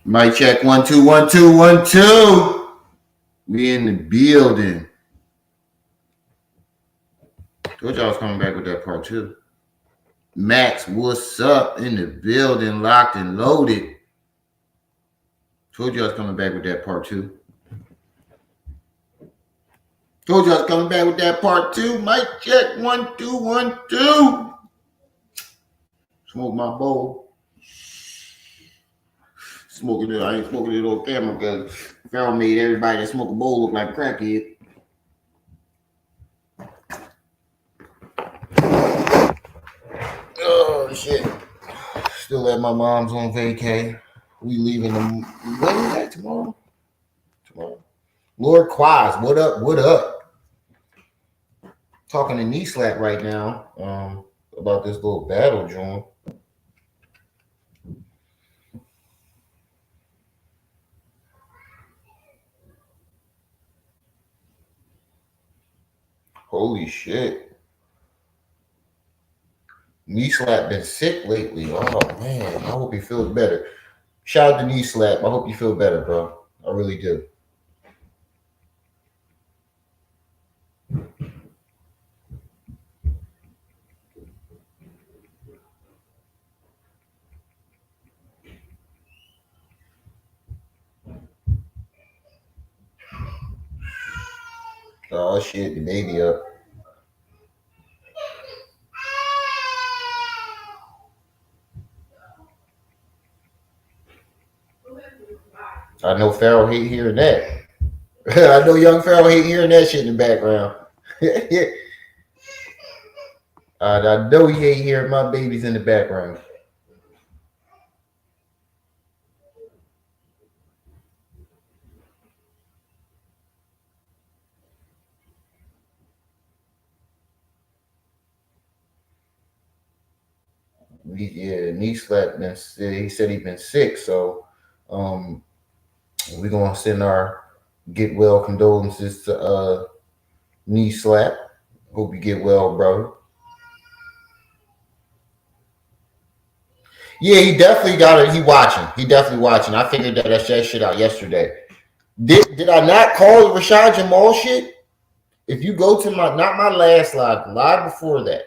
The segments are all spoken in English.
Mic check 1 2 1 2 1 2. We in the building. Told y'all I was coming back with that part two. Max, what's up in the building, locked and loaded. Told you I was coming back with that part two. Told you I was coming back with that part two. Mic check 1 2 1 2. Smoke my bowl. Smoking it. I ain't smoking it on camera because Pharaoh made everybody that smoke a bowl look like a crackhead. Oh shit. Still at my mom's on vacay. We leaving them. When is that tomorrow? Tomorrow. Lord Quaz, what up? What up? Talking to knee slap right now. About this little battle, John. Holy shit. Knee slap been sick lately. Oh man, I hope he feels better. Shout out to knee slap. I hope you feel better, bro. I really do. Oh shit, the baby up. I know Pharaoh hate hearing that. I know young Pharaoh hate hearing that shit in the background. I know he hate hearing my babies in the background. Knee slap. He said he been sick, so we're gonna send our get well condolences to knee slap. Hope you get well, brother. Yeah, he definitely got it. He watching. He definitely watching. I figured that shit out yesterday. Did I not call Rashad Jamal shit? If you go to not my last live, the live before that,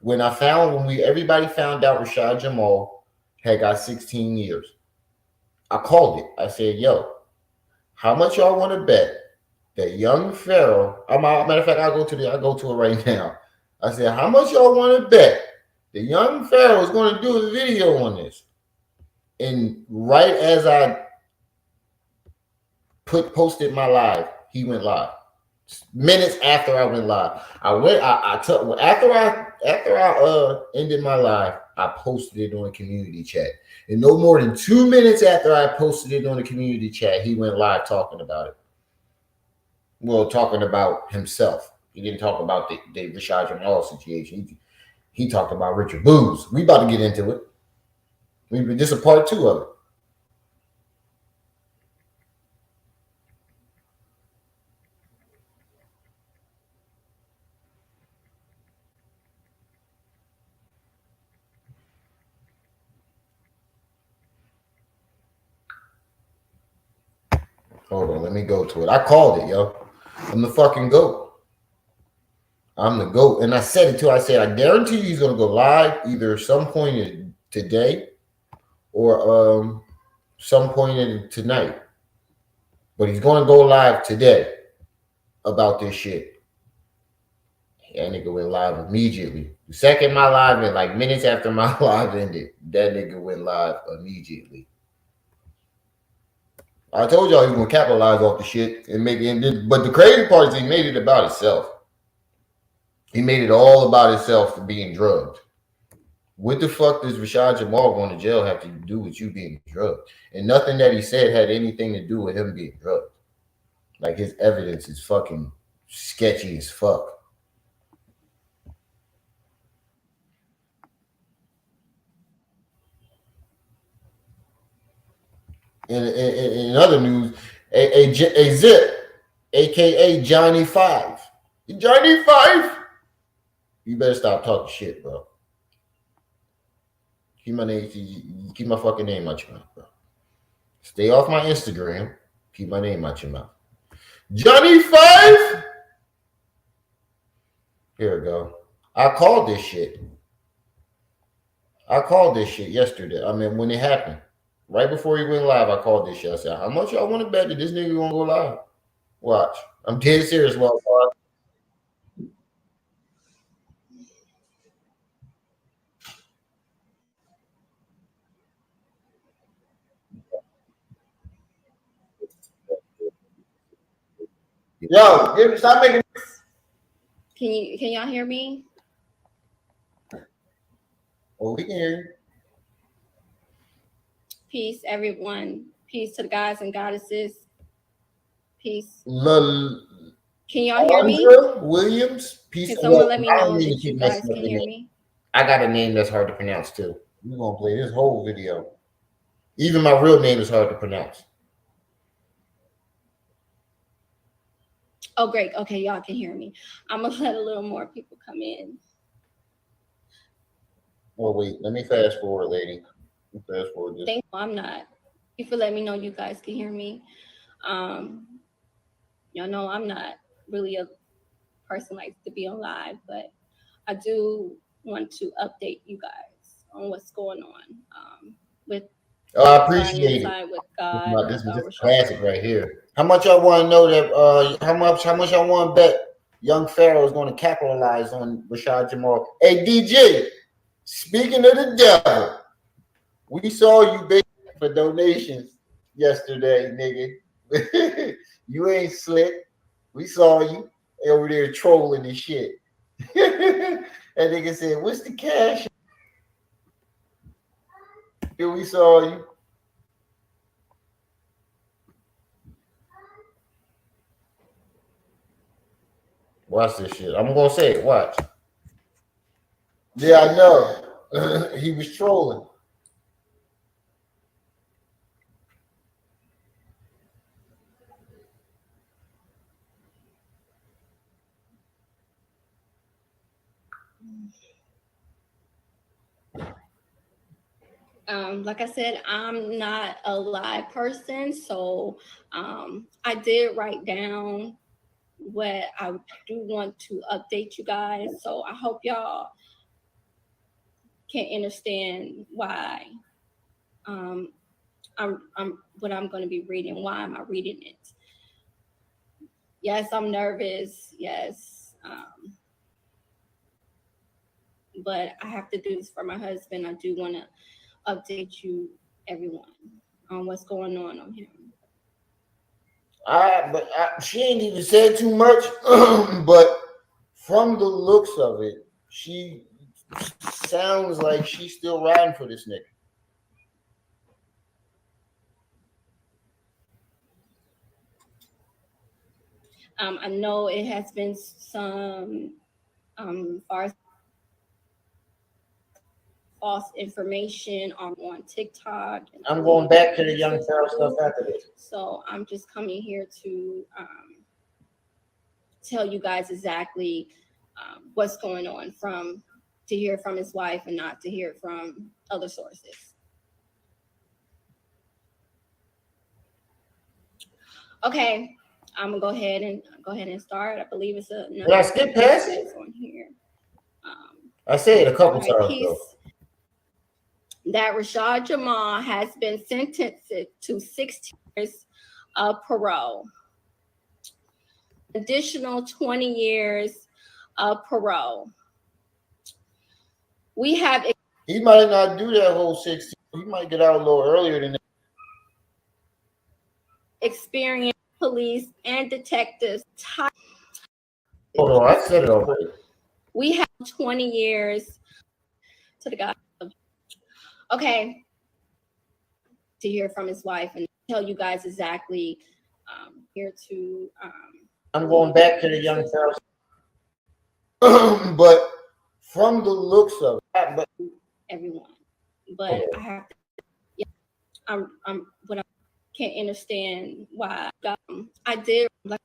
when everybody found out Rashad Jamal had got 16 years, I called it. I said, "Yo, how much y'all want to bet that young Pharaoh?" Matter of fact, I go to it right now. I said, "How much y'all want to bet the young Pharaoh is going to do a video on this?" And right as I posted my live, he went live. Minutes after I went live, after I ended my live, I posted it on the community chat. And no more than 2 minutes after I posted it on the community chat, he went live talking about it. Well, talking about himself. He didn't talk about the Rashad Jamal situation. He talked about Richard Booz. We about to get into it. This is part two of it. Hold on, let me go to it. I called it, yo. I'm the fucking GOAT. I'm the GOAT. And I said it too. I said, I guarantee you he's going to go live either some point today or some point in tonight. But he's going to go live today about this shit. That nigga went live immediately. The second my live ended, like minutes after my live ended, that nigga went live immediately. I told y'all he was gonna capitalize off the shit and make it. But the crazy part is he made it about himself. He made it all about himself for being drugged. What the fuck does Rashad Jamal going to jail have to do with you being drugged? And nothing that he said had anything to do with him being drugged. Like his evidence is fucking sketchy as fuck. In other news, a Zip, aka Johnny Five. Johnny Five. You better stop talking shit, bro. Keep my fucking name out your mouth, bro. Stay off my Instagram. Keep my name out your mouth. Johnny Five. Here we go. I called this shit. I called this shit yesterday. I mean, when it happened, right before he went live, I called this shit. I said, "How much y'all want to bet that this nigga gonna go live?" Watch. I'm dead serious. Well, yo, stop making. Can y'all hear me? Oh, we can hear you. Peace, everyone. Peace to the guys and goddesses. Peace. Can y'all hear me? Alondra Williams. Peace Can and someone let welcome. me I don't know mean to that you keep guys messing up can the hear name. me? I got a name that's hard to pronounce too. We're gonna play this whole video. Even my real name is hard to pronounce. Oh, great. Okay, y'all can hear me. I'm gonna let a little more people come in. Oh wait, let me fast forward, lady. Fast forward this. Thank you. I'm not. Thank you for letting me know you guys can hear me. Y'all know I'm not really a person like to be on live, but I do want to update you guys on what's going on with Oh, I appreciate it. with God. This is classic right here. How much y'all want to know that? How much y'all want to bet? Young Pharaoh is going to capitalize on Rashad Jamal. Hey DJ, speaking of the devil, we saw you begging for donations yesterday, nigga. You ain't slick. We saw you over there trolling and shit. That nigga said, "What's the cash?" Here we saw you. Watch this shit. I'm gonna say it. Watch. Yeah, I know. He was trolling. Like I said, I'm not a live person, so I did write down what I do want to update you guys. So I hope y'all can understand why I'm what I'm going to be reading. Why am I reading it? Yes, I'm nervous. Yes, but I have to do this for my husband. I do want to update you, everyone, on what's going on him. She ain't even said too much, but from the looks of it, she sounds like she's still riding for this nigga. I know it has been some false information on TikTok. I'm going back to the young Pharaoh stuff after this. So I'm just coming here to tell you guys exactly what's going on, to hear from his wife and not to hear from other sources. Okay, I'm gonna go ahead and start. I believe it's a. Did I skip past it? On here. I said it a couple times though. That Rashad Jamal has been sentenced to 16 years of parole. Additional 20 years of parole. We have. He might not do that whole 16. He might get out a little earlier than that. Experienced police and detectives. Hold on, I said it already. We have 20 years to the guy. Okay. To hear from his wife and tell you guys exactly here to. I'm going back to the young Pharaoh. But from the looks of it, but everyone. But I have to. Yeah, I'm. What I can't understand why. I did like.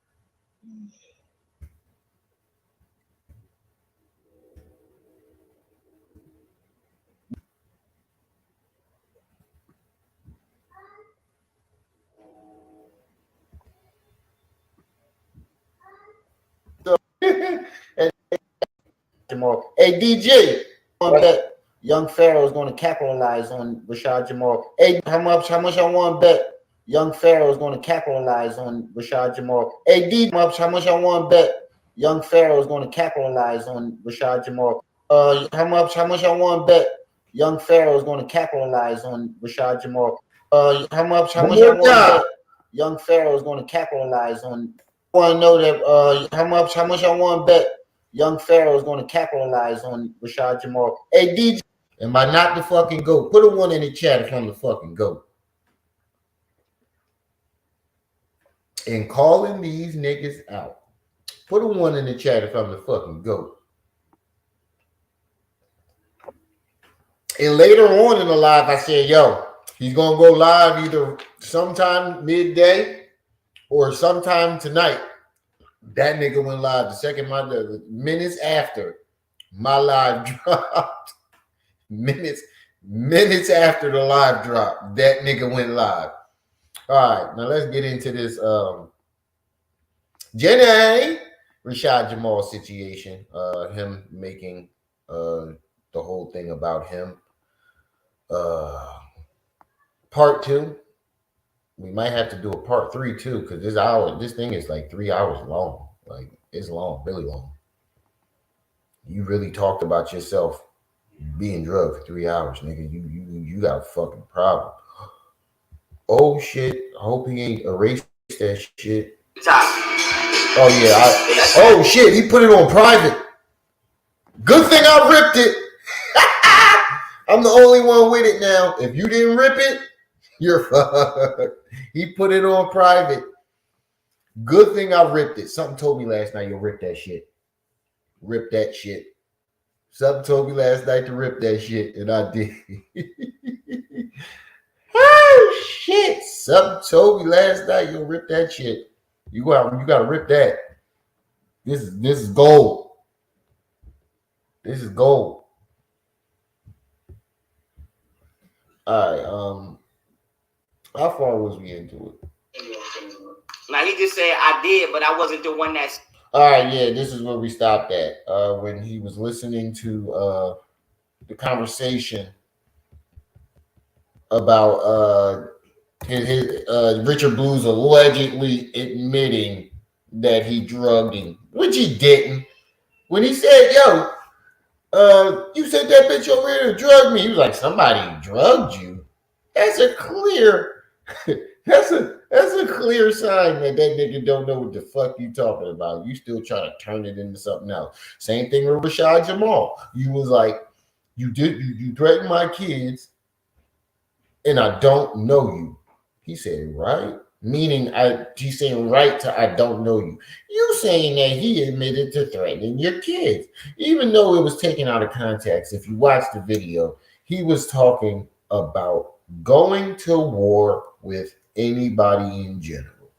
Hey DJ, bet young Pharaoh is going to capitalize on Rashad Jamal. Hey, how much I want to bet young Pharaoh is going to capitalize on Rashad Jamal. Hey DJ, how much I want to bet young Pharaoh is going to capitalize on Rashad Jamal. How much I want to bet young Pharaoh is going to capitalize on Rashad Jamal. How much I want to bet young Pharaoh is going to capitalize on. I want to know that how much I want to bet young Pharaoh is going to capitalize on Rashad Jamal. Hey DJ, am I not the fucking GOAT? Put a 1 in the chat if I'm the fucking GOAT. And calling these niggas out. Put a 1 in the chat if I'm the fucking GOAT. And later on in the live, I said, yo, he's going to go live either sometime midday or sometime tonight. That nigga went live the minutes after my live dropped. Minutes after the live drop, that nigga went live. All right, now let's get into this Jenny Rashad Jamal situation. Him making the whole thing about him. Part 2. We might have to do a part 3 too, because this thing is like 3 hours long. Like, it's long, really long. You really talked about yourself being drugged for 3 hours, nigga. You got a fucking problem. Oh shit. I hope he ain't erased that shit. Oh yeah. Oh shit, he put it on private. Good thing I ripped it. I'm the only one with it now. If you didn't rip it, you're fucked. He put it on private. Good thing I ripped it. Something told me last night you'll rip that shit. Rip that shit. Something told me last night to rip that shit, and I did. Oh shit! Something told me last night you'll rip that shit. You gotta rip that. This is gold. This is gold. All right. How far was we into it? Now he just said I did, but I wasn't the one that's. All right, yeah, this is where we stopped at. When he was listening to the conversation about his Richard Blues allegedly admitting that he drugged him, which he didn't. When he said, yo, you said that bitch over here to drug me, he was like, somebody drugged you? That's a clear that's a clear sign that nigga don't know what the fuck you talking about. You still trying to turn it into something else. Same thing with Rashad Jamal. You was like, you threatened my kids and I don't know you. He said, right? Meaning he's saying right to I don't know you. You saying that he admitted to threatening your kids. Even though it was taken out of context, if you watch the video, he was talking about going to war with anybody in general.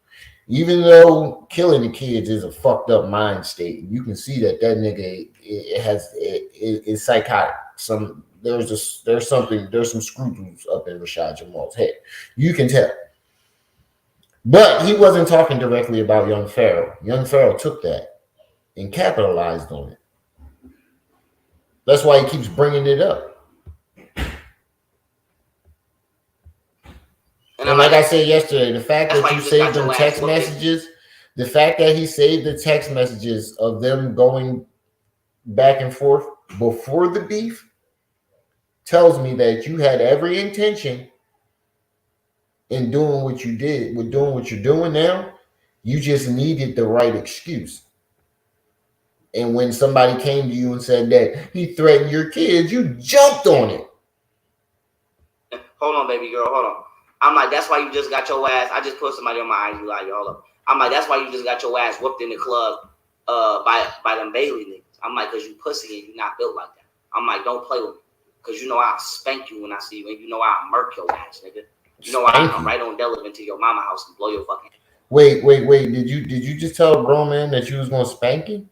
Even though killing the kids is a fucked up mind state, you can see that nigga is psychotic. There's some screws up in Rashad Jamal's head. You can tell. But he wasn't talking directly about young Pharaoh. Young Pharaoh took that and capitalized on it. That's why he keeps bringing it up. And like I said yesterday, the fact that you saved them text messages, the fact that he saved the text messages of them going back and forth before the beef tells me that you had every intention in doing what you did, with doing what you're doing now. You just needed the right excuse. And when somebody came to you and said that he threatened your kids, you jumped on it. Hold on, baby girl, hold on. I'm like, that's why you just got your ass. I just put somebody on my IG like, hold up. I'm like, that's why you just got your ass whooped in the club by them Bailey niggas. I'm like, because you pussy and you not built like that. I'm like, don't play with me. Because you know I'll spank you when I see you. And you know I'll murk your ass, nigga. You know I'll come right on Delavan to your mama house and blow your fucking. Wait. Did you just tell a grown man that you was going to spank him?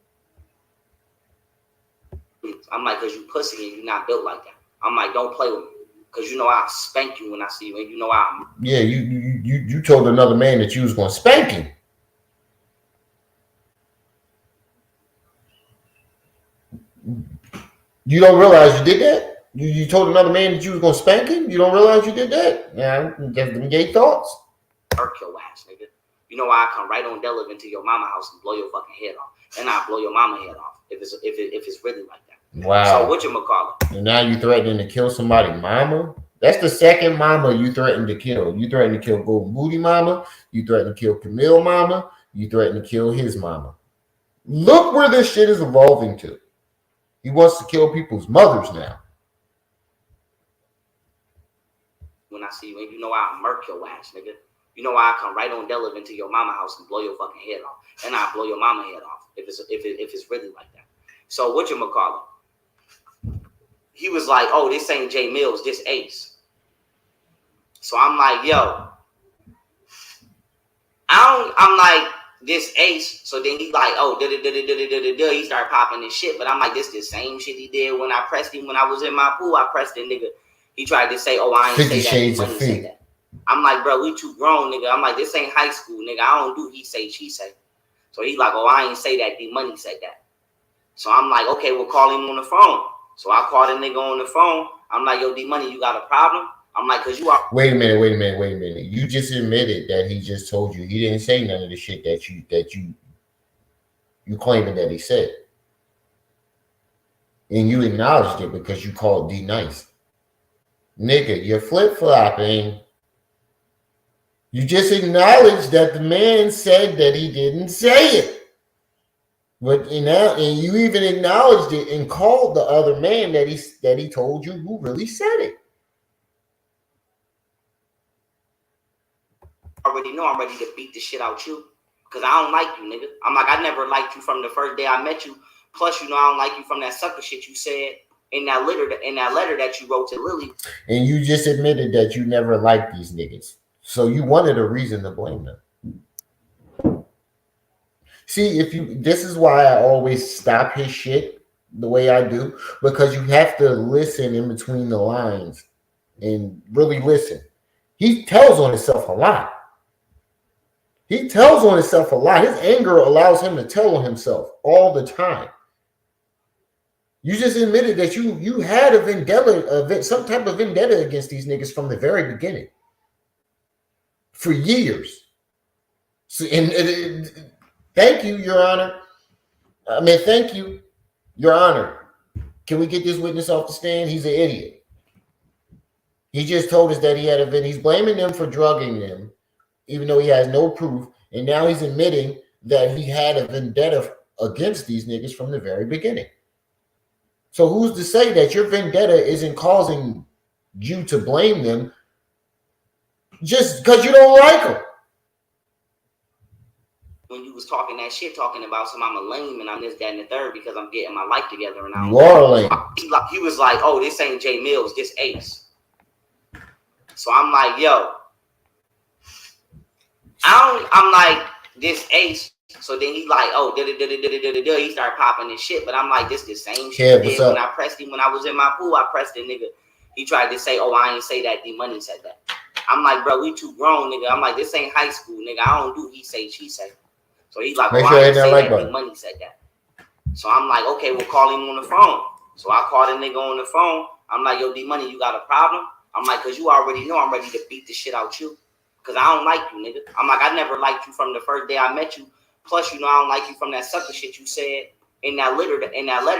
I'm like, because you pussy and you not built like that. I'm like, don't play with me. Because you know I'll spank you when I see you. And you know I'll. Yeah, you told another man that you was going to spank him. You don't realize you did that? You told another man that you was gonna spank him? You don't realize you did that? Yeah, just them gay thoughts. Murk your ass, nigga. You know why I come right on Delavan to your mama house and blow your fucking head off, and I blow your mama head off if it's really like that. Wow. So what you call it? And now you threatening to kill somebody, mama? That's the second mama you threatened to kill. You threatened to kill Golden Booty mama. You threatened to kill Camille mama. You threatened to kill his mama. Look where this shit is evolving to. He wants to kill people's mothers now. When I see you, you know why I murk your ass, nigga. You know why I come right on Delavan to your mama house and blow your fucking head off, and I blow your mama head off if it's really like that. So what you call it? He was like, "Oh, this ain't J Mills, this Ace." So I'm like, "Yo, I'm like this Ace." So then he like, "Oh, he started popping this shit." But I'm like, "This the same shit he did when I pressed him when I was in my pool. I pressed it, nigga." He tried to say, "Oh, I ain't 50 say shades that." of Fee. That. I'm like, "Bro, we too grown, nigga." I'm like, "This ain't high school, nigga. I don't do he say, she say." So he's like, "Oh, I ain't say that. D Money said that." So I'm like, "Okay, we'll call him on the phone." So I called a nigga on the phone. I'm like, "Yo, D Money, you got a problem?" I'm like, "Cause you are." Wait a minute. You just admitted that he just told you he didn't say none of the shit that you claiming that he said, and you acknowledged it because you called D nice, nigga. You're flip flopping. You just acknowledged that the man said that he didn't say it. But and you even acknowledged it and called the other man that he told you who really said it. Already know I'm ready to beat the shit out you because I don't like you, nigga. I'm like, I never liked you from the first day I met you. Plus, you know, I don't like you from that sucker shit you said in that letter that you wrote to Lily. And you just admitted that you never liked these niggas, so you wanted a reason to blame them. See, this is why I always stop his shit the way I do, because you have to listen in between the lines and really listen. He tells on himself a lot. His anger allows him to tell on himself all the time. You just admitted that you had a vendetta, some type of vendetta against these niggas from the very beginning. For years. So, thank you, Your Honor. Thank you, Your Honor. Can we get this witness off the stand? He's an idiot. He just told us that he had a vendetta. He's blaming them for drugging them, even though he has no proof. And now he's admitting that he had a vendetta against these niggas from the very beginning. So who's to say that your vendetta isn't causing you to blame them just because you don't like them? When you was talking that shit, talking about some I'm a lame and I'm this, that, and the third because I'm getting my life together and you are lame. He was like, "Oh, this ain't J Mills, this Ace." So I'm like, "Yo, I'm like this Ace." So then he like, "Oh, he started popping this shit." But I'm like, "This the same shit he did when I pressed him when I was in my pool. I pressed the nigga. He tried to say, 'Oh, I ain't say that. D Money said that.'" I'm like, "Bro, we too grown, nigga." I'm like, "This ain't high school, nigga. I don't do he say, she say." So he's like, "Oh, I ain't say that. D Money said that." So I'm like, "Okay, we'll call him on the phone." So I called a nigga on the phone. I'm like, "Yo, D Money, you got a problem?" I'm like, "Cause you already know I'm ready to beat the shit out you. Cause I don't like you, nigga." I'm like, "I never liked you from the first day I met you. Plus, you know, I don't like you from that sucker shit you said in that letter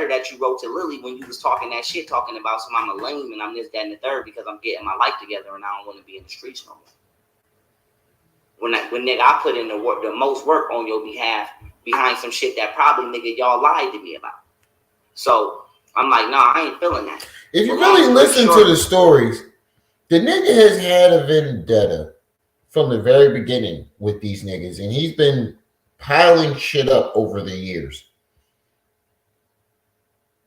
that you wrote to Lily when you was talking that shit, talking about some I'm a lame and I'm this, that, and the third because I'm getting my life together and I don't want to be in the streets no more." When nigga, I put in the work, the most work on your behalf behind some shit that probably nigga y'all lied to me about. So I'm like, "Nah, I ain't feeling that." If you really listen to the stories, the nigga has had a vendetta from the very beginning with these niggas, and he's been piling shit up over the years.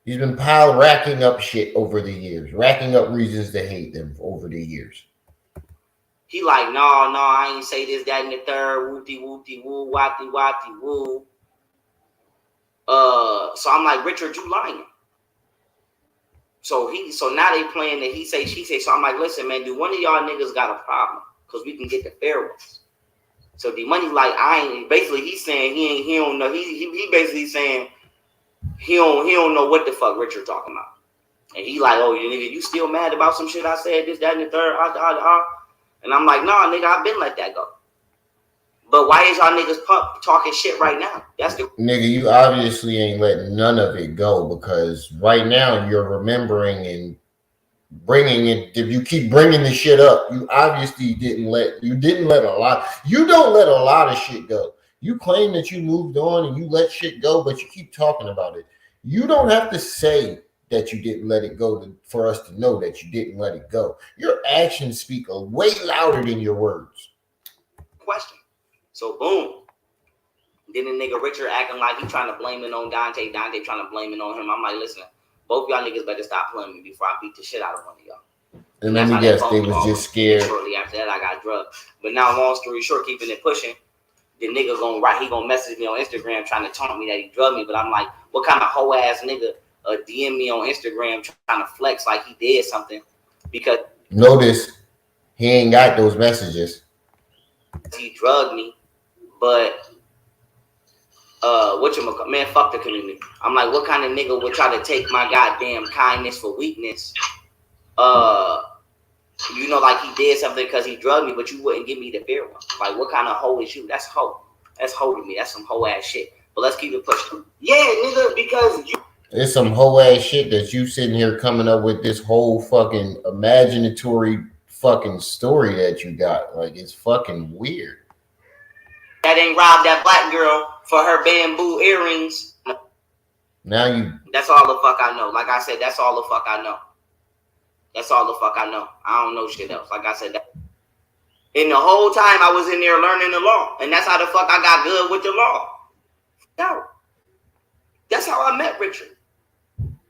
He's been racking up shit over the years, racking up reasons to hate them over the years. He like, no, I ain't say this, that, and the third, whoopty, whoopty, woo, watty, watty, woo. So I'm like, "Richard, you lying." So now they playing that he say, she say. So I'm like, "Listen, man, do one of y'all niggas got a problem? Because we can get the Pharaoh." So the Money like, I ain't, basically he's saying he don't know. He basically saying he don't know what the fuck Richard talking about. And he like, oh, you nigga, you still mad about some shit I said, this, that, and the third, And I'm like, nah, nigga, I've been let that go. But why is y'all niggas talking shit right now? That's the nigga. You obviously ain't letting none of it go because right now you're remembering and bringing it. If you keep bringing the shit up, you obviously didn't let a lot. You don't let a lot of shit go. You claim that you moved on and you let shit go, but you keep talking about it. You don't have to say that you didn't let it go for us to know that you didn't let it go. Your actions speak way louder than your words. question. So boom. Then the nigga Richard acting like he trying to blame it on Dante. Dante trying to blame it on him. I'm like, listen, both y'all niggas better stop playing me before I beat the shit out of one of y'all. And let me guess, they was just scared. Shortly after that, I got drugged. But now, long story short, keeping it pushing, the nigga gonna message me on Instagram trying to taunt me that he drugged me. But I'm like, what kind of hoe ass nigga DM me on Instagram trying to flex like he did something? Because notice he ain't got those messages. He drugged me, but man, fuck the community. I'm like, what kind of nigga would try to take my goddamn kindness for weakness? You know, like he did something because he drugged me, but you wouldn't give me the fair one. Like, what kind of hoe is you? That's hoe. That's hoe to me. That's some hoe ass shit. But let's keep it pushing. Yeah, nigga, because you. It's some hoe ass shit that you sitting here coming up with this whole fucking imaginatory fucking story that you got. Like, it's fucking weird. That ain't robbed that black girl for her bamboo earrings. Now you. That's all the fuck I know. Like I said, that's all the fuck I know. That's all the fuck I know. I don't know shit else. Like I said, and the whole time I was in there learning the law. And that's how the fuck I got good with the law. No. That's how I met Richard.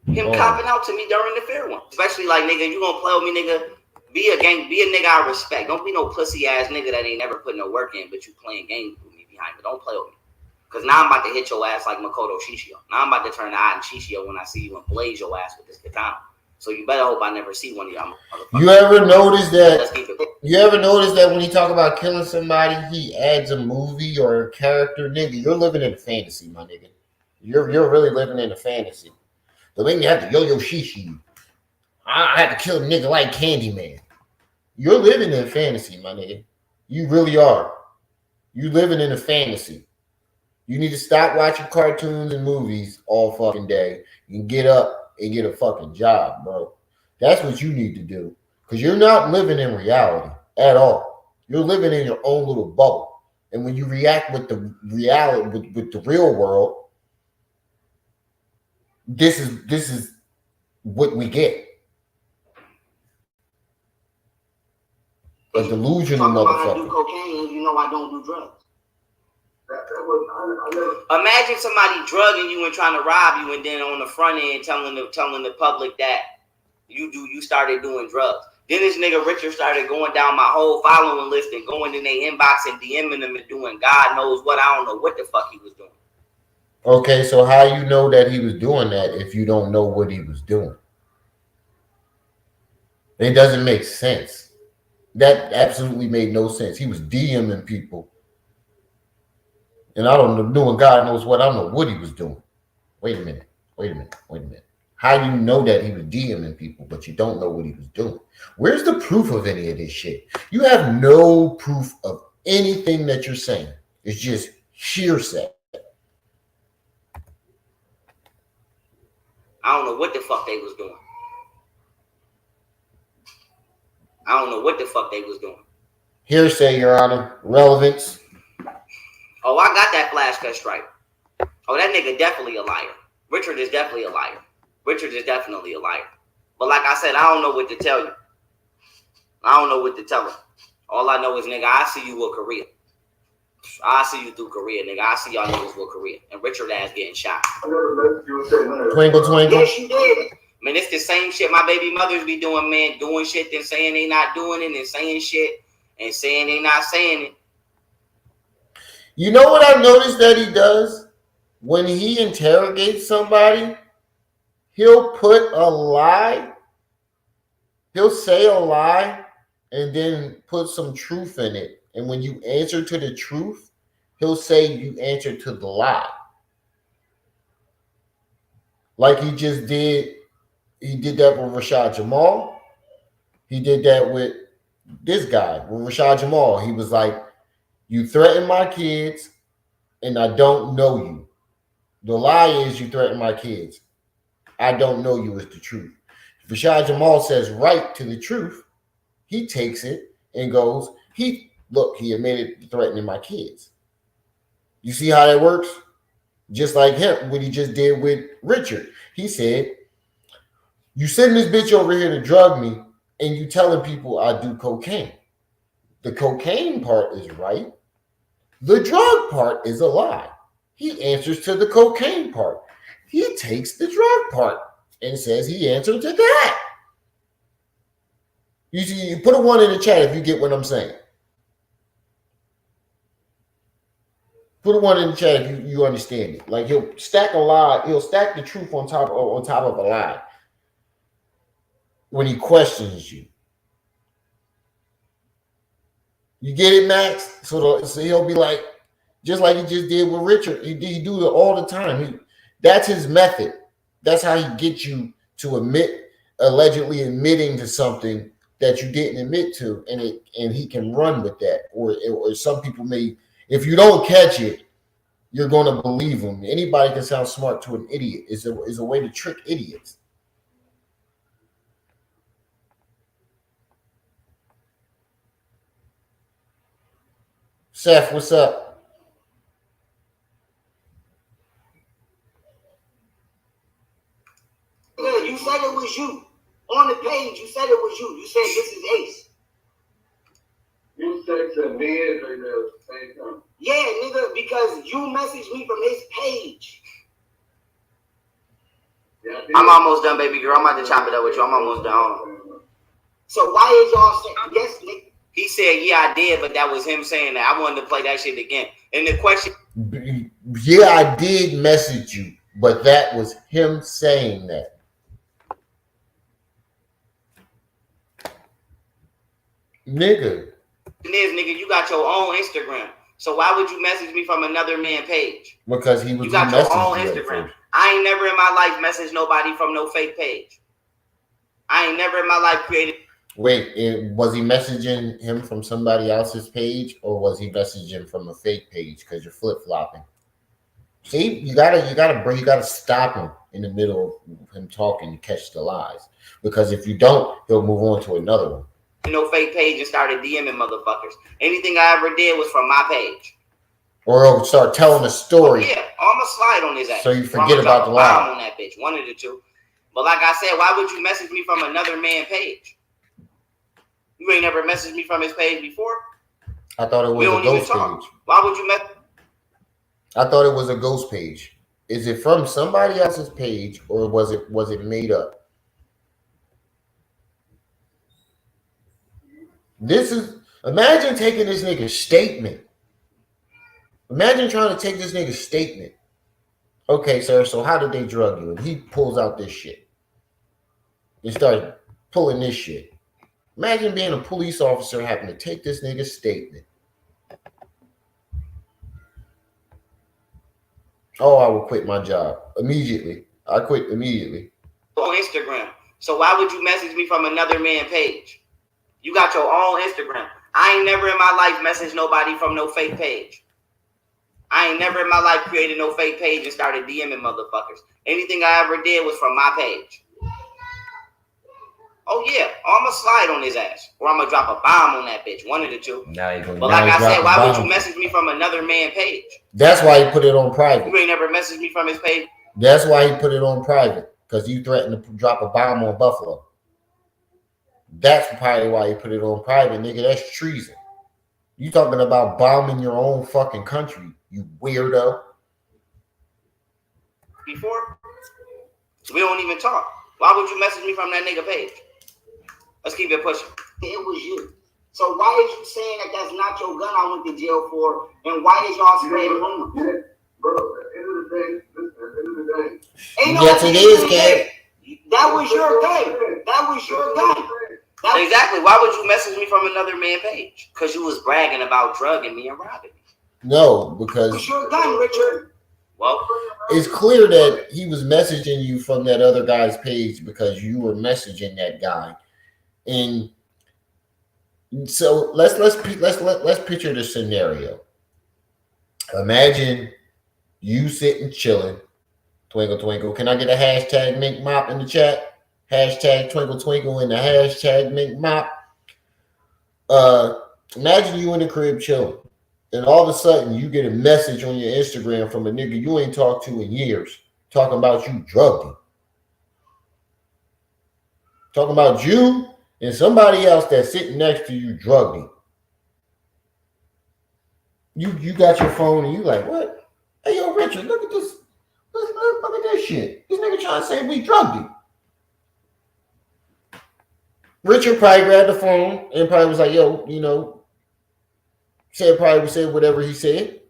Him copping out to me during the fair one. Especially like, nigga, you gonna play with me, nigga. Be a nigga I respect. Don't be no pussy ass nigga that ain't never put no work in, but you playing games with me behind me. Don't play with me. Cause now I'm about to hit your ass like Makoto Shishio. Now I'm about to turn the eye in Shishio when I see you and blaze your ass with this katana. So you better hope I never see one of y'all. You ever notice that when he talk about killing somebody, he adds a movie or a character? Nigga, you're living in a fantasy, my nigga. You're really living in a fantasy. The way you have to yo-yo shishi. I had to kill a nigga like Candyman. You're living in a fantasy, my nigga. You really are. You living in a fantasy. You need to stop watching cartoons and movies all fucking day and get up and get a fucking job, bro. That's what you need to do. Because you're not living in reality at all. You're living in your own little bubble. And when you react with the reality, with the real world, this is what we get. A delusional motherfucker. I do cocaine, you know I don't do drugs. Imagine somebody drugging you and trying to rob you, and then on the front end telling the public that you started doing drugs. Then this nigga Richard started going down my whole following list and going in their inbox and DMing them and doing God knows what. I don't know what the fuck he was doing. Okay, so how you know that he was doing that if you don't know what he was doing? It doesn't make sense. That absolutely made no sense. He was DMing people. And I don't know, doing God knows what. I don't know what he was doing. Wait a minute. How do you know that he was DMing people, but you don't know what he was doing? Where's the proof of any of this shit? You have no proof of anything that you're saying. It's just hearsay. I don't know what the fuck they was doing. Hearsay, Your Honor. Relevance. Oh, I got that flash cut strike. Oh, that nigga definitely a liar. Richard is definitely a liar. But like I said, I don't know what to tell you. I don't know what to tell him. All I know is, nigga, I see you with Korea. I see you through Korea, nigga. I see y'all niggas with Korea. And Richard ass getting shot. Twinkle, twinkle. Yes, you did. Man, it's the same shit my baby mothers be doing, man. Doing shit, then saying they not doing it, and saying shit, and saying they not saying it. You know what I've noticed that he does? When he interrogates somebody, he'll put a lie. He'll say a lie and then put some truth in it. And when you answer to the truth, he'll say you answered to the lie. Like he just did He did that with Rashad Jamal. He did that with this guy, with Rashad Jamal. He was like, you threaten my kids and I don't know you. The lie is you threaten my kids. I don't know you is the truth. If Rashad Jamal says right to the truth, he takes it and goes, he admitted threatening my kids. You see how that works? Just like him, what he just did with Richard. He said, you send this bitch over here to drug me and you telling people I do cocaine. The cocaine part is right. The drug part is a lie. He answers to the cocaine part. He takes the drug part and says he answered to that. You see, you put a 1 in the chat if you get what I'm saying. Put a 1 in the chat if you understand it. Like he'll stack a lie, he'll stack the truth on top of a lie when he questions you. You get it, Max? So he'll be like, just like he just did with Richard. He do it all the time. That's his method. That's how he gets you to allegedly admitting to something that you didn't admit to, and he can run with that. Or some people may, if you don't catch it, you're going to believe him. Anybody can sound smart to an idiot. Is a way to trick idiots. Seth, what's up? Yeah, you said it was you. On the page, you said it was you. You said this is Ace. You said to me at the same time. Yeah, nigga, because you messaged me from his page. Yeah, I'm almost done, baby girl. I'm about to chop it up with you. I'm almost done. So why is y'all saying yes, nigga? He said, yeah, I did, but that was him saying that. I wanted to play that shit again. And the question... Yeah, I did message you, but that was him saying that. Nigga. Nigga, you got your own Instagram. So why would you message me from another man page? Because he was. You got your own Instagram. I ain't never in my life messaged nobody from no fake page. I ain't never in my life created. Wait, was he messaging him from somebody else's page, or was he messaging from a fake page? Because you're flip flopping. See, you gotta stop him in the middle of him talking to catch the lies. Because if you don't, he'll move on to another one. No fake page and started DMing motherfuckers. Anything I ever did was from my page. Or he'll start telling a story. Oh, yeah, I'ma slide on his ass. So you forget about the lie. On that bitch, one of the two. But like I said, why would you message me from another man page? You ain't never messaged me from his page before. I thought it was a ghost page. Why would you message? I thought it was a ghost page. Is it from somebody else's page, or was it made up? Imagine taking this nigga's statement. Imagine trying to take this nigga's statement. Okay, sir, so how did they drug you? And he pulls out this shit. He started pulling this shit. Imagine being a police officer having to take this nigga's statement. Oh, I will quit my job immediately. I quit immediately. On Instagram. So why would you message me from another man page? You got your own Instagram. I ain't never in my life messaged nobody from no fake page. I ain't never in my life created no fake page and started DMing motherfuckers. Anything I ever did was from my page. Oh yeah, I'ma slide on his ass, or I'ma drop a bomb on that bitch. One of the two. But like I said, why would you message me from another man page? That's why he put it on private. You ain't never messaged me from his page. That's why he put it on private, because you threatened to drop a bomb on Buffalo. That's probably why he put it on private, nigga. That's treason. You talking about bombing your own fucking country, you weirdo. Before we don't even talk. Why would you message me from that nigga page? Let's keep it pushing. It was you. So why is you saying that that's not your gun I went to jail for? And why is y'all spreading rumors? Yeah, bro, at the end of the day, Yes, it is, Kev. That was your gun. That was your gun. Exactly. Why would you message me from another man page? Because you was bragging about drugging me and robbing me. No, because it was your gun, Richard. Well, it's clear that he was messaging you from that other guy's page because you were messaging that guy. And so let's picture the scenario. Imagine you sitting chilling, twinkle twinkle. Can I get a hashtag Mink Mop in the chat? Hashtag twinkle twinkle in the hashtag Mink Mop. Imagine you in the crib chilling, and all of a sudden you get a message on your Instagram from a nigga you ain't talked to in years, talking about you drugged him, talking about you and somebody else that's sitting next to you drugged him. You got your phone and you like, what? Hey yo, Richard, look at this. Look at this shit. This nigga trying to say we drugged him. Richard probably grabbed the phone and probably was like, yo, probably said whatever he said.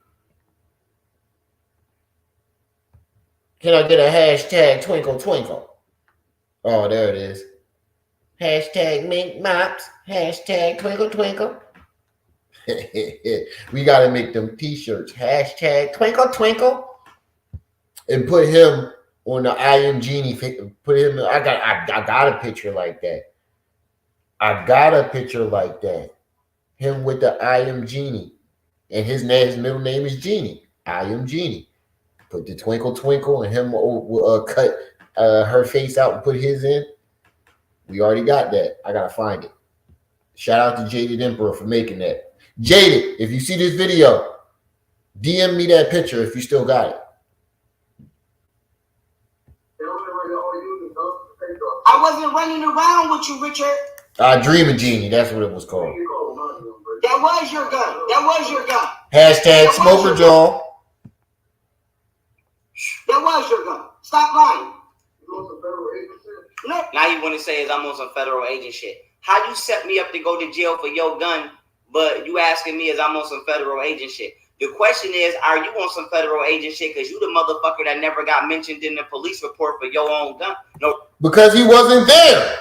Can I get a hashtag twinkle twinkle? Oh, there it is. Hashtag Mink Mops. Hashtag twinkle twinkle. We gotta make them t-shirts. Hashtag twinkle twinkle. And put him on the I Am Genie. Put him. I got a picture like that. Him with the I Am Genie. And his middle name is Genie. I Am Genie. Put the twinkle twinkle and him cut her face out and put his in. We already got that. I gotta find it. Shout out to Jaded Emperor for making that. Jaded, if you see this video, DM me that picture if you still got it. I wasn't running around with you, Richard. Dream Genie, that's what it was called. That was your gun. Hashtag Smoker Jaw. That was your gun. Stop lying. No. Now you want to say is I'm on some federal agent shit. How you set me up to go to jail for your gun, but you asking me is I'm on some federal agent shit? The question is, are you on some federal agent shit because you the motherfucker that never got mentioned in the police report for your own gun? No. Because he wasn't there.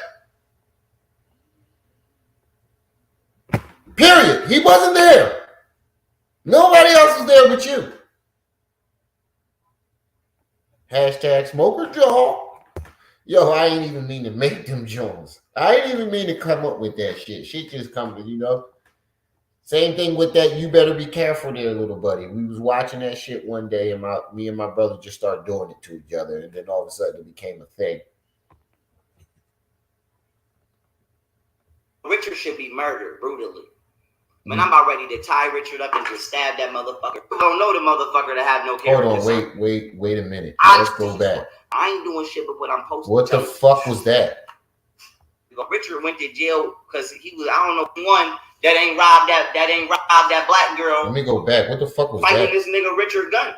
Period. He wasn't there. Nobody else was there but you. Hashtag Smoker Jaw. Yo, I ain't even mean to make them Jones. I ain't even mean to come up with that shit. Shit just comes, Same thing with that. You better be careful there, little buddy. We was watching that shit one day, and me and my brother just started doing it to each other, and then all of a sudden it became a thing. Richard should be murdered brutally. Man, I'm about ready to tie Richard up and just stab that motherfucker. You don't know the motherfucker that have no character. Hold on, wait a minute. Let's go back. I ain't doing shit but what I'm posting. What the fuck was that? Richard went to jail because he was, I don't know, one that ain't robbed that black girl. Let me go back. What the fuck was fighting that? This nigga Richard gun.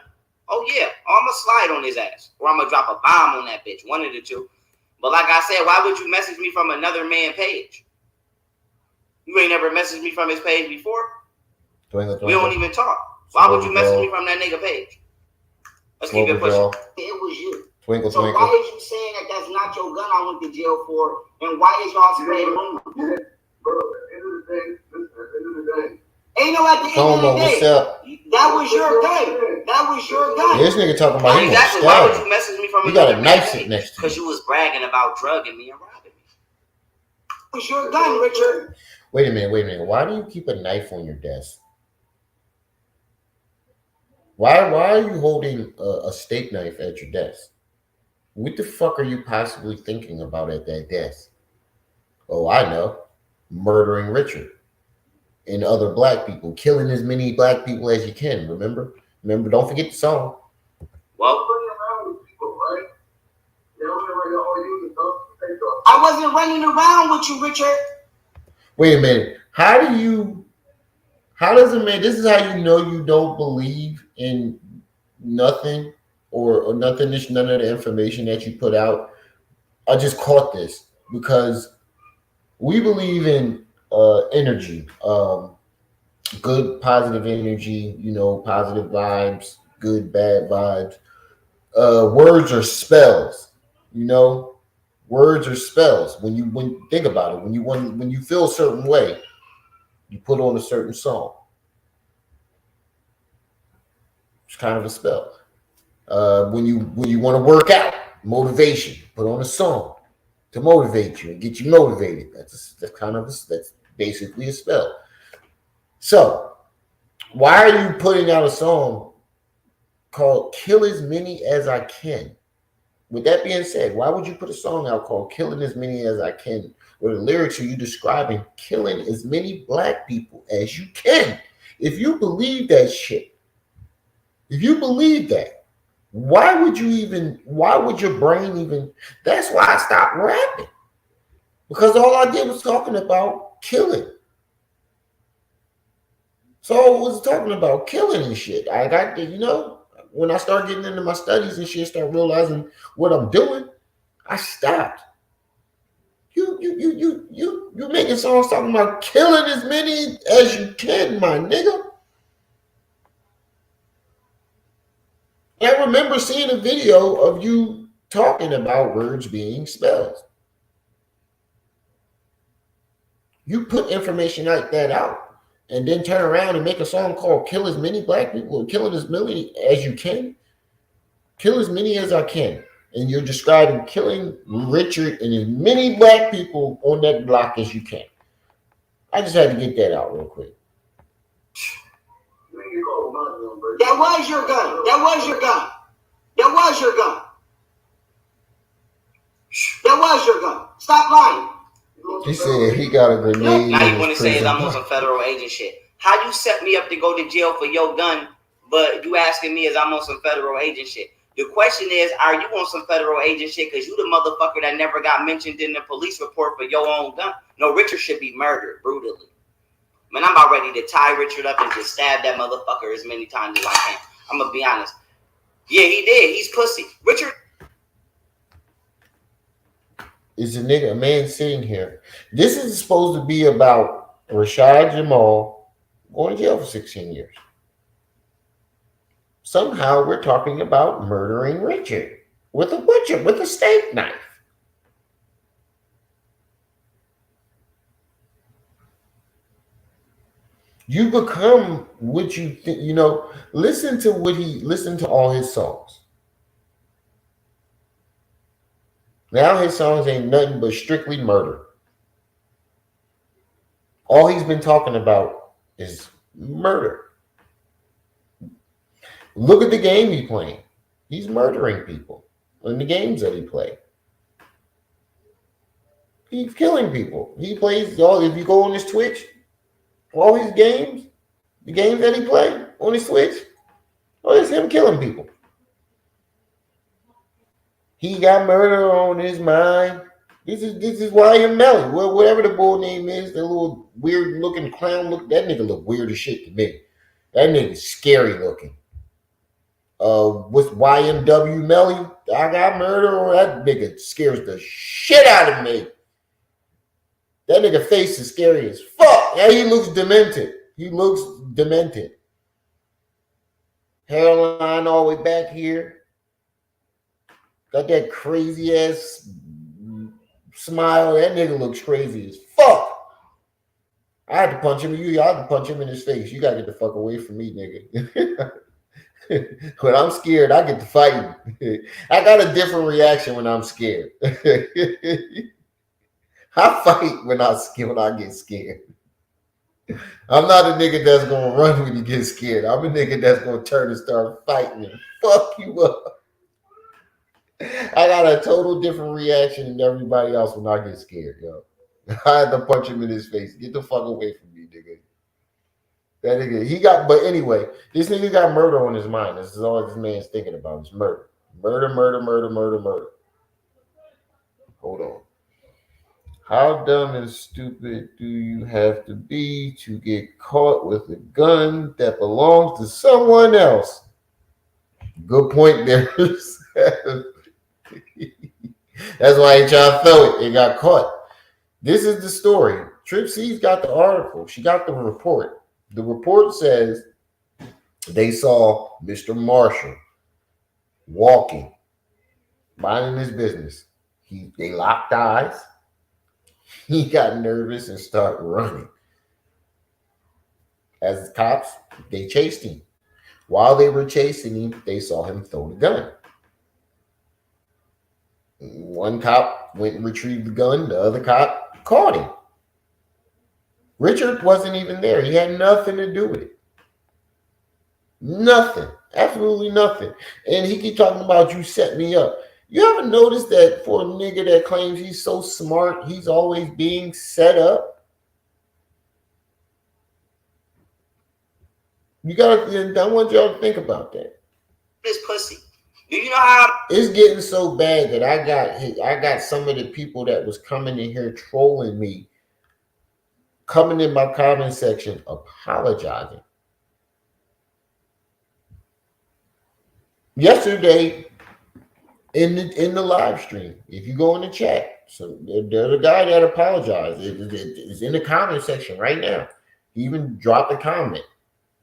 Oh yeah, I'm gonna slide on his ass, or I'm gonna drop a bomb on that bitch. One of the two. But like I said, why would you message me from another man page? You ain't never messaged me from his page before. We don't even talk. Why would you message me from that nigga page? Let's keep it pushing. It was you. Twinkle, so twinkle. Why is you saying that that's not your gun I went to jail for? And why is y'all spreading rumors? Bro, at the end of the day, ain't no at the end of the day. What's up? That was your gun. That was your gun. This nigga talking about him. Exactly. Why would you message me from you got a knife sitting next to you? Because you was bragging about drugging me and robbing me. It was your gun, Richard. Wait a minute. Why do you keep a knife on your desk? Why are you holding a steak knife at your desk? What the fuck are you possibly thinking about at that desk? Oh, I know. Murdering Richard and other black people. Killing as many black people as you can, remember? Don't forget the song. Well, I wasn't running around with you, Richard. Wait a minute. How does it make, this is how you know you don't believe in nothing or nothing, none of the information that you put out. I just caught this because we believe in energy, good, positive energy, positive vibes, good, bad vibes. Words are spells, words are spells. When you think about it, when you feel a certain way, you put on a certain song. It's kind of a spell. When you want to work out, motivation. Put on a song to motivate you and get you motivated. That's basically a spell. So why are you putting out a song called "Kill as Many as I Can"? With that being said, why would you put a song out called "Killing as Many as I Can"? Where the lyrics are you describing killing as many black people as you can? If you believe that shit, if you believe that, why would your brain even? That's why I stopped rapping. Because all I did was talking about killing. So I was talking about killing and shit. I got when I start getting into my studies and shit, start realizing what I'm doing, I stopped. You making songs talking about killing as many as you can, my nigga. And I remember seeing a video of you talking about words being spells. You put information like that out and then turn around and make a song called "Kill as Many Black People" or "Killing as many as you can." Kill as many as I can. And you're describing killing Richard and as many black people on that block as you can. I just had to get that out real quick. That was your gun. That was your gun. That was your gun. That was your gun. Stop lying. He said he got a grenade. Now you want to say is I'm on some federal agent shit. How you set me up to go to jail for your gun, but you asking me is I'm on some federal agent shit? The question is, are you on some federal agent shit because you the motherfucker that never got mentioned in the police report for your own gun? No, Richard should be murdered brutally. Man, I'm about ready to tie Richard up and just stab that motherfucker as many times as I can. I'm going to be honest. Yeah, he did. He's pussy. Richard is a man sitting here. This is supposed to be about Rashad Jamal going to jail for 16 years. Somehow we're talking about murdering Richard with a steak knife. You become what you think. Listen to all his songs. Now his songs ain't nothing but strictly murder. All he's been talking about is murder. Look at the game he's playing. He's murdering people in the games that he plays. He's killing people. He plays if you go on his Twitch, all his games, the games that he plays on his Twitch, it's him killing people. He got murder on his mind. This is YM Melly. Well, whatever the bull name is, the little weird looking clown that nigga look weird as shit to me. That nigga's scary looking. What's YMW Melly? I got murder on that nigga scares the shit out of me. That nigga face is scary as fuck. Yeah, he looks demented. Hairline all the way back here. Got that crazy ass smile. That nigga looks crazy as fuck. I had to punch him. I had to punch him in his face. You gotta get the fuck away from me, nigga. When I'm scared, I get to fighting. I got a different reaction when I'm scared. I fight when I get scared. I'm not a nigga that's gonna run when you get scared. I'm a nigga that's gonna turn and start fighting and fuck you up. I got a total different reaction than everybody else when I get scared, yo. I had to punch him in his face. Get the fuck away from me, nigga. That nigga, but anyway, this nigga got murder on his mind. This is all this man's thinking about is murder. Murder. Hold on. How dumb and stupid do you have to be to get caught with a gun that belongs to someone else? Good point there. That's why he tried to throw it. It got caught. This is the story. Trip C's got the article. She got the report. The report says they saw Mr. Marshall walking, minding his business. They locked eyes. He got nervous and started running. As the cops, they chased him. While they were chasing him, they saw him throw the gun. One cop went and retrieved the gun. The other cop caught him. Richard wasn't even there. He had nothing to do with it. Nothing. Absolutely nothing. And he keep talking about you set me up. You ever notice that for a nigga that claims he's so smart, he's always being set up? You gotta. I want y'all to think about that. This pussy. Do you know how it's getting so bad that I got some of the people that was coming in here trolling me, coming in my comment section apologizing. Yesterday in the live stream, if you go in the chat, so there's a guy that apologized. It's in the comment section right now. He even dropped a comment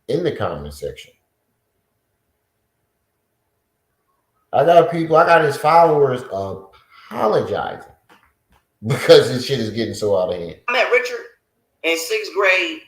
in the comment section. I got his followers apologizing because this shit is getting so out of hand. I met Richard in 6th grade.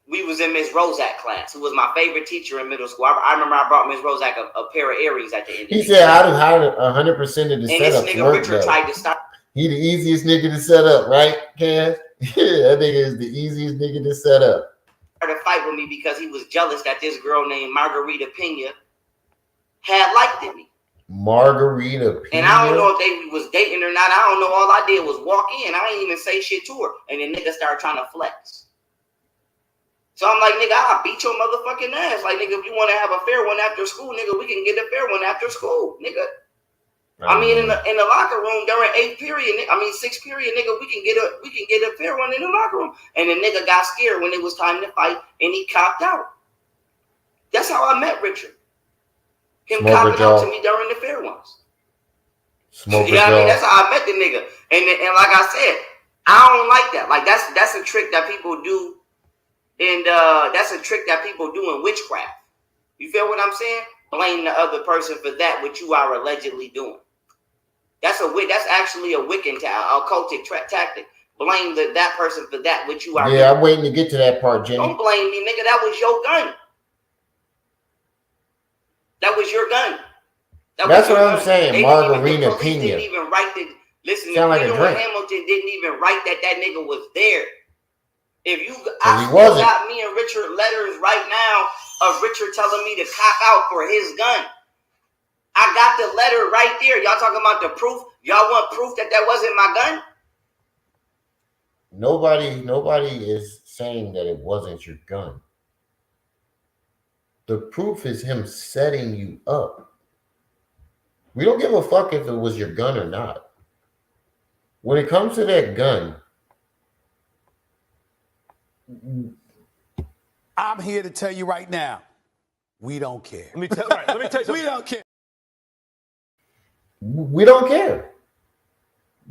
We was in Miss Rozak class, who was my favorite teacher in middle school. I remember I brought Miss Rozak a pair of earrings at the end. He said, "I do 100% of the and setup." And this nigga Richard tried to stop. He the easiest nigga to set up, right, Cass? Yeah, that nigga is the easiest nigga to set up. To fight with me because he was jealous that this girl named Margarita Pena had liked me. Margarita Pena. And I don't know if they was dating or not. I don't know. All I did was walk in. I ain't even say shit to her. And the nigga started trying to flex. So I'm like, nigga, I'll beat your motherfucking ass. Like, nigga, if you want to have a fair one after school, nigga, we can get a fair one after school, nigga. I mean, in the locker room during 6th period, nigga, we can get a fair one in the locker room. And the nigga got scared when it was time to fight, and he copped out. That's how I met Richard. Him copping out to me during the fair ones. You know what I mean? That's how I met the nigga. And like I said, I don't like that. Like that's a trick that people do. And that's a trick that people do in witchcraft. You feel what I'm saying? Blame the other person for that which you are allegedly doing. That's actually a Wiccan occultic tactic. Blame that person for that which you are doing. I'm waiting to get to that part, Jenny. Don't blame me, nigga. That was your gun. That was your gun. That's what I'm saying. Margarita Pena didn't even write the. Listen, Hamilton didn't even write that nigga was there. If you, I still got me and Richard letters right now of Richard telling me to cop out for his gun. I got the letter right there. Y'all talking about the proof? Y'all want proof that wasn't my gun? Nobody is saying that it wasn't your gun. The proof is him setting you up. We don't give a fuck if it was your gun or not. When it comes to that gun, I'm here to tell you right now, we don't care. Let me tell you something. We don't care. We don't care.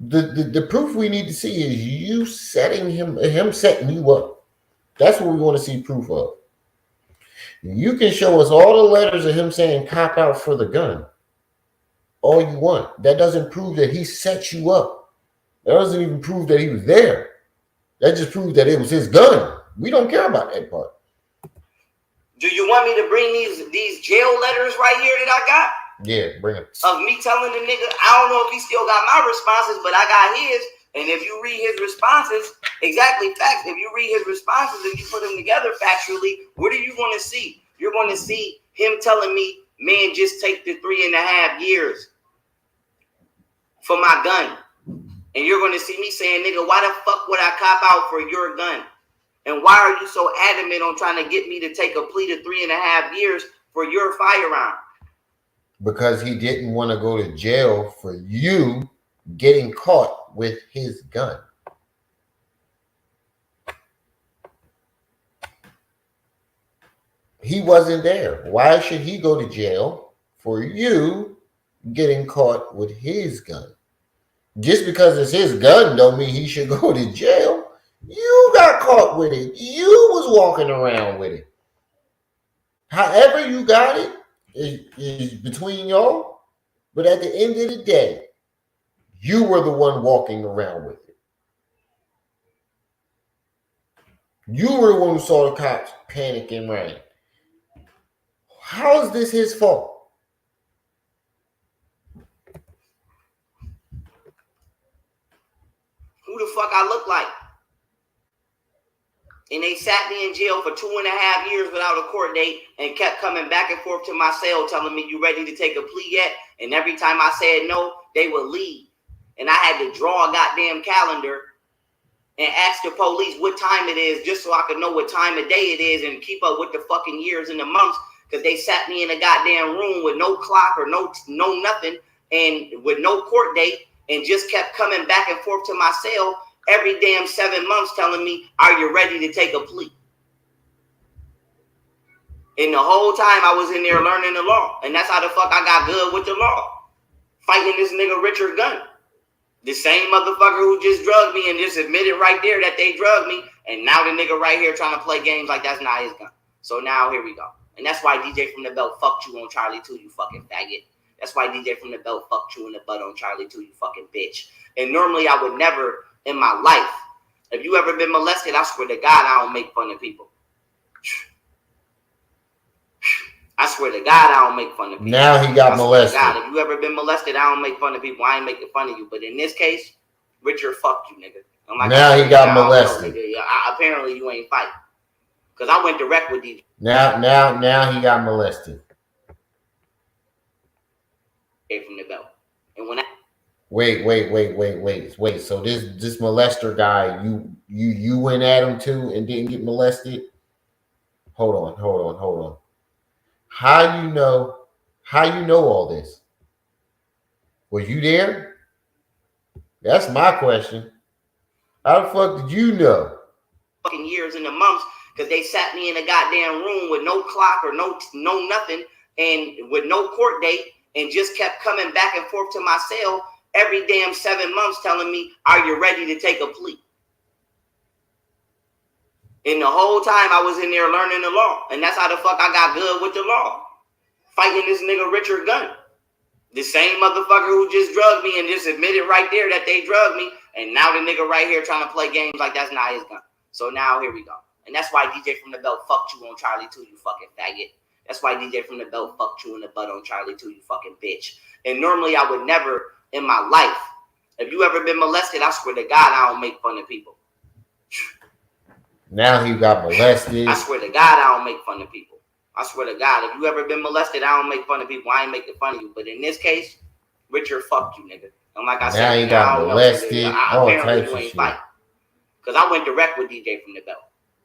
The proof we need to see is you setting him setting you up. That's what we want to see proof of. You can show us all the letters of him saying cop out for the gun. All you want. That doesn't prove that he set you up. That doesn't even prove that he was there. That just proves that it was his gun. We don't care about that part. Do you want me to bring these jail letters right here that I got? Yeah, bring it. Of me telling the nigga, I don't know if he still got my responses, but I got his. And if you read his responses, exactly facts. If you read his responses and you put them together factually, what are you going to see? You're going to see him telling me, man, just take the 3.5 years for my gun. And you're going to see me saying, nigga, why the fuck would I cop out for your gun? And why are you so adamant on trying to get me to take a plea to 3.5 years for your firearm? Because he didn't want to go to jail for you getting caught with his gun. He wasn't there. Why should he go to jail for you getting caught with his gun? Just because it's his gun don't mean he should go to jail. You got caught with it. You was walking around with it. However you got it is between y'all. But at the end of the day, you were the one walking around with it. You were the one who saw the cops panic and running. How is this his fault? Who the fuck I look like? And they sat me in jail for 2.5 years without a court date and kept coming back and forth to my cell telling me, you ready to take a plea yet? And every time I said no, they would leave. And I had to draw a goddamn calendar and ask the police what time it is just so I could know what time of day it is and keep up with the fucking years and the months, because they sat me in a goddamn room with no clock or no nothing and with no court date and just kept coming back and forth to my cell every damn 7 months telling me, are you ready to take a plea? And the whole time I was in there learning the law. And that's how the fuck I got good with the law. Fighting this nigga Richard Gunn. The same motherfucker who just drugged me and just admitted right there that they drugged me. And now the nigga right here trying to play games like that's not his gun. So now here we go. And that's why DJ from the Belt fucked you on Charlie too, you fucking faggot. That's why DJ from the Belt fucked you in the butt on Charlie too, you fucking bitch. And normally I would never in my life, if you ever been molested, I swear to God, I don't make fun of people. I swear to God, I don't make fun of people. Now he got molested. God, if you ever been molested, I don't make fun of people. I ain't making fun of you. But in this case, Richard fucked you, nigga. Like, now he got molested. Apparently you ain't fighting. Because I went direct with DJ. Now he got molested. From the Belt. And when I Wait. So this molester guy, you went at him too and didn't get molested? Hold on. How you know all this? Was you there? That's my question. How the fuck did you know? Fucking years and the months, because they sat me in a goddamn room with no clock or no nothing and with no court date and just kept coming back and forth to my cell every damn 7 months telling me, are you ready to take a plea? And the whole time I was in there learning the law. And that's how the fuck I got good with the law. Fighting this nigga Richard Gunn. The same motherfucker who just drugged me and just admitted right there that they drugged me. And now the nigga right here trying to play games like that's not his gun. So now here we go. And that's why DJ from the Belt fucked you on Charlie too, you fucking faggot. That's why DJ from the Belt fucked you in the butt on Charlie too, you fucking bitch. And normally I would never in my life, if you ever been molested, I swear to God, I don't make fun of people. Now he got molested. I swear to God, I don't make fun of people. I swear to God, if you ever been molested, I don't make fun of people. I ain't making fun of you. But in this case, Richard fucked you, nigga. And like I said, now he got molested. Apparently you ain't fighting. Because I went direct with DJ from the Belt.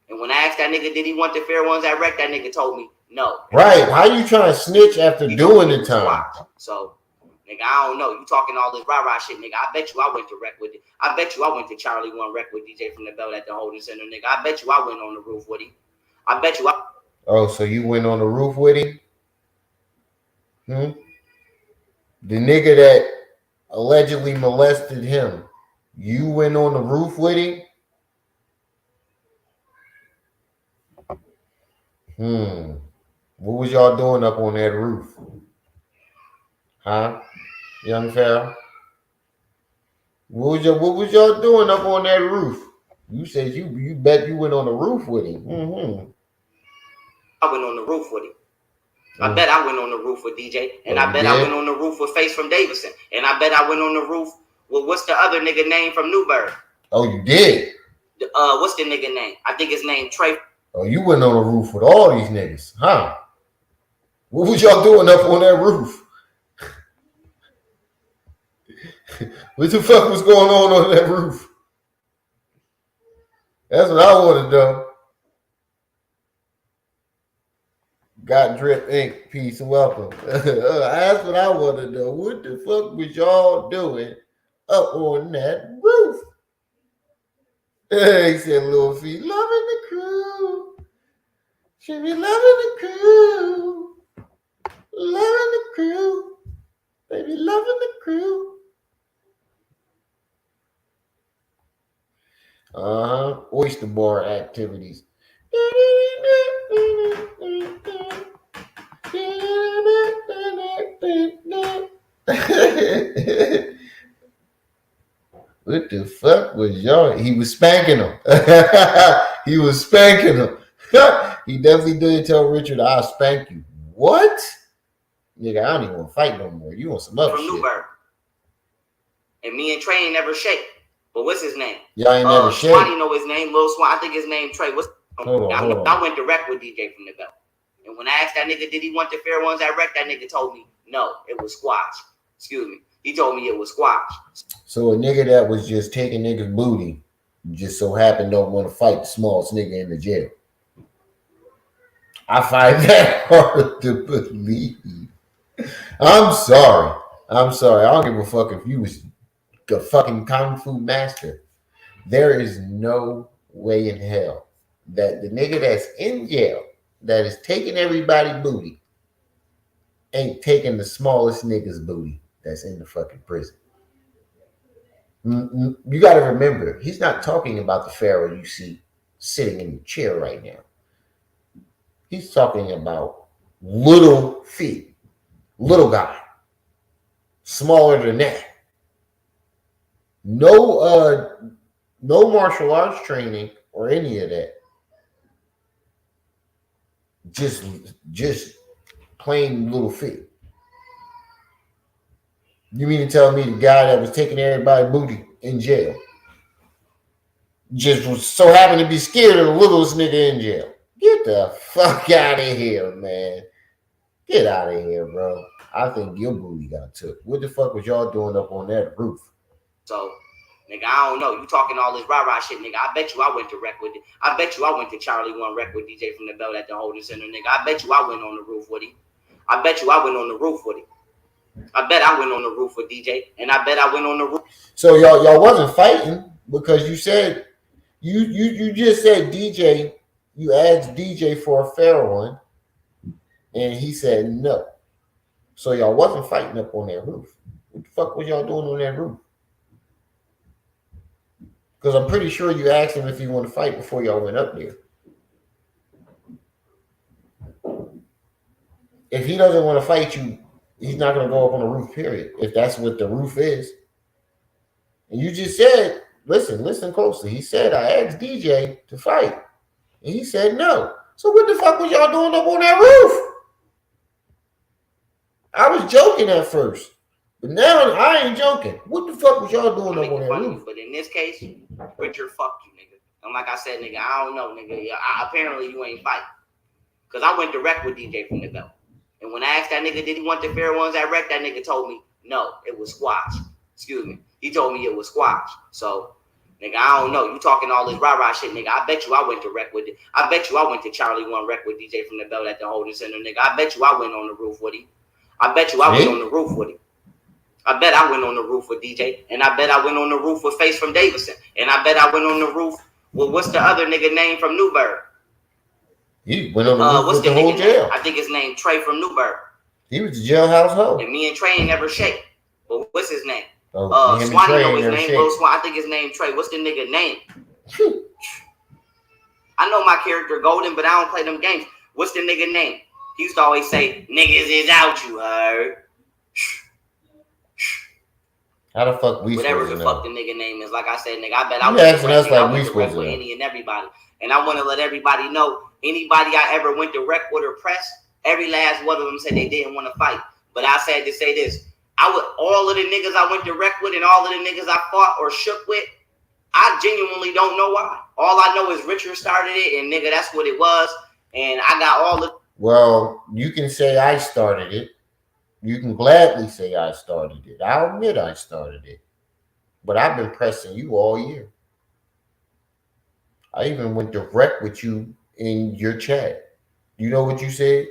And when I asked that nigga, did he want the fair ones at rec, that nigga told me no. Right. How you trying to snitch after doing the time? So, nigga, I don't know. You talking all this rah-rah shit, nigga. I bet you I went to rec with it. I bet you I went to Charlie 1 rec with DJ from the Belt at the holding center, nigga. I bet you I went on the roof with him. I bet you I... Oh, so you went on the roof with him? The nigga that allegedly molested him, you went on the roof with him? What was y'all doing up on that roof? Huh? Young Pharaoh? What was y'all doing up on that roof? You said you bet you went on the roof with him. I went on the roof with him. I bet I went on the roof with DJ. And I bet I went on the roof with Face from Davidson. And I bet I went on the roof with what's the other nigga name from Newburgh? Oh, you did? What's the nigga name? I think his name Trey. Oh, you went on the roof with all these niggas, huh? What was y'all doing up on that roof? What the fuck was going on that roof? That's what I want to know. Got Drip Inc. Peace and welcome. That's what I want to know. What the fuck was y'all doing up on that roof? He said, Lil Fee, loving the crew. Should be loving the crew. Loving the crew. Baby, loving the crew. Oyster bar activities. What the fuck was y'all? He was spanking him. He was spanking him. He definitely did tell Richard, I'll spank you. What? Nigga, I don't even want to fight no more. You want some other from shit. Newburgh. And me and Trey ain't never shake. But what's his name? Y'all ain't never shake. Swanee know his name. Lil Swan. I think his name Trey. Hold on. I went direct with DJ from the belt. And when I asked that nigga, did he want the fair ones at rec? That nigga told me, no, it was squash. Excuse me. He told me it was squash. So a nigga that was just taking niggas' booty just so happened don't want to fight the smallest nigga in the jail. I find that hard to believe. I'm sorry. I don't give a fuck if you was the fucking kung fu master. There is no way in hell that the nigga that's in jail that is taking everybody booty ain't taking the smallest nigga's booty that's in the fucking prison. You got to remember, he's not talking about the Pharaoh you see sitting in the chair right now. He's talking about little feet, little guy, smaller than that. No martial arts training or any of that. Just plain little feet. You mean to tell me the guy that was taking everybody booty in jail just was so happened to be scared of the littlest nigga in jail? Get the fuck out of here, man. Get out of here, bro. I think your booty got took. What the fuck was y'all doing up on that roof? So, nigga, I don't know. You talking all this rah-rah shit, nigga. I bet you I went to Charlie One Rec with DJ from the belt at the holding center, nigga. I bet you I went on the roof with him. I bet you I went on the roof with him. I bet I went on the roof with DJ, and I bet I went on the roof. So y'all wasn't fighting because you said you just said DJ. You asked DJ for a fair one, and he said no. So y'all wasn't fighting up on that roof. What the fuck was y'all doing on that roof? Because I'm pretty sure you asked him if he wanted to fight before y'all went up there. If he doesn't want to fight you, he's not going to go up on the roof, period. If that's what the roof is. And you just said, listen closely. He said, I asked DJ to fight. And he said no. So what the fuck was y'all doing up on that roof? I was joking at first. But now I ain't joking. What the fuck was y'all doing up on that roof? But in this case, Richard fucked you, nigga. And like I said, nigga, I don't know, nigga. Apparently you ain't fighting. Because I went direct with DJ from the belt. And when I asked that nigga, did he want the fair ones at rec? That nigga told me, no, it was squash. Excuse me. He told me it was squash. So, nigga, I don't know. You talking all this rah-rah shit, nigga. I bet you I went to rec with it. I bet you I went to Charlie One Rec with DJ from the belt at the holding center, nigga. I bet you I went on the roof with him. I bet you I went on the roof with him. I bet I went on the roof with DJ. And I bet I went on the roof with Face from Davidson. And I bet I went on the roof with what's the other nigga name from Newburgh? He went on the roof with the whole jail. I think his name Trey from Newburgh. He was the jailhouse hoe. And me and Trey ain't never shake. But what's his name? Swanee know his name. Lil Swan. I think his name Trey. What's the nigga name? I know my character Golden, but I don't play them games. What's the nigga name? He used to always say, niggas is out, you heard? How the fuck we whatever supposed the to know? fuck the nigga name is. Like I said, nigga, I bet I You asking us like we supposed to know. Any and everybody. And I want to let everybody know, anybody I ever went to rec with or press, every last one of them said they didn't want to fight. But I said to say this, all of the niggas I went to rec with and all of the niggas I fought or shook with, I genuinely don't know why. All I know is Richard started it, and nigga, that's what it was. And I got all the... Well, you can say I started it. You can gladly say I started it. I'll admit I started it. But I've been pressing you all year. I even went direct with you in your chat. You know what you said?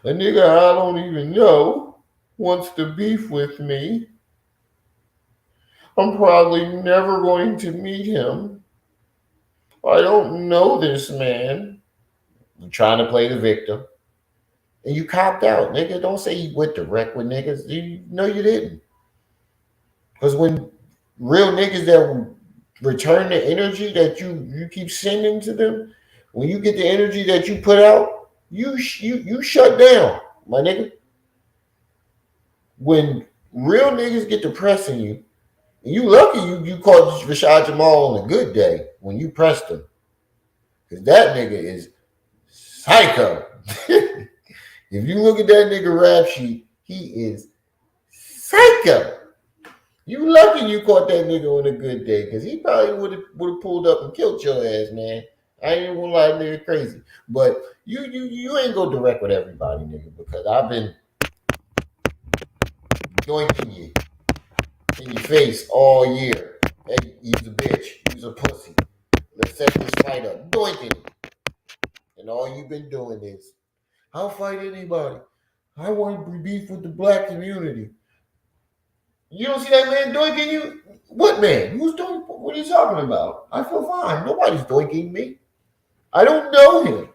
A nigga I don't even know wants to beef with me. I'm probably never going to meet him. I don't know this man. You're trying to play the victim. And you copped out, nigga. Don't say you went direct with niggas. No, you didn't. Because when real niggas that return the energy that you keep sending to them, when you get the energy that you put out, you shut down, my nigga. When real niggas get to pressing you, and you lucky you caught Rashad Jamal on a good day when you pressed him. Because that nigga is psycho. If you look at that nigga rap sheet, he is psycho. You lucky you caught that nigga on a good day, because he probably would have pulled up and killed your ass, man. I ain't gonna lie, nigga, crazy. But you ain't go direct with everybody, nigga, because I've been doinking you in your face all year. Hey, you's a bitch. You's a pussy. Let's set this fight up. Doinking you. And all you've been doing is, I'll fight anybody. I want to be beef with the black community. You don't see that man doinking you? What man? Who's doing? What are you talking about? I feel fine. Nobody's doinking me. I don't know him.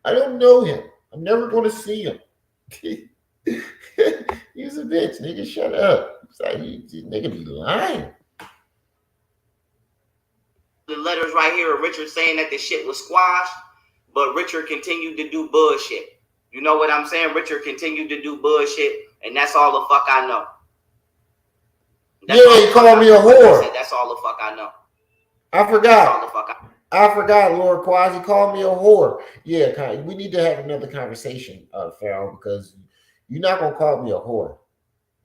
I don't know him. I'm never going to see him. He's a bitch, nigga. Shut up. It's like, you nigga be lying. The letters right here of Richard saying that the shit was squashed, but Richard continued to do bullshit. You know what I'm saying? Richard continued to do bullshit, and that's all the fuck I know. That's he called me a whore. That's all the fuck I know. I forgot. That's all the fuck I forgot, Lord Quaz. He called me a whore. Yeah, we need to have another conversation, Pharaoh, because you're not gonna call me a whore.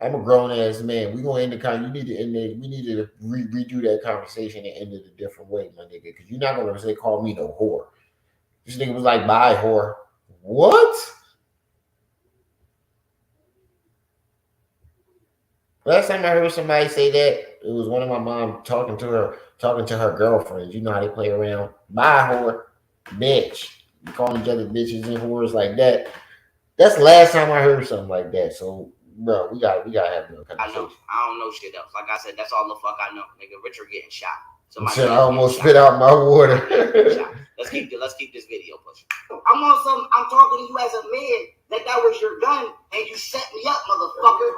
I'm a grown ass man. We're gonna end the You need to end it. We need to redo that conversation and end it a different way, my nigga. Because you're not gonna say call me no whore. This nigga was like, bye, whore. What? Last time I heard somebody say that, it was one of my mom talking to her girlfriends. You know how they play around. Bye, whore. Bitch. You calling each other bitches and whores like that. That's the last time I heard something like that. So, bro, we gotta have no conversation. I don't know shit else. Like I said, that's all the fuck I know. Nigga, Richard getting shot. I almost spit out my water. Let's keep this video pushing. I'm talking to you as a man that was your gun and you set me up, motherfucker.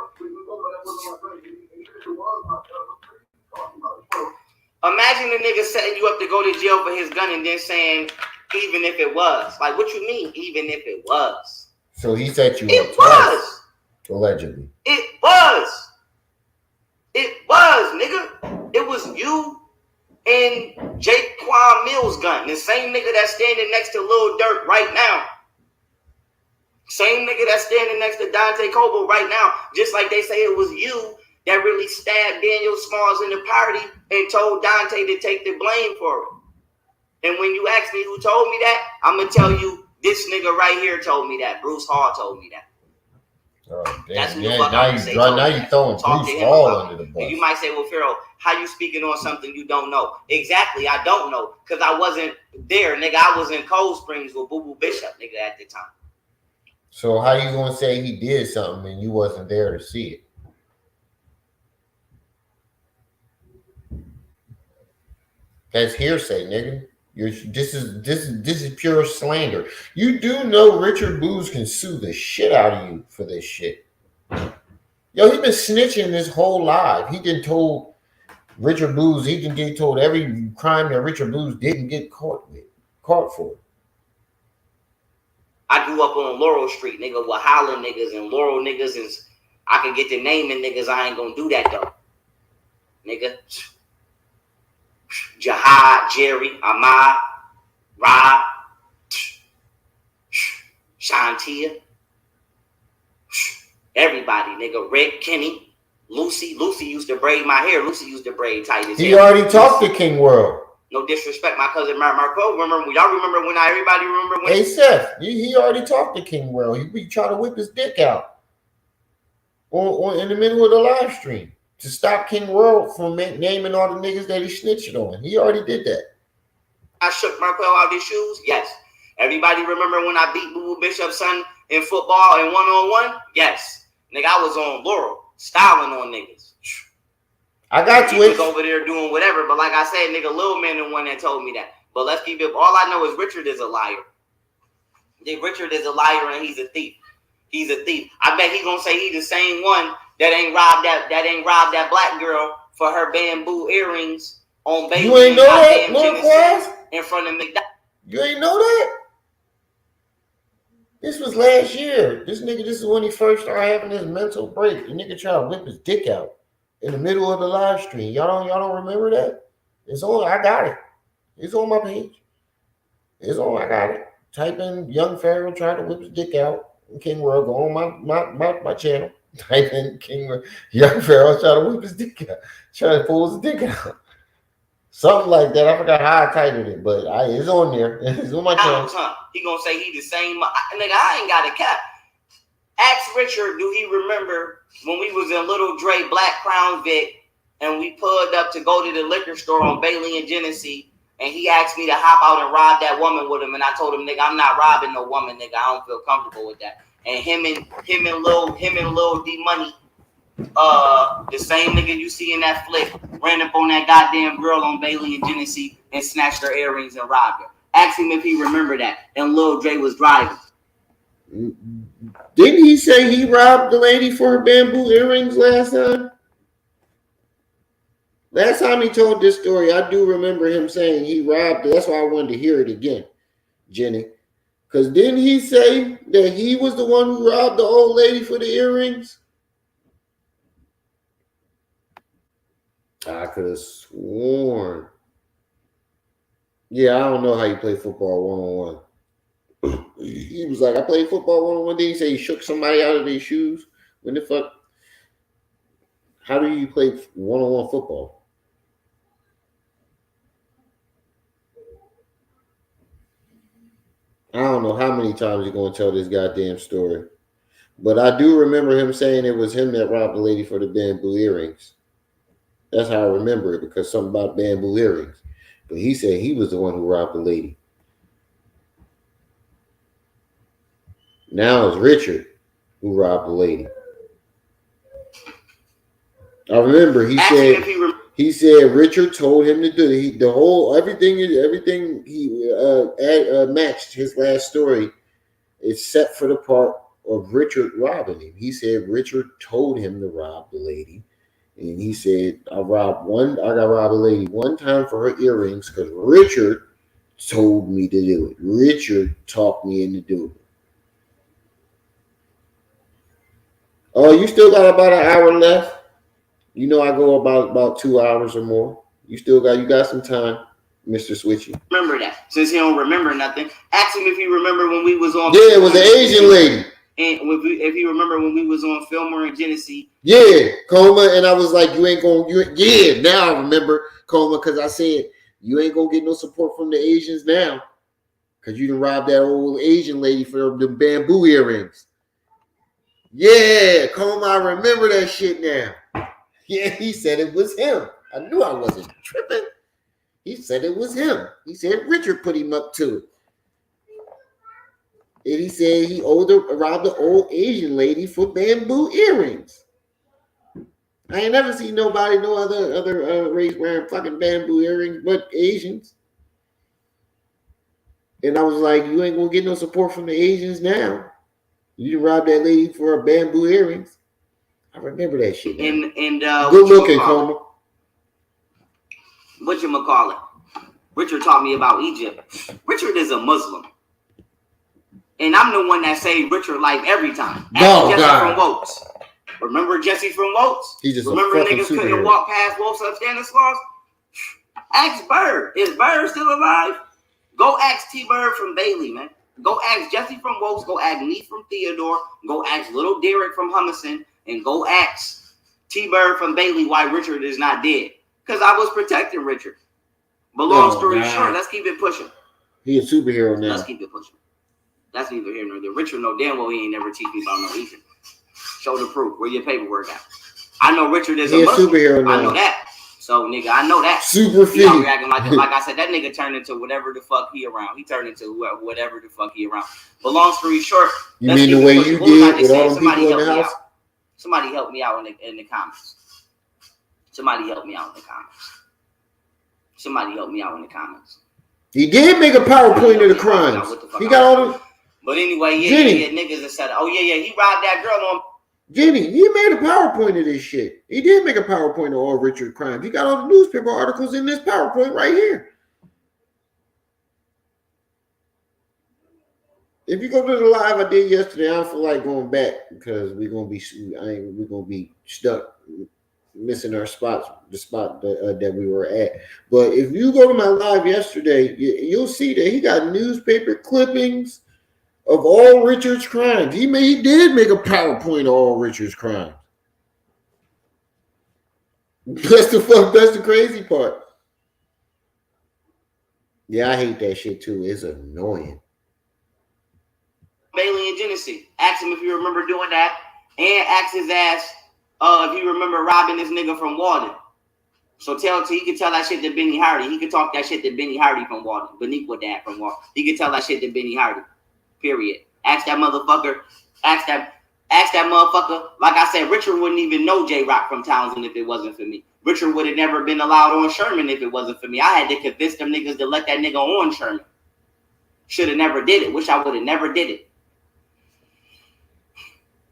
Imagine the nigga setting you up to go to jail for his gun and then saying, even if it was. Like, what you mean, even if it was? So he set you up. It was. Allegedly. It was. It was, nigga. It was you and Jaquan Mills' gun. The same nigga that's standing next to Lil Durk right now. Same nigga that's standing next to Dante Cobo right now. Just like they say it was you that really stabbed Daniel Smalls in the party and told Dante to take the blame for it. And when you ask me who told me that, I'm going to tell you this nigga right here told me that. Bruce Hall told me that. Oh, damn. That's who Yeah, the fuck now you throwing Bruce Hall under the bus. And you might say, well, Pharaoh, how you speaking on something you don't know? Exactly, I don't know, because I wasn't there, nigga. I was in Cold Springs with Boo Boo Bishop, nigga, at the time. So how you gonna say he did something and you wasn't there to see it? That's hearsay, nigga. This is pure slander. You do know Richard Booz can sue the shit out of you for this shit. Yo, he been snitching this whole life. He done told Richard Booz, he told every crime that Richard Booz didn't get caught for. I grew up on Laurel Street, nigga, with Holland niggas and Laurel niggas, and I can get the naming niggas. I ain't gonna do that though, nigga. Jihad, Jerry, Ahmad, Rob, Shantia, everybody, nigga. Rick, Kenny, Lucy. Lucy used to braid my hair. Lucy used to braid tight as hell. He already talked to King World. No disrespect, my cousin Marco. Y'all remember when everybody remember when? Hey Seth, he already talked to King World. He tried to whip his dick out on in the middle of the live stream to stop King World from naming all the niggas that he snitched on. He already did that. I shook Marco out his shoes. Yes. Everybody remember when I beat Boo Boo Bishop's son in football in 1-on-1? Yes. Nigga, I was on Laurel, styling on niggas. I got you. He was over there doing whatever, but like I said, nigga, Lil Man the one that told me that. But let's keep it. All I know is Richard is a liar. Richard is a liar and he's a thief. He's a thief. I bet he gonna say he the same one that ain't robbed that black girl for her bamboo earrings on baby. You ain't know that, Lil Quaz? In front of McDonald's. You ain't know that? This was last year. This is when he first started having his mental break. The nigga tried to whip his dick out in the middle of the live stream. Y'all don't remember that? It's on. I got it. It's on my page. It's on. I got it. Type in Young Pharaoh tried to whip his dick out King World, go on my channel. Type in King World. Young Pharaoh trying to whip his dick out. Trying to pull his dick out. Something like that. I forgot how I titled it, but it's on there. It's on my channel. He gonna say he the same. Nigga, I ain't got a cap. Ask Richard, do he remember when we was in Little Dre Black Crown Vic and we pulled up to go to the liquor store on Bailey and Genesee, and he asked me to hop out and rob that woman with him, and I told him, nigga, I'm not robbing no woman, nigga. I don't feel comfortable with that. And him and Lil D Money, the same nigga you see in that flick, ran up on that goddamn girl on Bailey and Genesee and snatched her earrings and robbed her. Ask him if he remember that. And Lil Dre was driving. Didn't he say he robbed the lady for her bamboo earrings last time? Last time he told this story, I do remember him saying he robbed. That's why I wanted to hear it again, Jenny. Because didn't he say that he was the one who robbed the old lady for the earrings? I could have sworn. Yeah, I don't know how you play football one-on-one. He was like, I played football one-on-one. Then he say he shook somebody out of their shoes. When the fuck? How do you play one-on-one football? I don't know how many times he's going to tell this goddamn story. But I do remember him saying it was him that robbed the lady for the bamboo earrings. That's how I remember it, because something about bamboo earrings. But he said he was the one who robbed the lady. Now it's Richard who robbed the lady. I remember he said Richard told him to do it. Everything he matched his last story except for the part of Richard robbing him. He said Richard told him to rob the lady. And he said, I got robbed a lady one time for her earrings because Richard told me to do it. Richard talked me into doing it. Oh, you still got about an hour left. You know I go about 2 hours or more. You got some time, Mr. Switchy. Remember that. Since he don't remember nothing, ask him if he remember when we was on. Yeah, it was an Asian lady. And if he remember when we was on Fillmore in Genesee. Yeah, Coma, and I was like, yeah, now I remember, Coma, because I said, you ain't going to get no support from the Asians now because you done robbed that old Asian lady for the bamboo earrings. Yeah, Coma, I remember that shit now. Yeah, he said it was him. I knew I wasn't tripping. He said it was him. He said Richard put him up to it. And he said he robbed the old Asian lady for bamboo earrings. I ain't never seen no other race wearing fucking bamboo earrings but Asians. And I was like, you ain't gonna get no support from the Asians now. You robbed that lady for her bamboo earrings. I remember that shit. And good looking, Coma. Whatchamacallit? Richard taught me about Egypt. Richard is a Muslim. And I'm the one that saved Richard life every time. No, Jesse God. from Wokes. Remember Jesse from Wokes? Remember niggas couldn't walk past Wokes up Stanislaus? Ask Bird. Is Bird still alive? Go ask T-Bird from Bailey, man. Go ask Jesse from Wokes. Go ask me from Theodore. Go ask Little Derek from Humison. And go ask T-Bird from Bailey why Richard is not dead. Because I was protecting Richard. But long story short, let's keep it pushing. He a superhero now. Let's keep it pushing. That's neither here nor there. Richard know damn well he ain't never teach me about no Egypt. Show the proof. Where your paperwork at? I know Richard is a superhero now. I know that. So nigga, I know that. Super fit. Acting like I said, that nigga turned into whatever the fuck he around. He turned into whatever the fuck he around. But long story short, you mean the way you did with all the people in the house? Somebody help me out in the comments. Somebody help me out in the comments. Somebody help me out in the comments. He did make a PowerPoint of the crimes. He got all the. But anyway, yeah, niggas that said, oh yeah, he robbed that girl on. Jenny, he made a PowerPoint of this shit. He did make a PowerPoint of all Richard crimes. He got all the newspaper articles in this PowerPoint right here. If you go to the live I did yesterday, I don't feel like going back because we're gonna be stuck missing our spots, the spot that we were at. But if you go to my live yesterday, you'll see that he got newspaper clippings of all Richard's crimes. He did make a PowerPoint of all Richard's crimes. That's the crazy part. Yeah, I hate that shit too. It's annoying. Bailey and Genesee. Ask him if you remember doing that. And ask his ass if you remember robbing this nigga from Walden. So he could tell that shit to Benny Hardy. He could talk that shit to Benny Hardy from Walden. Beniqua dad from Walden. He could tell that shit to Benny Hardy. Period. Ask that motherfucker. Ask that motherfucker. Like I said, Richard wouldn't even know J-Rock from Townsend if it wasn't for me. Richard would have never been allowed on Sherman if it wasn't for me. I had to convince them niggas to let that nigga on Sherman. Should have never did it. Wish I would have never did it.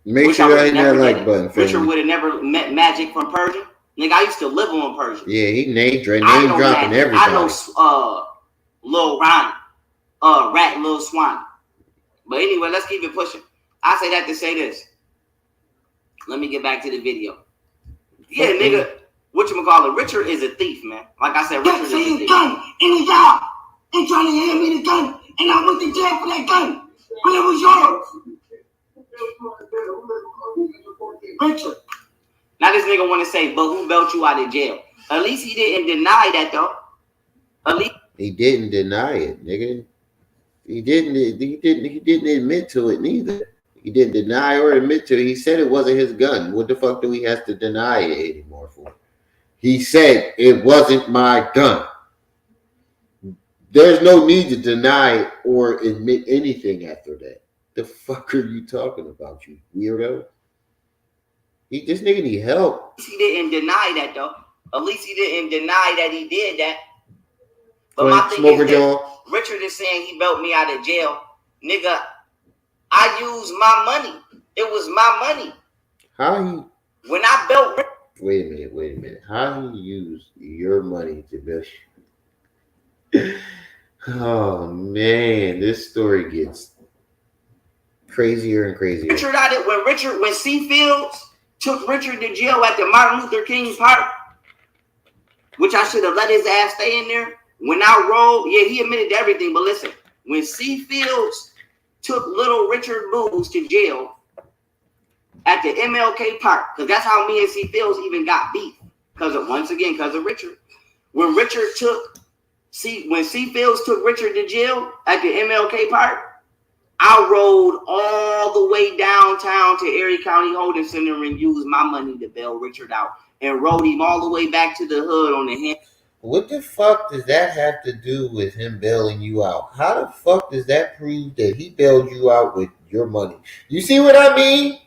Make sure I hit that like button. Richard would have never met Magic from Persia. Nigga, I used to live on Persia. Yeah, he name dropping everybody. I know Lil Ronnie, Rat Lil Swan. But anyway, let's keep it pushing. I say that to say this. Let me get back to the video. Yeah, nigga, whatchamacallit, Richard is a thief, man. Like I said, Richard is a thief. Gun in the yard and trying to hand me the gun, and I went to jail for that gun, but it was yours. Richard. Now this nigga want to say, but who bailed you out of jail? At least he didn't deny that, though. At least he didn't deny it, nigga. He didn't admit to it neither. He didn't deny or admit to it. He said it wasn't his gun. What the fuck do we have to deny it anymore for? He said it wasn't my gun. There's no need to deny or admit anything after that. The fuck are you talking about, you weirdo? This nigga need help. He didn't deny that, though. At least he didn't deny that he did that. But my thing is this, Richard is saying he bailed me out of jail. Nigga, I used my money. It was my money. When I bailed Richard. Wait a minute. How he used your money to bail you? Oh, man. This story gets crazier and crazier. Richard out it when C. Fields took Richard to jail at the Martin Luther King Park, which I should have let his ass stay in there. When I rolled, yeah, he admitted to everything. But listen, when C. Fields took little Richard Booz to jail at the MLK Park, because that's how me and C. Fields even got beef. Because of Richard. When C. Fields took Richard to jail at the MLK Park, I rode all the way downtown to Erie County Holding Center and used my money to bail Richard out and rode him all the way back to the hood on the hand. What the fuck does that have to do with him bailing you out? How the fuck does that prove that he bailed you out with your money? You see what I mean?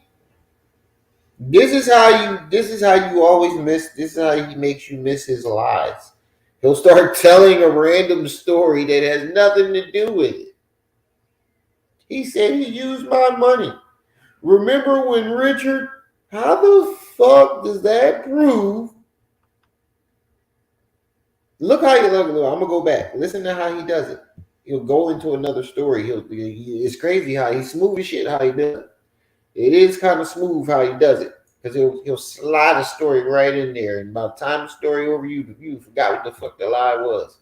This is how you always miss. This is how he makes you miss his lies. He'll start telling a random story that has nothing to do with it. He said he used my money. Remember when Richard? How the fuck does that prove? Look how you look. I'm gonna go back. Listen to how he does it. He'll go into another story. It's crazy how he's smooth as shit. How he does it. It is kind of smooth how he does it because he'll slide a story right in there, and by the time the story over, you forgot what the fuck the lie was.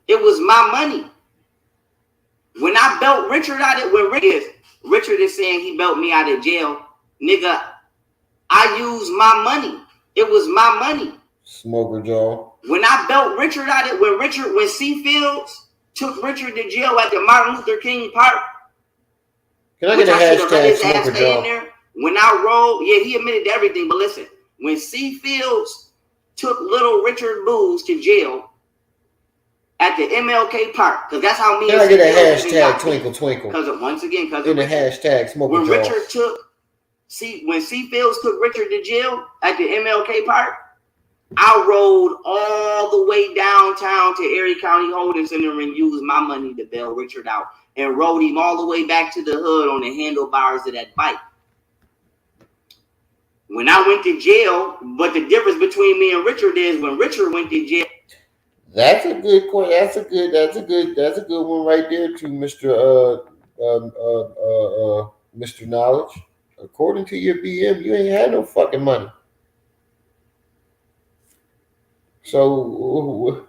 It was my money. When I bailed Richard out of Richard is saying he bailed me out of jail. Nigga, I used my money. It was my money. Smoker jaw. When I bailed Richard out of when C. Fields took Richard to jail at the Martin Luther King Park. Can I get a hashtag smoker jaw? When I rolled, yeah, he admitted to everything. But listen, when C. Fields took little Richard Booz to jail at the MLK Park, because that's how me. Can I get a hashtag twinkle twinkle? Because in the hashtag smoker when jaw. When C. Fields took Richard to jail at the MLK Park, I rode all the way downtown to Erie County Holding Center and used my money to bail Richard out and rode him all the way back to the hood on the handlebars of that bike. When I went to jail, but the difference between me and Richard is when Richard went to jail. That's a good point. That's a good one right there too, Mr. Mr. Knowledge. According to your BM, you ain't had no fucking money. So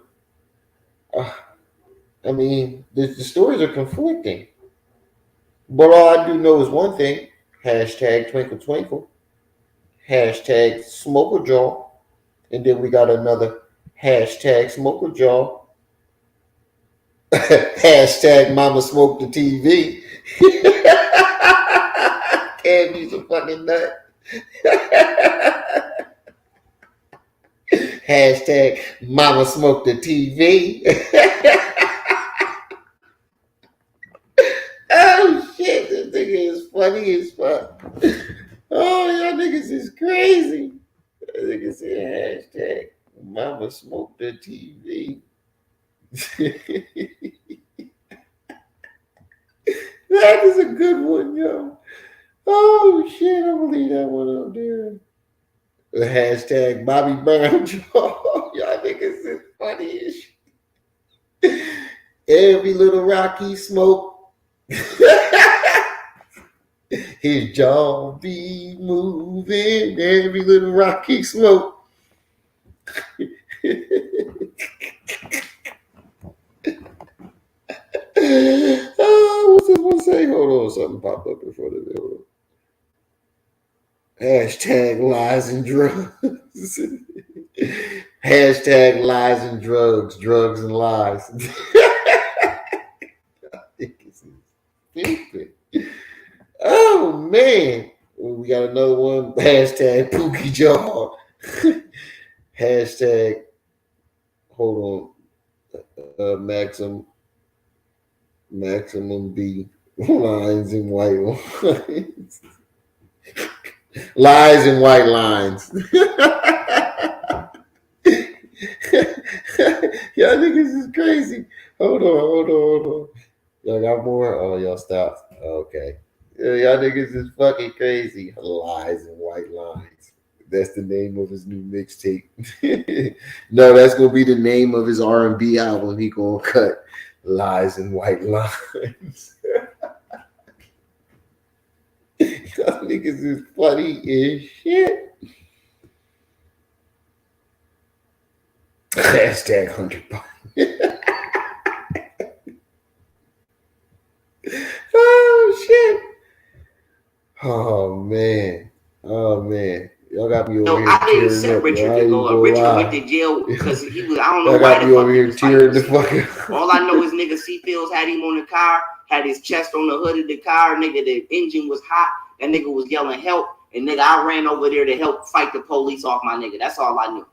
I mean, the stories are conflicting. But all I do know is one thing. Hashtag twinkle twinkle. Hashtag smoker jaw. And then we got another hashtag smoker jaw. Hashtag mama smoke the TV. Can't be a fucking nut. Hashtag mama smoke the TV. Oh shit, this nigga is funny as fuck. Oh, y'all niggas is crazy. That nigga said hashtag mama smoke the TV. That is a good one, yo. Oh shit, I'm gonna leave that one up there. Hashtag Bobby Brown Jaw. Y'all niggas is funny as shit. Every little rocky smoke. His jaw be moving. Every little rocky smoke. Oh, what's this one say? Hold on, something popped up in front of me. Hold on. Hashtag lies and drugs. Hashtag lies and drugs, drugs and lies. Stupid. Oh man. We got another one. Hashtag Pookie Jaw. Hashtag hold on. Maximum B lines and white lines. Lies and white lines. Y'all niggas is crazy. Hold on. Y'all got more? Oh, y'all stopped. Okay. Yeah, y'all niggas is fucking crazy. Lies and white lines. That's the name of his new mixtape. No, that's gonna be the name of his R&B album. He gonna cut lies and white lines. Y'all niggas is funny as shit. Hashtag 100. Oh shit. Oh man. Y'all got me over No, here I didn't tearing set up. Richard Yo. I to ain't go gonna up. Richard lie. went to jail because he was. I don't know Y'all why got the me fuck over he here was fighting tearing the C Fields. fucking. All I know is nigga C Fields had him on the car, had his chest on the hood of the car. Nigga, the engine was hot. That nigga was yelling help, and nigga, I ran over there to help fight the police off my nigga. That's all I knew.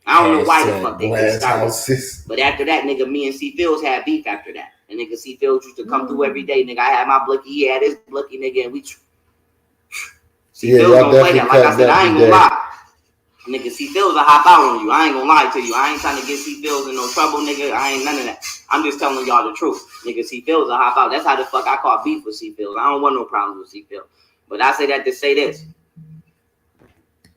I don't know why the fuck they glass started. houses. But after that, nigga, me and C Fields had beef after that. And nigga C Fields used to come through every day. Nigga, I had my blicky, he had his blicky, nigga, and we. C Fields don't play that. Like I said, I ain't gonna lie. Nigga, C Fields will hop out on you. I ain't gonna lie to you. I ain't trying to get C Fields in no trouble, nigga. I ain't none of that. I'm just telling y'all the truth. Nigga, C Fields will hop out. That's how the fuck I caught beef with C Fields. I don't want no problems with C Fields. But I say that to say this.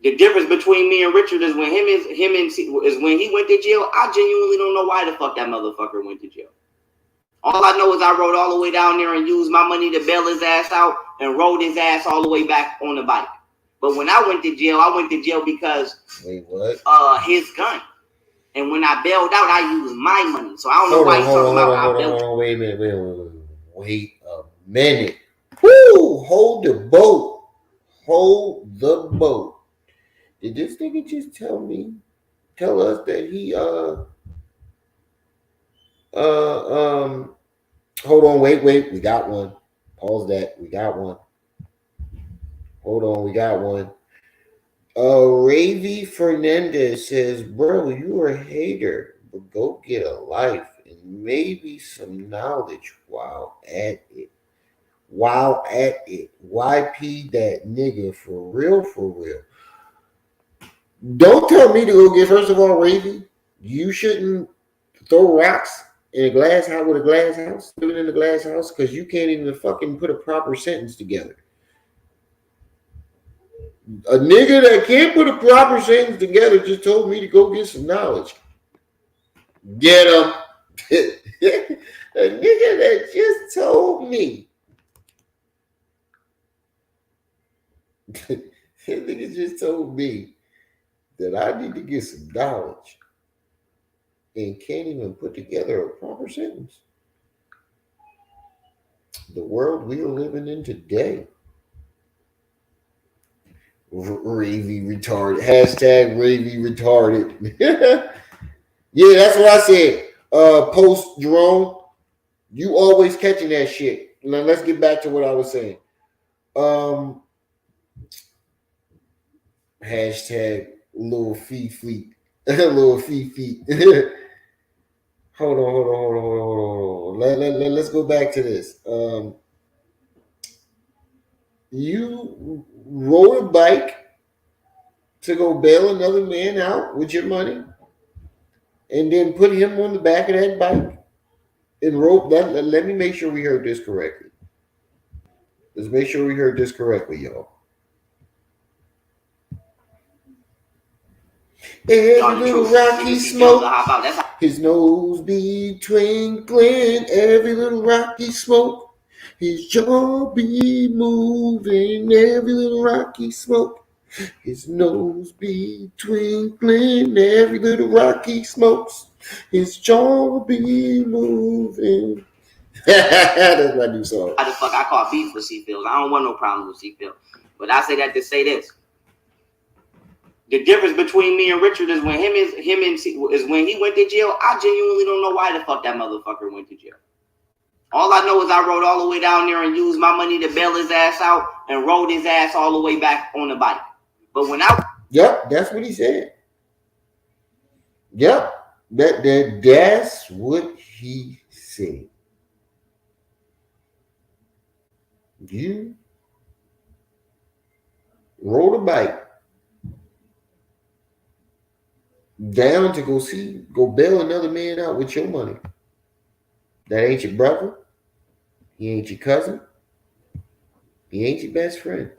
The difference between me and Richard is when when he went to jail, I genuinely don't know why the fuck that motherfucker went to jail. All I know is I rode all the way down there and used my money to bail his ass out and rode his ass all the way back on the bike. But when I went to jail because his gun. And when I bailed out, I used my money. So I don't know why he's talking about I bailed. Hold on, wait a minute. Wait a minute. Woo! Hold the boat. Hold the boat. Did this nigga just tell us that he hold on, wait, we got one. Pause that. We got one. Hold on, we got one. Ravy Fernandez says, bro, you are a hater, but go get a life and maybe some knowledge while at it. YP that nigga for real. Don't tell me to go get, first of all, Ravy, you shouldn't throw rocks in a glass house with a glass house, living in a glass house, because you can't even fucking put a proper sentence together. A nigga that can't put a proper sentence together just told me to go get some knowledge. Get him. A nigga that just told me. That nigga just told me that I need to get some knowledge. and can't even put together a proper sentence. The world we are living in today. Ravy retarded. Hashtag Ravy retarded. Yeah, that's what I said. Post Jerome, you always catching that shit. Now let's get back to what I was saying. Hashtag little feet. Little feet. Hold on. Let's go back to this. You rode a bike to go bail another man out with your money and then put him on the back of that bike and rope that. Let me make sure we heard this correctly. Let's make sure we heard this correctly, y'all. Every little rocky smoke, his nose be twinkling. Every little rocky smoke, his jaw be moving. Every little rocky smoke, his nose be twinkling. Every little rocky smokes, his jaw be moving. That's my new song. How the fuck I call beef with C-Fields? I don't want no problem with C-Fields. But I say that to say this. The difference between me and Richard is when when he went to jail, I genuinely don't know why the fuck that motherfucker went to jail. All I know is I rode all the way down there and used my money to bail his ass out and rode his ass all the way back on the bike. But when I... Yep, that's what he said. Yep, that's what he said. You rode a bike down to go bail another man out with your money. That ain't your brother. He ain't your cousin. He ain't your best friend.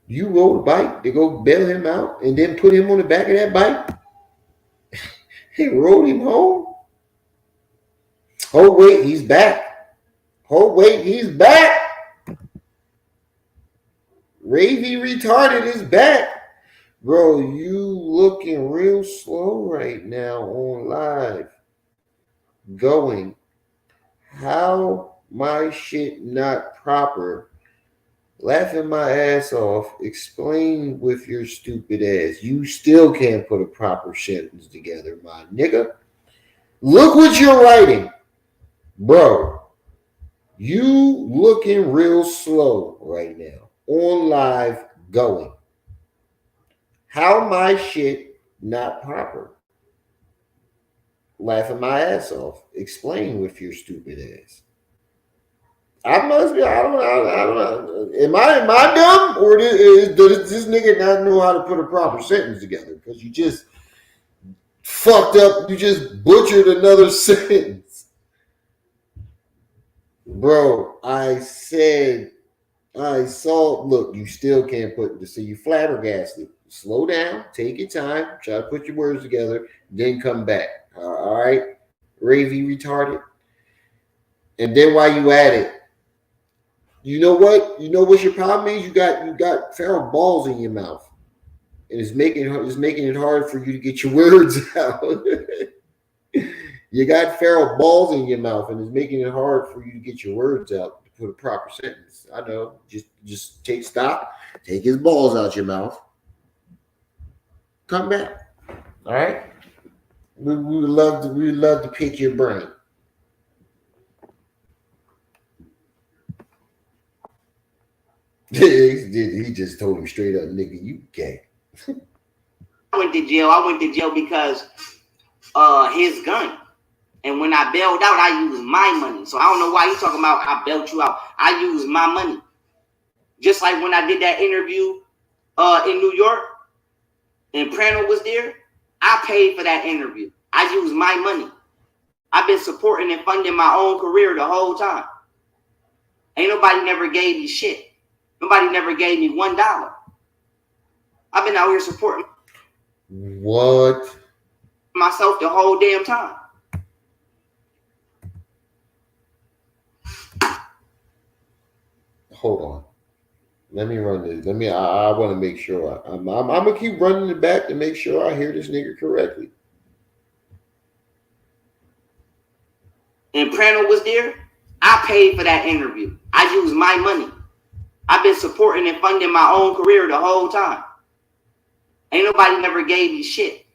You rode a bike to go bail him out and then put him on the back of that bike and rode him home. Oh, wait, he's back. Ravy retarded is back. Bro, you looking real slow right now on live. Going. How my shit not proper? Laughing my ass off. Explain with your stupid ass. You still can't put a proper sentence together, my nigga. Look what you're writing. Bro, you looking real slow right now. On live, going. How my shit not proper? Laughing my ass off. Explain with your stupid ass. I must be. I don't know. Am I dumb, or does this nigga not know how to put a proper sentence together? Because you just fucked up. You just butchered another sentence, bro. I saw. Look, you still can't put. So you flabbergasted. Slow down. Take your time. Try to put your words together. Then come back. All right, Ravy retarded. And then while you at it, you know what? You know what your problem is? You got Pharaoh balls in your mouth, and it's making it hard for you to get your words out. You got Pharaoh balls in your mouth, and it's making it hard for you to get your words out to put a proper sentence. I know. Just take his balls out your mouth. Come back. All right. We would love to pick your brain. He just told him straight up, nigga, you gay. I went to jail because his gun. And when I bailed out, I used my money. So I don't know why he's talking about I bailed you out. I used my money. Just like when I did that interview in New York and Prano was there, I paid for that interview. I used my money. I've been supporting and funding my own career the whole time. Ain't nobody never gave me shit. Nobody never gave me $1. I've been out here supporting what myself the whole damn time. Hold on. Let me run this. I want to make sure. I'm gonna keep running it back to make sure I hear this nigga correctly. And Prano was there. I paid for that interview. I used my money. I've been supporting and funding my own career the whole time. Ain't nobody never gave me shit.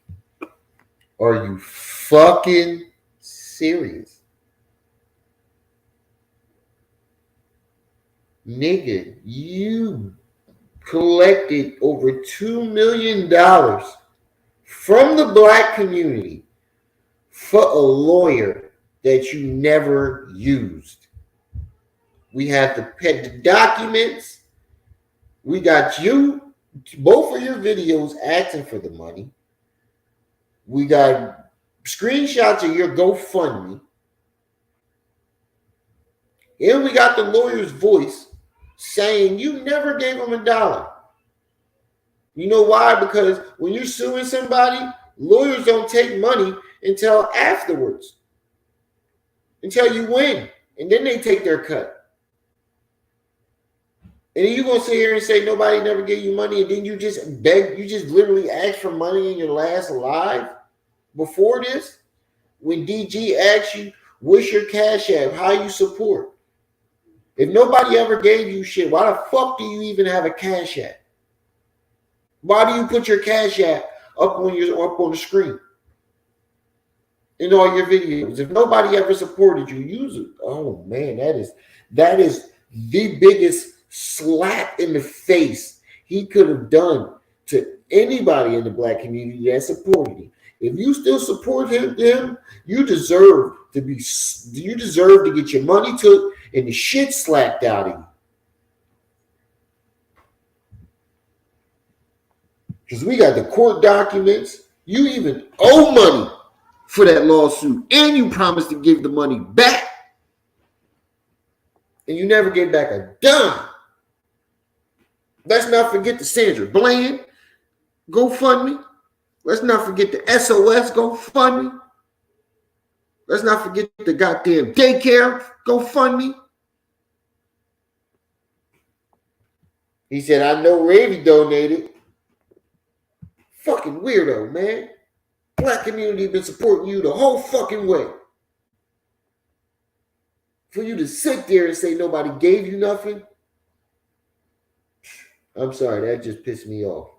Are you fucking serious? Nigga, you collected over $2 million from the black community for a lawyer that you never used. We have the documents. We got you, both of your videos asking for the money. We got screenshots of your GoFundMe. And we got the lawyer's voice saying you never gave him $1. You know why? Because when you're suing somebody, lawyers don't take money until afterwards, until you win, and then they take their cut. And then you're going to sit here and say nobody never gave you money, and then you just beg, you just literally asked for money in your last live before this? When DG asks you, what's your cash app, how you support? If nobody ever gave you shit, why the fuck do you even have a cash app? Why do you put your cash app up on the screen in all your videos? If nobody ever supported you, use it. Oh man, that is the biggest slap in the face he could have done to anybody in the black community that supported him. If you still support him, you deserve to get your money took and the shit slapped out of you. Because we got the court documents. You even owe money for that lawsuit, and you promised to give the money back, and you never gave back a dime. Let's not forget the Sandra Bland GoFundMe. Let's not forget the SOS GoFundMe. Let's not forget the goddamn daycare GoFundMe. He said, I know Ravy donated. Fucking weirdo, man. Black community been supporting you the whole fucking way. For you to sit there and say nobody gave you nothing, I'm sorry, that just pissed me off.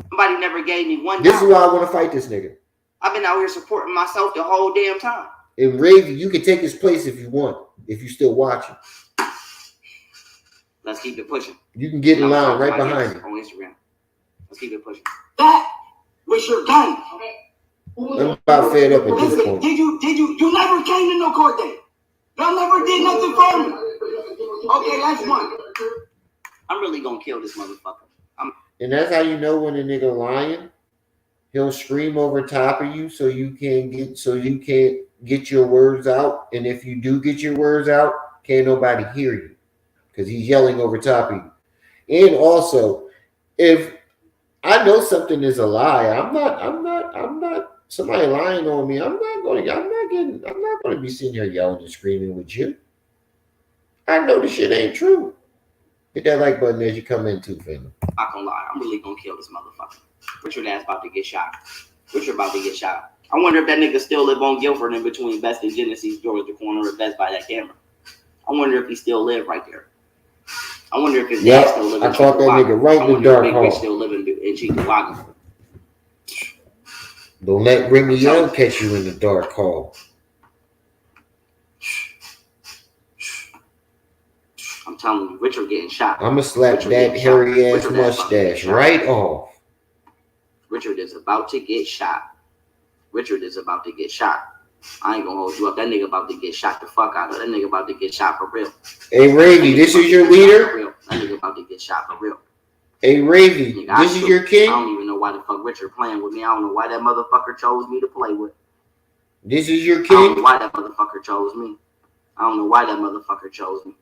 Somebody never gave me $1. This is why I want to fight this nigga. I've been out here supporting myself the whole damn time. And Ravy, you can take his place if you want, if you still watching. Let's keep it pushing. You can get in line right behind him. On Instagram. Let's keep it pushing. That was your gun. I'm about fed up at this Listen, point. you never came to no court date. Y'all never did nothing for me. Okay, that's one. I'm really gonna kill this motherfucker. And that's how you know when a nigga lying. He'll scream over top of you so you can't get your words out. And if you do get your words out, can't nobody hear you. Because he's yelling over top of you. And also, if I know something is a lie, I'm not somebody lying on me. I'm not gonna be sitting here yelling and screaming with you. I know the shit ain't true. Hit that like button as you come in too, family. Not gonna lie, I'm really gonna kill this motherfucker. Richard ass about to get shot. Richard about to get shot. I wonder if that nigga still live on Guilford in between Best and Genesis, Georgia corner of Best by that camera. I wonder if he still live right there. I wonder if his dad still live in I caught that nigga right in the dark hall. Rich still living in Cheektowaga. Don't let Remy Young catch you in the dark hall. I'm telling you, Richard getting shot. I'm gonna slap that hairy ass mustache right off. Richard is about to get shot. Richard is about to get shot. I ain't gonna hold you up. That nigga about to get shot the fuck out of. That nigga about to get shot for real. Hey, Ravy, this is your leader? That nigga about to get shot for real. Hey, Ravy, this is your king? I don't even know why the fuck Richard playing with me. I don't know why that motherfucker chose me to play with. This is your I don't know king? why that motherfucker chose me. I don't know why that motherfucker chose me.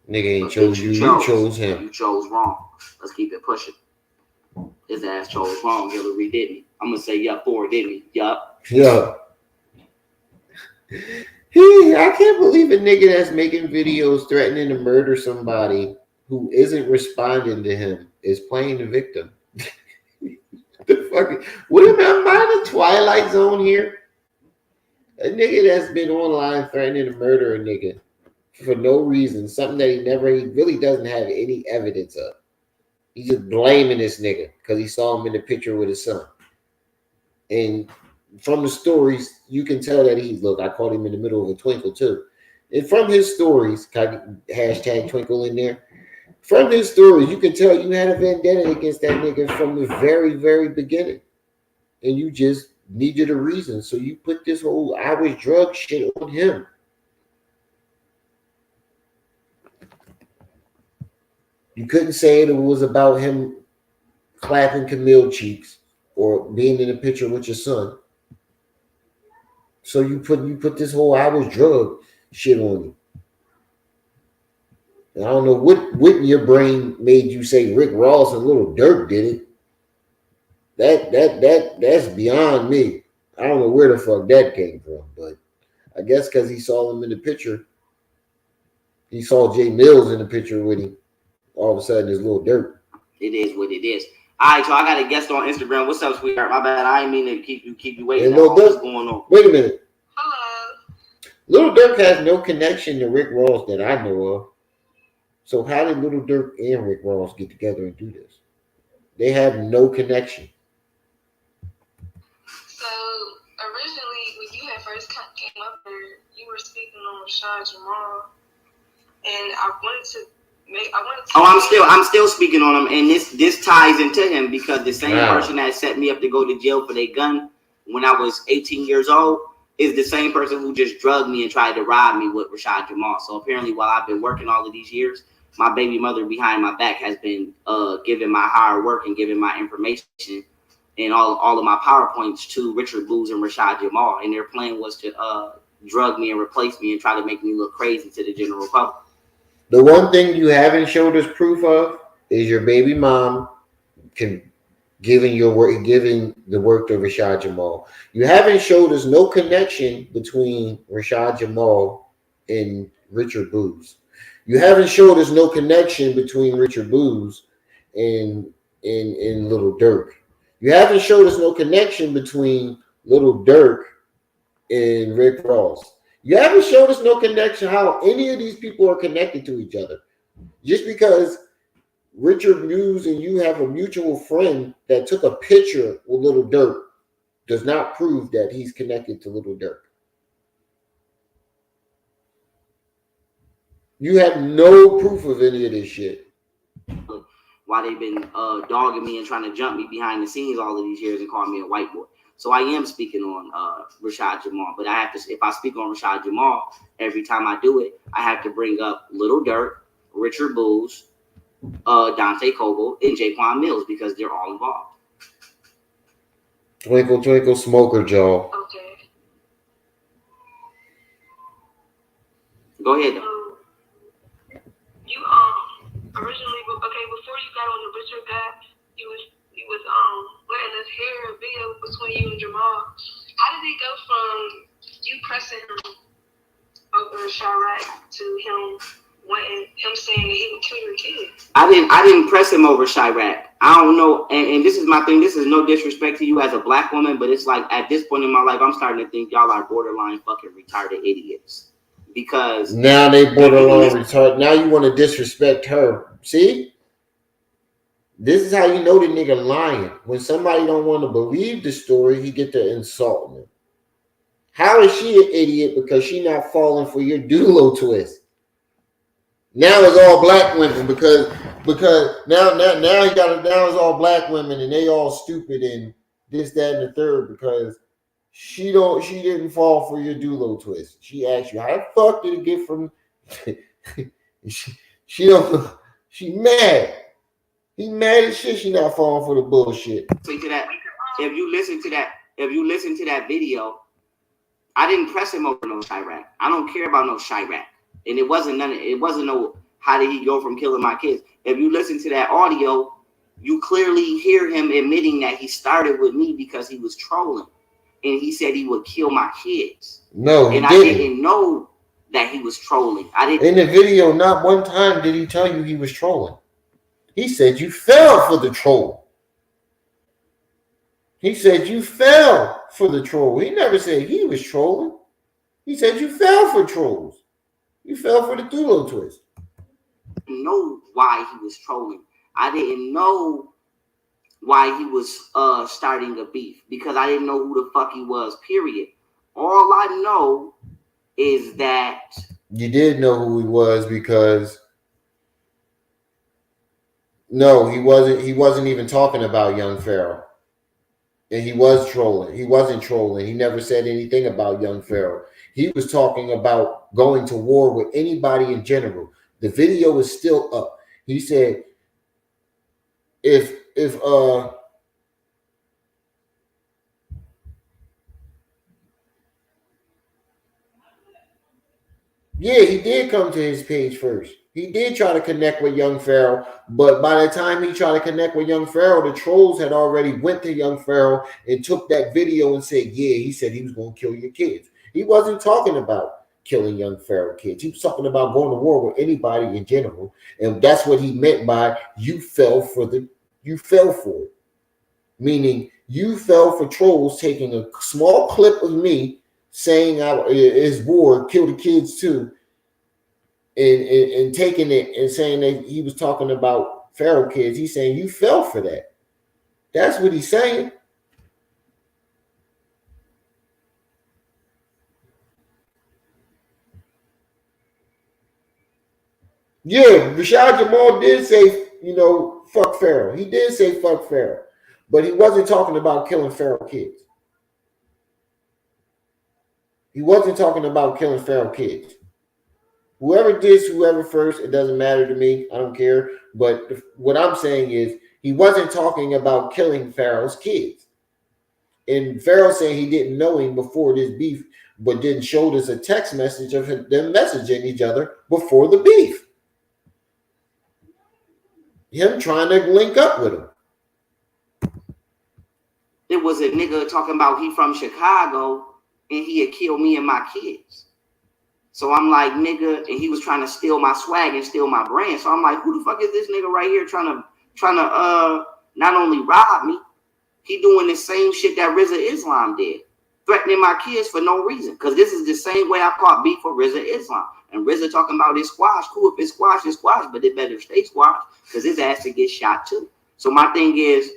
Nigga ain't chose you. You chose him. You chose wrong. Let's keep it pushing. His ass chose wrong. Hillary didn't. I'm gonna say yup for didn't he? Yup. Yeah. I can't believe a nigga that's making videos threatening to murder somebody who isn't responding to him is playing the victim. The fuck? What am I in the Twilight Zone here? A nigga that's been online threatening to murder a nigga for no reason, something that he really doesn't have any evidence of. He's just blaming this nigga because he saw him in the picture with his son. And from the stories, you can tell that look, I caught him in the middle of a twinkle too. And from his stories, hashtag twinkle in there. From his stories, you can tell you had a vendetta against that nigga from the very, very beginning. And you just needed a reason. So you put this whole I was drug shit on him. You couldn't say it was about him clapping Camille cheeks or being in a picture with your son. So you put this whole I was drug shit on you. And I don't know what in your brain made you say Rick Ross and Little Dirk did it. That's beyond me. I don't know where the fuck that came from, but I guess because he saw him in the picture. He saw Jay Mills in the picture with him. All of a sudden, it's Little Dirk. It is what it is. All right, so I got a guest on Instagram. What's up, sweetheart? My bad. I ain't mean to keep you waiting. What's going on? Wait a minute. Hello. Little Dirk has no connection to Rick Ross that I know of. So how did Little Dirk and Rick Ross get together and do this? They have no connection. So originally, when you had first came up there, you were speaking on Rashad Jamal, and I wanted to. I'm still speaking on him, and this ties into him because the same person that set me up to go to jail for their gun when I was 18 years old is the same person who just drugged me and tried to rob me with Rashad Jamal. So apparently, while I've been working all of these years, my baby mother behind my back has been giving my hard work and giving my information and all of my PowerPoints to Richard Booz and Rashad Jamal, and their plan was to drug me and replace me and try to make me look crazy to the general public. The one thing you haven't showed us proof of is your baby mom giving the work to Rashad Jamal. You haven't showed us no connection between Rashad Jamal and Richard Booz. You haven't showed us no connection between Richard Booz and Little Dirk. You haven't showed us no connection between Little Dirk and Rick Ross. You haven't showed us no connection how any of these people are connected to each other. Just because Richard Booz and you have a mutual friend that took a picture with Little Dirk does not prove that he's connected to Little Dirk. You have no proof of any of this shit. Why they've been dogging me and trying to jump me behind the scenes all of these years and call me a white boy. So I am speaking on Rashad Jamal, but I have to. If I speak on Rashad Jamal, every time I do it, I have to bring up Little Dirk, Richard Booz, Dante Coble, and Jaquan Mills because they're all involved. Twinkle, twinkle, smoker, Joe. Okay. Go ahead, though. You originally before you got on the Richard guy, you was letting us hear a video between you and Jamal. How did it go from you pressing him over Chirac to him saying that he would kill your kid? I didn't press him over Chirac. I don't know, and this is my thing. This is no disrespect to you as a black woman, but it's like at this point in my life, I'm starting to think y'all are borderline fucking retarded idiots. Because now they borderline retarded. Now you want to disrespect her. See? This is how you know the nigga lying. When somebody don't want to believe the story, he get to insult them. How is she an idiot because she not falling for your Dulo twist? Now it's all black women because now it's all black women and they all stupid and this, that, and the third because she didn't fall for your Dulo twist. She asked you, how the fuck did it get from she mad. He mad as shit. She not falling for the bullshit. If you listen to that video, I didn't press him over no Chirac. I don't care about no Chirac. And it wasn't no how did he go from killing my kids. If you listen to that audio, you clearly hear him admitting that he started with me because he was trolling. And he said he would kill my kids. No, and I didn't know that he was trolling. I didn't. In the video, not one time did he tell you he was trolling. He said you fell for the troll. He said you fell for the troll. He never said he was trolling. He said you fell for trolls. You fell for the Thulo twist. Know why he was trolling. I didn't know why he was starting a beef because I didn't know who the fuck he was, period. All I know is that you did know who he was because no, he wasn't even talking about young Pharaoh. And he was trolling. He wasn't trolling. He never said anything about young Pharaoh. He was talking about going to war with anybody in general. The video is still up. He said if yeah, he did come to his page first. He did try to connect with young Pharaoh, but by the time he tried to connect with young Pharaoh, the trolls had already went to young Pharaoh and took that video and said, yeah, he said he was going to kill your kids. He wasn't talking about killing young Pharaoh kids. He was talking about going to war with anybody in general. And that's what he meant by you fell for it. Meaning you fell for trolls taking a small clip of me saying I is war, kill the kids too, and taking it and saying that he was talking about Pharaoh kids. He's saying you fell for that. That's what he's saying. Yeah, Rashad Jamal did say, fuck Pharaoh. He did say fuck Pharaoh, but he wasn't talking about killing Pharaoh kids. He wasn't talking about killing Pharaoh kids. Whoever did whoever first, it doesn't matter to me. I don't care. But what I'm saying is he wasn't talking about killing Pharaoh's kids. And Pharaoh saying he didn't know him before this beef, but then showed us a text message of them messaging each other before the beef. Him trying to link up with him. it was a nigga talking about he from Chicago and he had killed me and my kids. So I'm like, nigga, and he was trying to steal my swag and steal my brand. So I'm like, who the fuck is this nigga right here trying to not only rob me, he doing the same shit that RZA Islam did, threatening my kids for no reason. Because this is the same way I caught beef for RZA Islam. And RZA talking about his squash. Cool, if it's squash, it's squash, but it better stay squash because his ass to get shot too. So my thing is,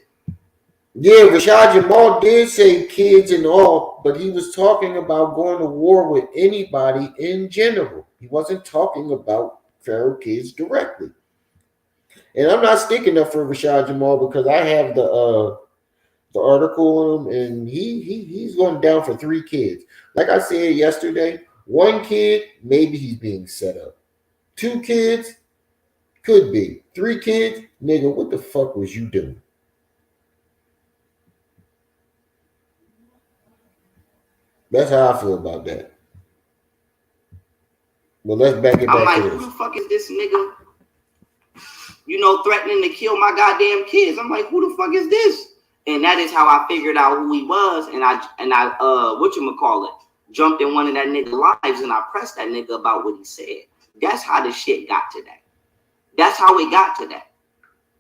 yeah, Rashad Jamal did say kids and all, but he was talking about going to war with anybody in general. He wasn't talking about Pharaoh kids directly. And I'm not sticking up for Rashad Jamal because I have the article on him, and he's going down for 3 kids. Like I said yesterday, 1 kid, maybe he's being set up. 2 kids, could be. 3 kids, nigga, what the fuck was you doing? That's how I feel about that. Well, let's back it back I'm to like, this. who the fuck is this nigga? You know, threatening to kill my goddamn kids. I'm like, who the fuck is this? And that is how I figured out who he was. And I whatchamacallit, jumped in one of that nigga lives and I pressed that nigga about what he said. That's how the shit got to that. That's how it got to that.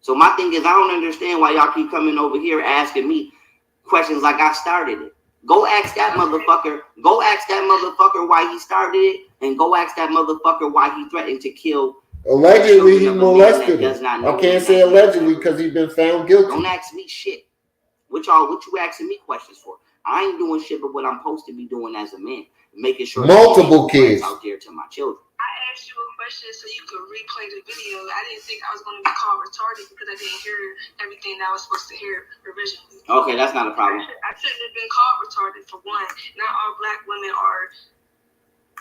So my thing is, I don't understand why y'all keep coming over here asking me questions like I started it. Go ask that motherfucker. Go ask that motherfucker why he started it, and go ask that motherfucker why he threatened to kill. Allegedly, he molested him. I can't say allegedly because he's been found guilty. Don't ask me shit. What you asking me questions for? I ain't doing shit but what I'm supposed to be doing as a man, making sure multiple kids out there to my children. I asked you a question so you could replay the video. I didn't think I was going to be called retarded because I didn't hear everything that I was supposed to hear originally. Okay, that's not a problem. I shouldn't have been called retarded for one. Not all black women are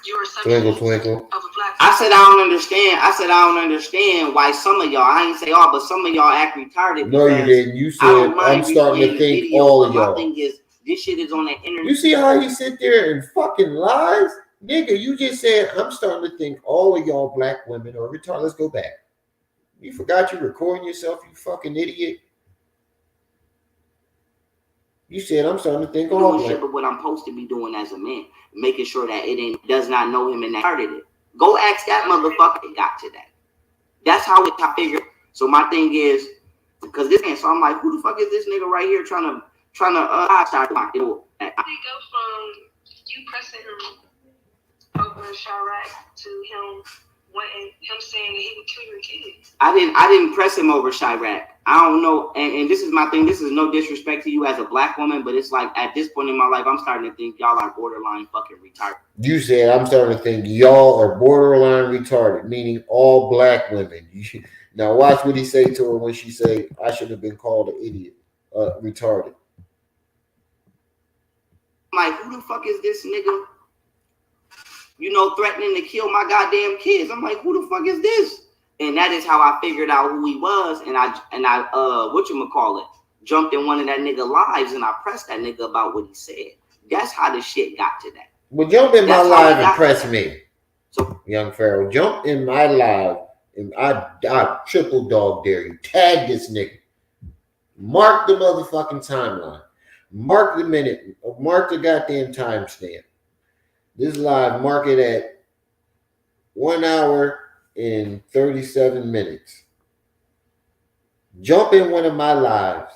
your subject twinkle. of a black. I said I don't understand. I said I don't understand why some of y'all. I ain't say all, but some of y'all act retarded. No, you didn't. You said I'm starting to think all of y'all. My thing is, this shit is on the internet. You see how he sit there and fucking lies? Nigga, you just said, I'm starting to think all of y'all black women are retarded. Let's go back. You forgot you recording yourself, you fucking idiot. You said I'm starting to think doing all shit, but what I'm supposed to be doing as a man, making sure that it does not know him and that started it. Go ask that motherfucker. It got to that. That's how I figured. So my thing is, because this man, so I'm like, who the fuck is this nigga right here trying to start my deal? How did it go from you pressing him over Chirac to him saying that he would kill your kids? I didn't press him over Chirac. I don't know, and this is my thing. This is no disrespect to you as a black woman, but it's like at this point in my life, I'm starting to think y'all are borderline fucking retarded. You said I'm starting to think y'all are borderline retarded, meaning all black women. Now watch what he say to her when she say, "I should have been called an idiot, retarded." I'm like, who the fuck is this nigga? You know, threatening to kill my goddamn kids. I'm like, who the fuck is this? And that is how I figured out who he was. And I whatchamacallit, jumped in one of that nigga lives and I pressed that nigga about what he said. That's how the shit got to that. Well, jump in my live and press me. So, young Pharaoh, jump in my live and I triple dog dare you. Tag this nigga. Mark the motherfucking timeline. Mark the minute. Mark the goddamn timestamp. This live, mark it at 1 hour and 37 minutes. Jump in one of my lives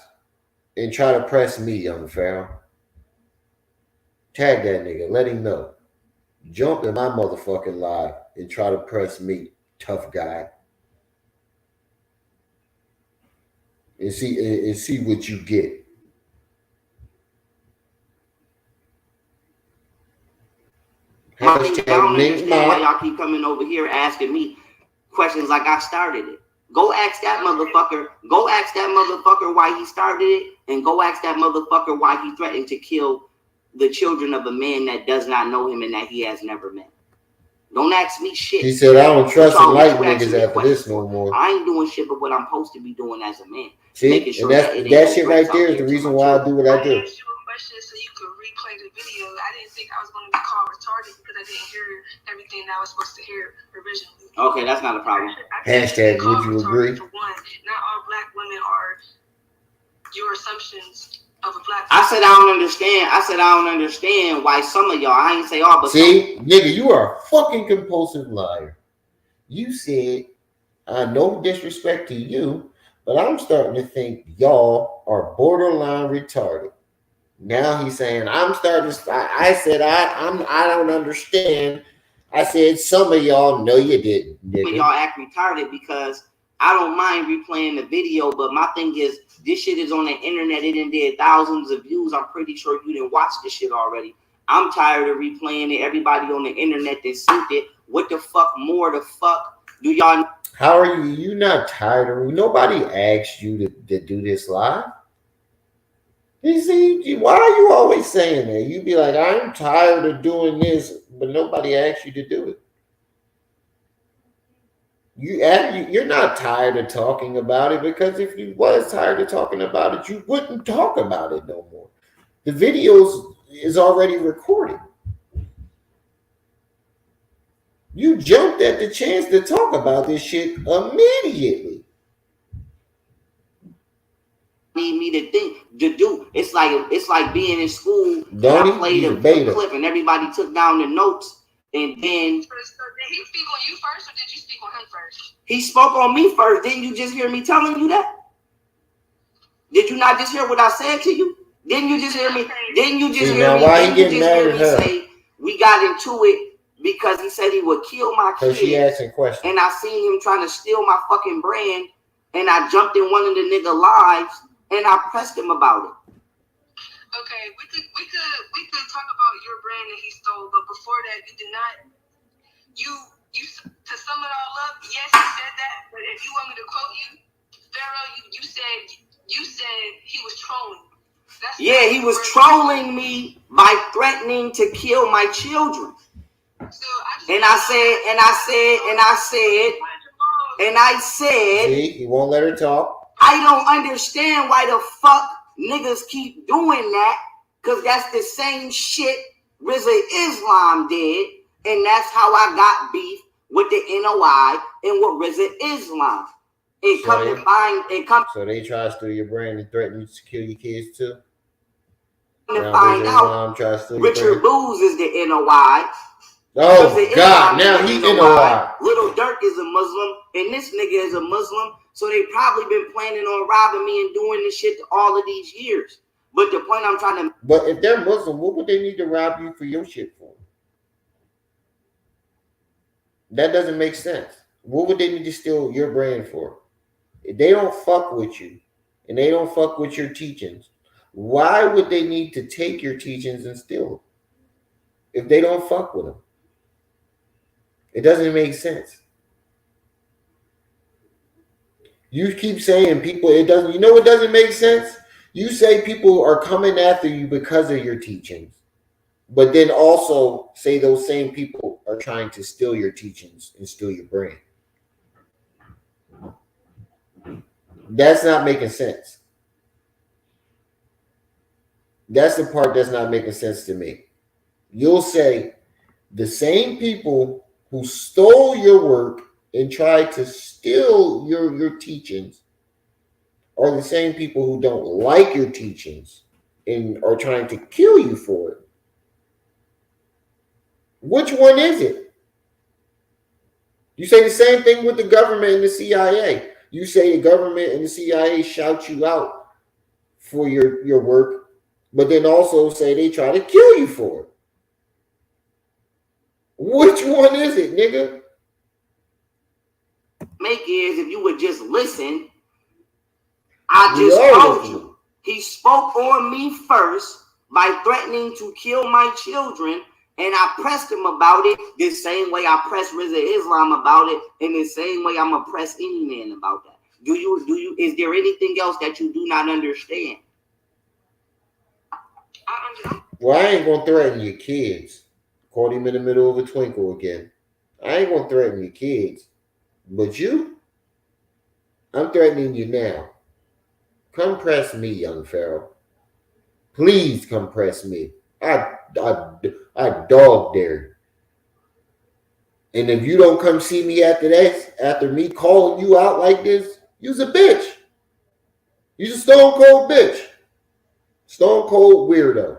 and try to press me, young Pharaoh. Tag that nigga. Let him know. Jump in my motherfucking live and try to press me, tough guy. And see what you get. I don't understand why y'all keep coming over here asking me questions like I started it. Go ask that motherfucker. Go ask that motherfucker why he started it, and go ask that motherfucker why he threatened to kill the children of a man that does not know him and that he has never met. Don't ask me shit. He said, I don't trust the light niggas after this no more. I ain't doing shit but what I'm supposed to be doing as a man. See, sure and that shit right there is the reason why I do what I do. I asked you a question so you could replay the video. I didn't think I was going to be called retarded because I didn't hear everything that I was supposed to hear originally. Okay, that's not a problem. Hashtag, would you agree? For one, not all black women are your assumptions of a black. I said I don't understand. I said I don't understand why some of y'all. I ain't say all, but see, nigga, you are a fucking compulsive liar. You said, I no disrespect to you, but I'm starting to think y'all are borderline retarded. Now he's saying I said I don't understand. I said some of y'all know you didn't. Some of y'all act retarded because I don't mind replaying the video, but my thing is this shit is on the internet. It did thousands of views. I'm pretty sure you didn't watch this shit already. I'm tired of replaying it. Everybody on the internet that seen it. What the fuck more the fuck do y'all? How are you? You not tired of? Nobody asked you to do this live. You see, why are you always saying that? You be like, I'm tired of doing this, but nobody asked you to do it. You're not tired of talking about it, because if you was tired of talking about it, you wouldn't talk about it no more. The videos is already recorded. You jumped at the chance to talk about this shit immediately. Need me to do. It's like being in school. Don't I played a clip and everybody took down the notes, and then. So did he speak on you first, or did you speak on him first? He spoke on me first. Didn't you just hear me telling you that? Did you not just hear what I said to you? Didn't you just hear me? Didn't you just hear me? Why you getting mad at her? Say we got into it because he said he would kill my kids. So she asking questions. And I seen him trying to steal my fucking brand, and I jumped in one of the nigga lives and I pressed him about it. Okay, we could talk about your brand that he stole, but before that, you did not. You to sum it all up, yes, he said that. But if you want me to quote you, Pharaoh, you said he was trolling. He was trolling me by threatening to kill my children. So I said. See, he won't let her talk. I don't understand why the fuck niggas keep doing that, because that's the same shit RZA Islam did, and that's how I got beef with the NOI and with RZA Islam. So they try to steal your brand and threaten you to kill your kids too? to find out Richard Booz is the NOI. Oh God! Now he NOI. Little Dirk is a Muslim, and this nigga is a Muslim. So they probably been planning on robbing me and doing this shit all of these years. But the point I'm trying to. But if they're Muslim, what would they need to rob you for your shit for? That doesn't make sense. What would they need to steal your brand for? If they don't fuck with you and they don't fuck with your teachings, why would they need to take your teachings and steal them? If they don't fuck with them, it doesn't make sense. You keep saying people, it doesn't, you know what doesn't make sense? You say people are coming after you because of your teachings, but then also say those same people are trying to steal your teachings and steal your brand. That's not making sense. That's the part that's not making sense to me. You'll say the same people who stole your work and tried to steal your teachings are the same people who don't like your teachings and are trying to kill you for it. Which one is it? You say the same thing with the government and the CIA. You say the government and the CIA shout you out for your work, but then also say they try to kill you for it. Which one is it, nigga? Make is if you would just listen. I just told you. He spoke on me first by threatening to kill my children, and I pressed him about it the same way I pressed Rizza Islam about it, and the same way I'm gonna press any man about that. Do you? Is there anything else that you do not understand? Well, I ain't gonna threaten your kids. Caught him in the middle of a twinkle again. I ain't gonna threaten your kids, but you, I'm threatening you now. Come press me, young Pharaoh. Please come press me. I dog dare you. And if you don't come see me after that, after me calling you out like this, you's a bitch. You's a stone cold bitch. Stone cold weirdo.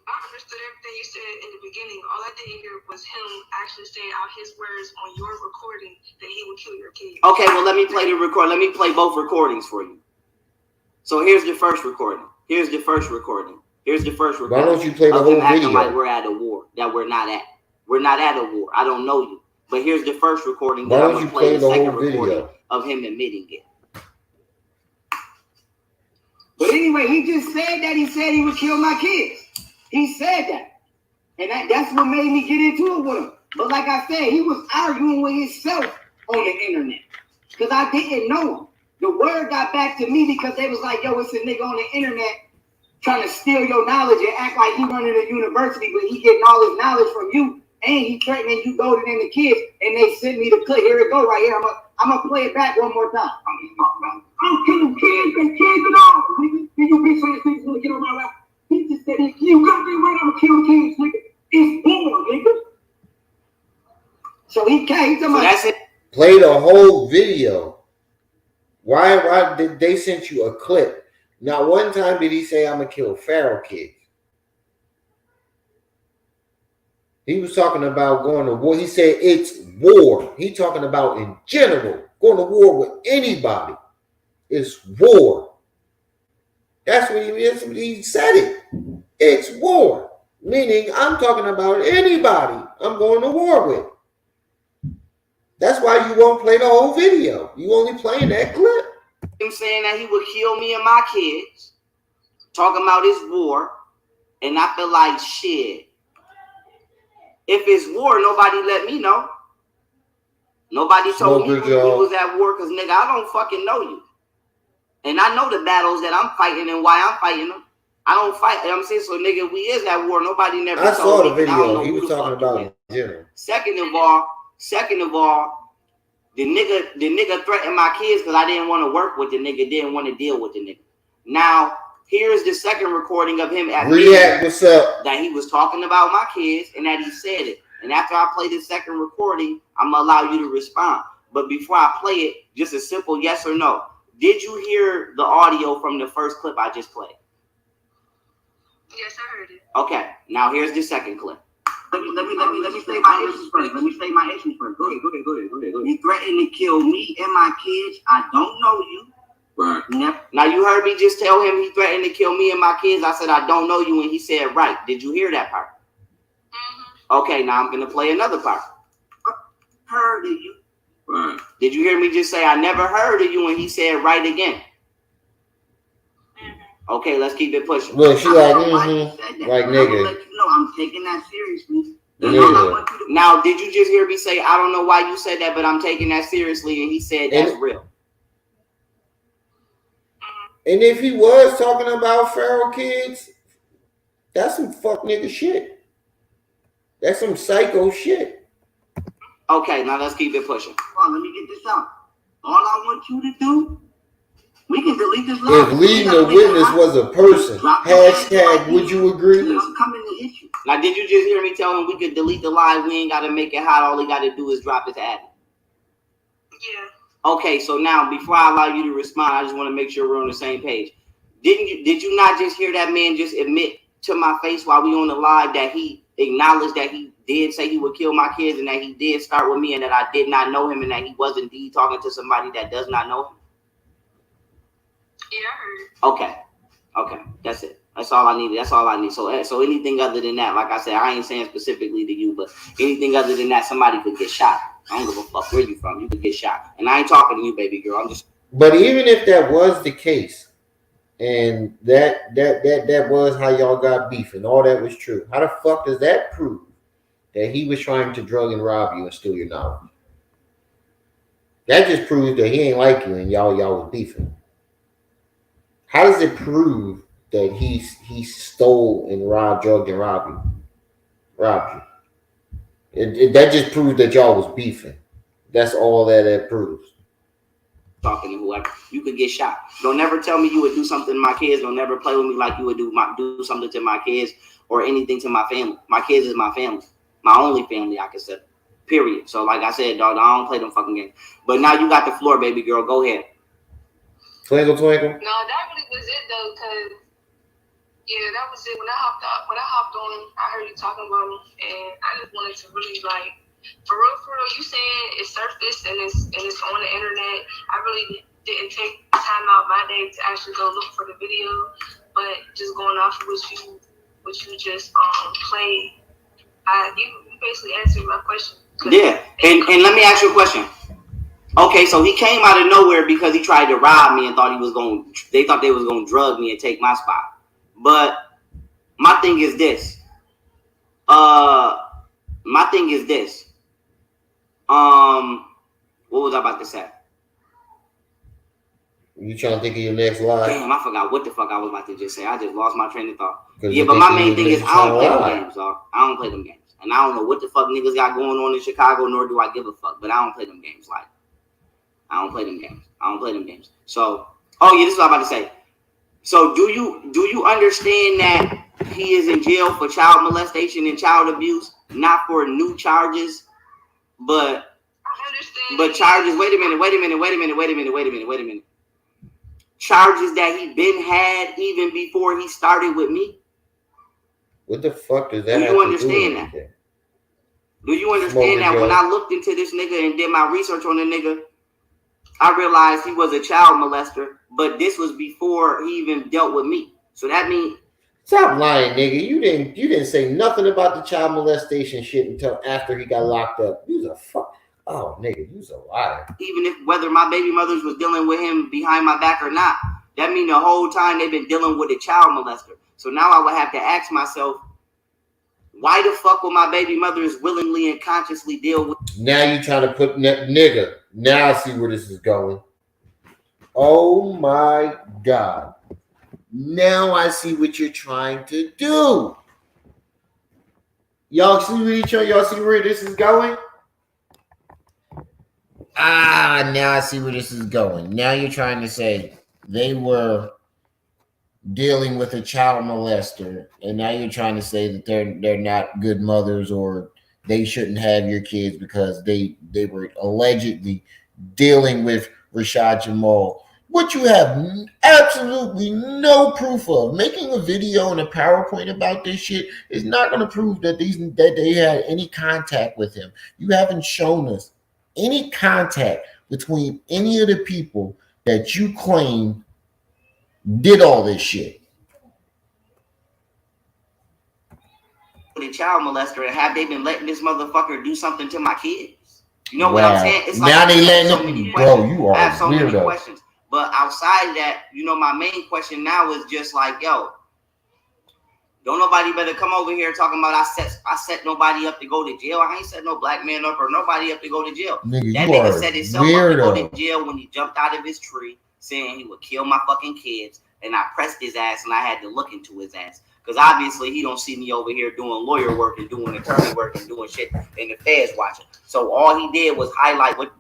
I understood everything you said in the beginning. All I didn't hear was him actually saying out his words on your recording that he would kill your kid. Okay, well, let me play the record. Let me play both recordings for you. So here's the first recording. Here's the first recording. Why don't you play the whole video? Like we're at a war that we're not at. We're not at a war. I don't know you. But here's the first recording. Why don't you play the whole video of him admitting it? But anyway, he just said that he said he would kill my kids. He said that. And that's what made me get into it with him. But like I said, he was arguing with himself on the internet. Because I didn't know him. The word got back to me because they was like, yo, it's a nigga on the internet trying to steal your knowledge and act like he running a university, but he getting all his knowledge from you, and he threatening you golden and the kids, and they sent me the clip. Here it go right here. I'm gonna play it back one more time. I'm killing kids and kids and all. Nigga, you bitch ass niggas wanna get on my lap. He just said, you got me right, I'm gonna kill kids, nigga. It's born, nigga. So he came to my. That's it. Play the whole video. Why did they send you a clip? Not one time did he say I'm gonna kill Pharaoh kids. He was talking about going to war. He said it's war. He talking about in general, going to war with anybody. It's war. That's what he said it. It's war. Meaning I'm talking about anybody I'm going to war with. That's why you won't play the whole video. You only playing that clip. Him saying that he would kill me and my kids, talking about his war, and I feel like shit. If it's war, nobody let me know. Nobody told me we was at war because nigga, I don't fucking know you. And I know the battles that I'm fighting and why I'm fighting them. I don't fight. You know what I'm saying? So nigga, we is at war. Nobody never I saw told the me. video. He was talking about in general. Second of all, the nigga threatened my kids because I didn't want to work with the nigga, didn't want to deal with the nigga. Now, here's the second recording of him at what's up? That he was talking about my kids and that he said it. And after I play the second recording, I'm gonna allow you to respond. But before I play it, just a simple yes or no. Did you hear the audio from the first clip I just played? Yes, I heard it. Okay, now here's the second clip. Let me say my issues first. Go ahead. He threatened to kill me and my kids. I don't know you. Right. Never. Now you heard me just tell him he threatened to kill me and my kids. I said I don't know you, and he said right. Did you hear that part? Mm-hmm. Okay, now I'm gonna play another part. Heard of you. Right. Did you hear me just say I never heard of you, and he said right again? Okay, let's keep it pushing. Look, she I like, don't know why you said that, like but I'm gonna nigga. let you know I'm taking that seriously. That's Nigga. all I want you to Now, did you just hear me say I don't know why you said that, but I'm taking that seriously, and he said that's real? And if he was talking about Pharaoh kids, that's some fuck nigga shit. That's some psycho shit. Okay, now let's keep it pushing. Oh, let me get this out. All I want you to do, we can delete this live. If leading a witness was a person, hashtag would you agree? I'm coming to hit you. Now, did you just hear me tell him we could delete the live? We ain't got to make it hot. All he got to do is drop his ad. Yeah. Okay, so now before I allow you to respond, I just want to make sure we're on the same page. Did you not just hear that man just admit to my face while we on the live that he acknowledged that he did say he would kill my kids and that he did start with me and that I did not know him and that he was indeed talking to somebody that does not know him? Yeah, I heard it. Okay, that's it. That's all I needed. That's all I need. So anything other than that, like I said, I ain't saying specifically to you, but anything other than that, somebody could get shot. I don't give a fuck where you from. You could get shot. And I ain't talking to you, baby girl. I'm just. But even if that was the case, and that was how y'all got beef and all that was true, how the fuck does that prove that he was trying to drug and rob you and steal your knowledge? That just proves that he ain't like you and y'all was beefing. How does it prove that he stole and drugged and robbed you? That just proves that y'all was beefing. That's all that proves. Talking to whoever, you could get shot. Don't never tell me you would do something to my kids. Don't never play with me like you would do something to my kids or anything to my family. My kids is my family, my only family I consider. Period. So like I said, dog, I don't play them fucking games. But now you got the floor, baby girl. Go ahead. Twinkle. No, that really was it though, cause yeah, that was it. When I hopped on, I heard you talking about me, and I just wanted to really like, for real, you saying it surfaced and it's on the internet. I really didn't take time out my day to actually go look for the video, but just going off of what you just played, you basically answered my question. Yeah, and let me ask you a question. Okay, so he came out of nowhere because he tried to rob me and they thought they was going to drug me and take my spot. But my thing is this. What was I about to say? You trying to think of your next line? Damn, I forgot what the fuck I was about to just say. I just lost my train of thought. Yeah, but my main thing is I don't play them games, dog. I don't play them games. And I don't know what the fuck niggas got going on in Chicago, nor do I give a fuck. But I don't play them games. Like, I don't play them games. So, oh yeah, this is what I'm about to say. So, do you understand that he is in jail for child molestation and child abuse, not for new charges, but charges? Wait a minute. Charges that he been had even before he started with me. What the fuck does that? Do you understand that? Do you understand that when I looked into this nigga and did my research on the nigga, I realized he was a child molester, but this was before he even dealt with me. So that means stop lying, nigga. You didn't say nothing about the child molestation shit until after he got locked up. You was a fuck. Oh, nigga, you was a liar. Even if whether my baby mothers was dealing with him behind my back or not, that means the whole time they've been dealing with a child molester. So now I would have to ask myself, why the fuck will my baby mothers willingly and consciously deal with? Now you trying to put nigga. Now I see where this is going. Oh my God. Now I see what you're trying to do. Y'all see where this is going? Now I see where this is going. Now you're trying to say they were dealing with a child molester, and now you're trying to say that they're not good mothers or they shouldn't have your kids because they were allegedly dealing with Rashad Jamal What you have absolutely no proof of. Making a video and a PowerPoint about this shit is not going to prove that they had any contact with him. You haven't shown us any contact between any of the people that you claim did all this shit. The child molester, and have they been letting this motherfucker do something to my kids? You know what I'm saying? It's now like they letting him, bro. You are I have so weirdo. many questions. But outside of that, you know, my main question now is just like, yo, don't nobody better come over here talking about I set nobody up to go to jail. I ain't set no black man up or nobody up to go to jail. Nigga, that you nigga are set himself up to go to jail when he jumped out of his tree saying he would kill my fucking kids. And I pressed his ass and I had to look into his ass. Because obviously he don't see me over here doing lawyer work and doing attorney work and doing shit and the feds watching. So all he did was highlight what.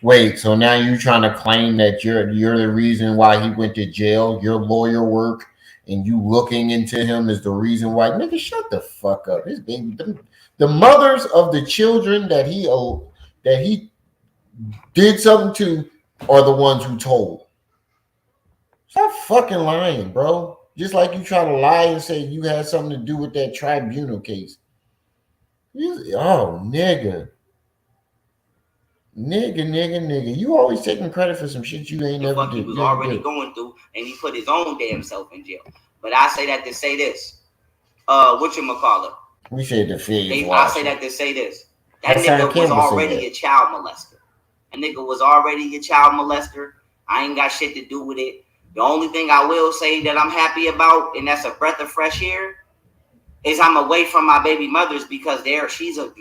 Wait, so now you trying to claim that you're the reason why he went to jail? Your lawyer work and you looking into him is the reason why? Nigga, shut the fuck up. His baby, the mothers of the children that he did something to are the ones who told. Stop fucking lying, bro. Just like you try to lie and say you had something to do with that tribunal case. Oh, nigga. Nigga. You always taking credit for some shit you ain't never did. He was already going through, and he put his own damn self in jail. But I say that to say this. Whatchamacallit? We said the feds. I say that to say this. That nigga was already a child molester. That nigga was already a child molester. I ain't got shit to do with it. The only thing I will say that I'm happy about, and that's a breath of fresh air, is I'm away from my baby mothers because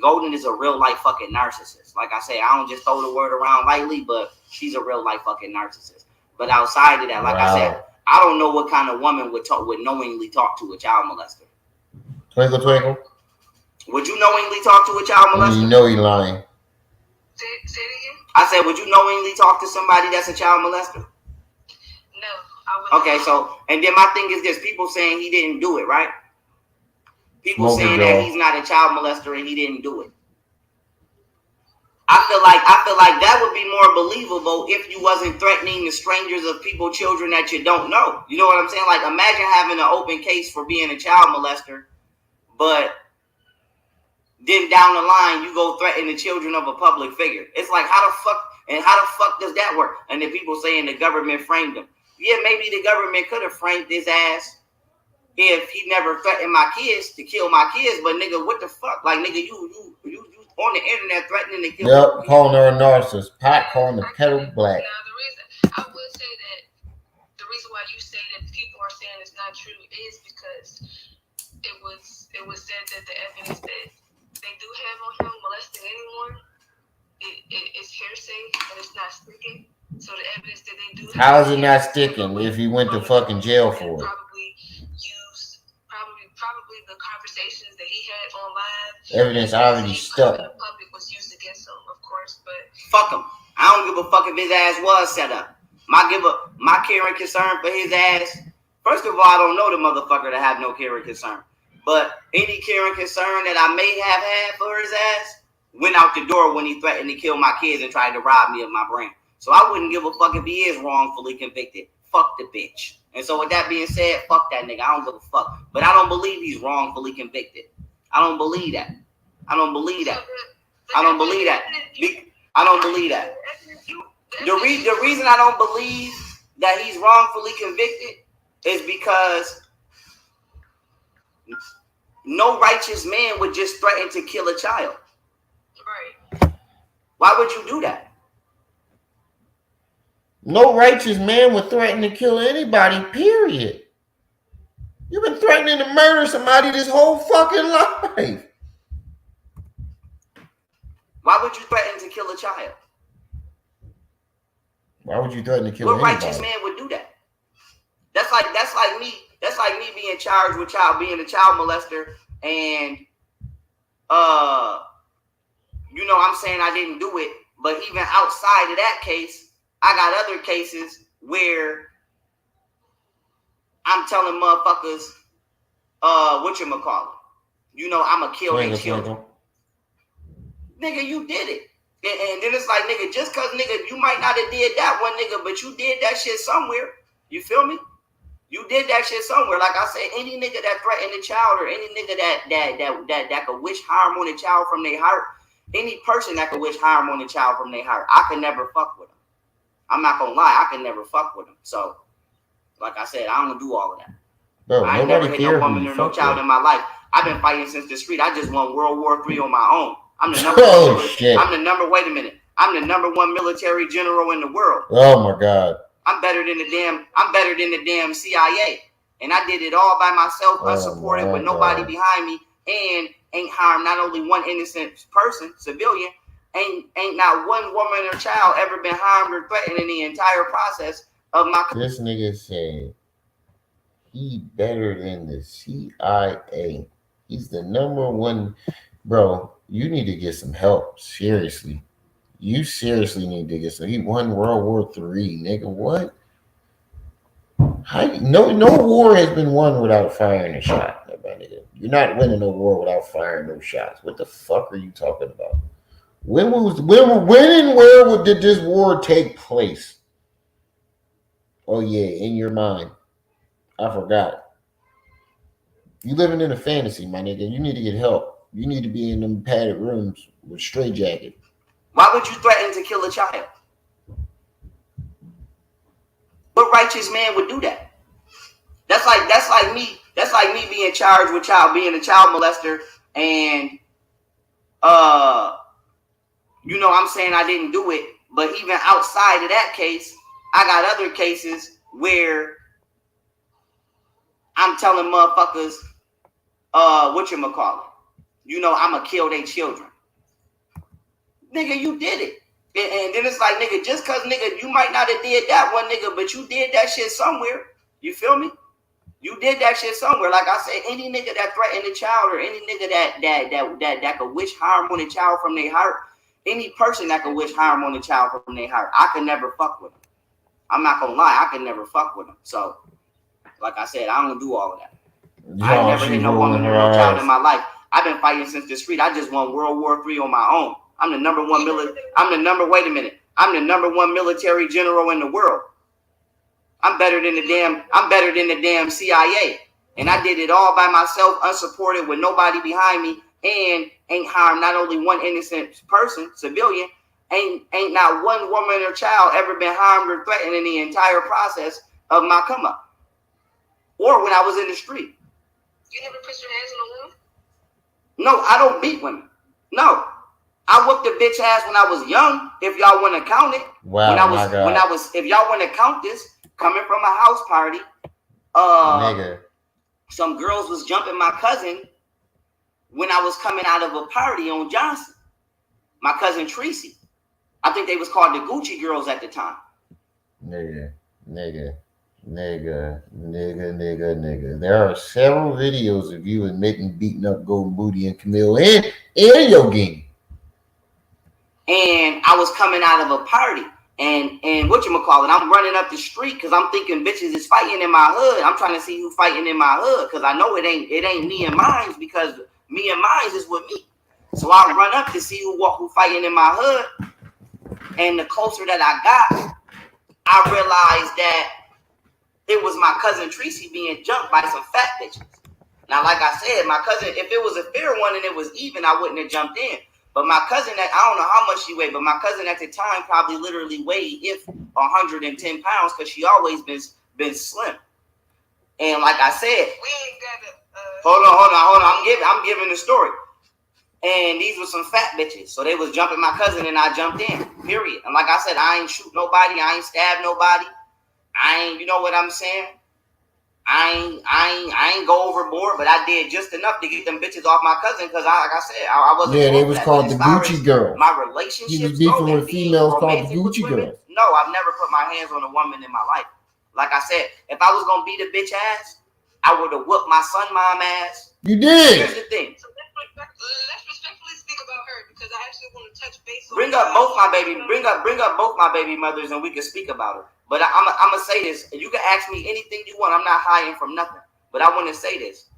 Golden is a real life fucking narcissist. Like I say, I don't just throw the word around lightly, but she's a real life fucking narcissist. But outside of that, like I said, I don't know what kind of woman would knowingly talk to a child molester. Twinkle, twinkle. Would you knowingly talk to a child molester? You know he lying. Say it again? I said, would you knowingly talk to somebody that's a child molester? No, I wouldn't. Okay, so, and then my thing is this, people saying he didn't do it, right? People saying that he's not a child molester and he didn't do it. I feel like that would be more believable if you wasn't threatening the strangers of people, children that you don't know. You know what I'm saying? Like, imagine having an open case for being a child molester, but then down the line you go threaten the children of a public figure. It's like, how the fuck does that work? And then people saying the government framed him. Yeah, maybe the government could have framed his ass if he never threatened my kids to kill my kids, but nigga, what the fuck? Like, nigga, you on the internet threatening to kill. Yep, calling her a narcissist. Pot calling the kettle black. Now, I would say that the reason why you say that people are saying it's not true is because it was said that the evidence that they do have on him molesting anyone, it's hearsay and it's not sticking. So the evidence that they do have. How is it not sticking if he went to fucking jail for it? Probably the conversations that he had online. Evidence already stuck. The public was used against him, of course, but fuck him. I don't give a fuck if his ass was set up. My care and concern for his ass. First of all, I don't know the motherfucker to have no care and concern. But any care and concern that I may have had for his ass went out the door when he threatened to kill my kids and tried to rob me of my brain. So I wouldn't give a fuck if he is wrongfully convicted. Fuck the bitch. And so with that being said, fuck that nigga. I don't give a fuck. But I don't believe he's wrongfully convicted. I don't believe that. I don't believe that. I don't believe that. I don't believe that. The reason I don't believe that he's wrongfully convicted is because no righteous man would just threaten to kill a child. Right. Why would you do that? No righteous man would threaten to kill anybody, period. You've been threatening to murder somebody this whole fucking life. Why would you threaten to kill a child? Why would you threaten to kill what anybody? Righteous man would do that? That's like me being charged with being a child molester, and I'm saying I didn't do it, but even outside of that case, I got other cases where I'm telling motherfuckers, whatchamacallit, I'ma kill their children. Nigga, you did it. And then it's like, nigga, just cause nigga, you might not have did that one, nigga, but you did that shit somewhere. You feel me? You did that shit somewhere. Like I said, any nigga that threatened a child or any nigga that could wish harm on a child from their heart, any person that could wish harm on a child from their heart, I could never fuck with them. I'm not gonna lie, I could never fuck with them. So, like I said, I don't do all of that. Bro, I ain't never hit no woman or no child in my life. I've been fighting since the street. I just won World War III on my own. I'm the number wait a minute. I'm the number one military general in the world. Oh my God. I'm better than the damn CIA. And I did it all by myself, unsupported, with nobody behind me, and ain't harmed not only one innocent person, civilian, ain't not one woman or child ever been harmed or threatened in the entire process of my. This nigga said he better than the CIA. He's the number one. Bro, you need to get some help. Seriously. You seriously need to get some. He won World War III, nigga. What? No war has been won without firing a shot, nigga. You're not winning a war without firing no shots. What the fuck are you talking about? When and where did this war take place? Oh yeah, in your mind. I forgot. You living in a fantasy, my nigga. You need to get help. You need to be in them padded rooms with straitjacket. Why would you threaten to kill a child? What righteous man would do that? That's like me being charged with being a child molester, and you know I'm saying I didn't do it, but even outside of that case, I got other cases where I'm telling motherfuckers, whatchamacallit, you know, I'ma kill their children. Nigga, you did it. And then it's like, nigga, just cause nigga, you might not have did that one, nigga, but you did that shit somewhere. You feel me? You did that shit somewhere. Like I said, any nigga that threatened a child or any nigga that could wish harm on a child from their heart, any person that could wish harm on a child from their heart, I could never fuck with them. I'm not gonna lie, I could never fuck with them. So, like I said, I don't do all of that. I ain't never hit no woman or no child in my life. I've been fighting since the street. I just won World War III on my own. I'm the number one military general in the world. I'm better than the damn CIA. And I did it all by myself, unsupported, with nobody behind me, and ain't harmed not only one innocent person, civilian, ain't not one woman or child ever been harmed or threatened in the entire process of my come up. Or when I was in the street. You never put your hands on a woman? No, I don't beat women. No. I whooped a bitch ass when I was young, if y'all want to count it. Wow, if y'all want to count this, coming from a house party, nigga. Some girls was jumping my cousin when I was coming out of a party on Johnson. My cousin Tracy. I think they was called the Gucci girls at the time. Nigga. There are several videos of you admitting beating up Golden Booty and Camille and your game. And I was coming out of a party, and whatchamacallit, I'm running up the street because I'm thinking bitches is fighting in my hood. I'm trying to see who fighting in my hood because I know it ain't me and mines, because me and mines is with me. So I run up to see who fighting in my hood, and the closer that I got, I realized that it was my cousin Tracy being jumped by some fat bitches. Now, like I said, my cousin, if it was a fair one and it was even, I wouldn't have jumped in. But my cousin, I don't know how much she weighed, but my cousin at the time probably literally weighed 110 pounds because she always been slim. And like I said, we ain't got to. Hold on. I'm giving the story. And these were some fat bitches, so they was jumping my cousin, and I jumped in. Period. And like I said, I ain't shoot nobody, I ain't stab nobody, you know what I'm saying? I ain't go overboard, but I did just enough to get them bitches off my cousin because, like I said, I wasn't. Yeah, they was called the Gucci girls. My relationship. He was beefing with females called the Gucci girls. No, I've never put my hands on a woman in my life. Like I said, if I was gonna beat a bitch ass, I would have whooped my son mom ass. You did. Here's the thing. So let's respectfully speak about her because I actually want to touch base on. Bring up both my baby mothers, and we can speak about her. But I'm gonna say this. You can ask me anything you want. I'm not hiding from nothing. But I want to say this.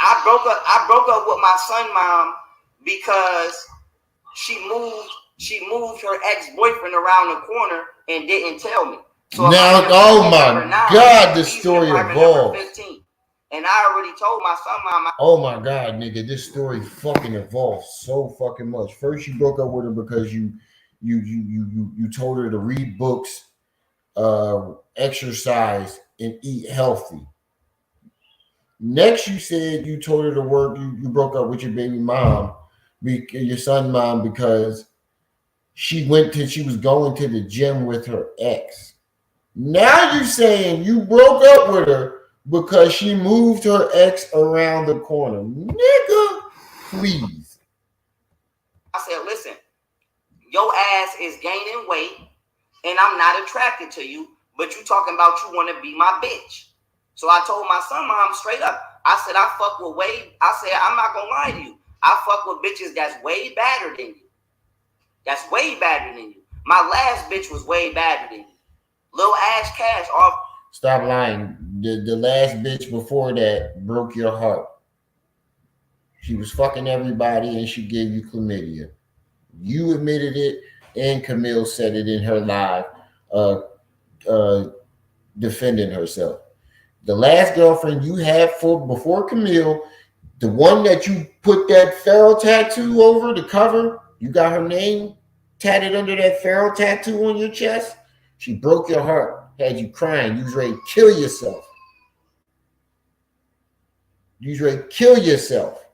I broke up with my son mom because she moved she moved her ex-boyfriend around the corner and didn't tell me. So now, oh my God, the story evolved. 15. And I already told my son, Mom. Oh my God, nigga, this story fucking evolved so fucking much. First, you broke up with her because you told her to read books, exercise, and eat healthy. Next, you said you told her to work. You broke up with your baby mom, your son mom, because she was going to the gym with her ex. Now you're saying you broke up with her because she moved her ex around the corner. Nigga, please. I said, listen, your ass is gaining weight and I'm not attracted to you, but you talking about you want to be my bitch. So I told my son, Mom, straight up. I said, I fuck with I'm not going to lie to you. I fuck with bitches that's way badder than you. That's way badder than you. My last bitch was way badder than you. Lil Ash Cash off. Stop lying. The last bitch before that broke your heart. She was fucking everybody and she gave you chlamydia. You admitted it, and Camille said it in her live, defending herself. The last girlfriend you had before Camille, the one that you put that Pharaoh tattoo over the cover, you got her name tatted under that Pharaoh tattoo on your chest. She broke your heart, had you crying. You was ready to kill yourself. You was ready to kill yourself.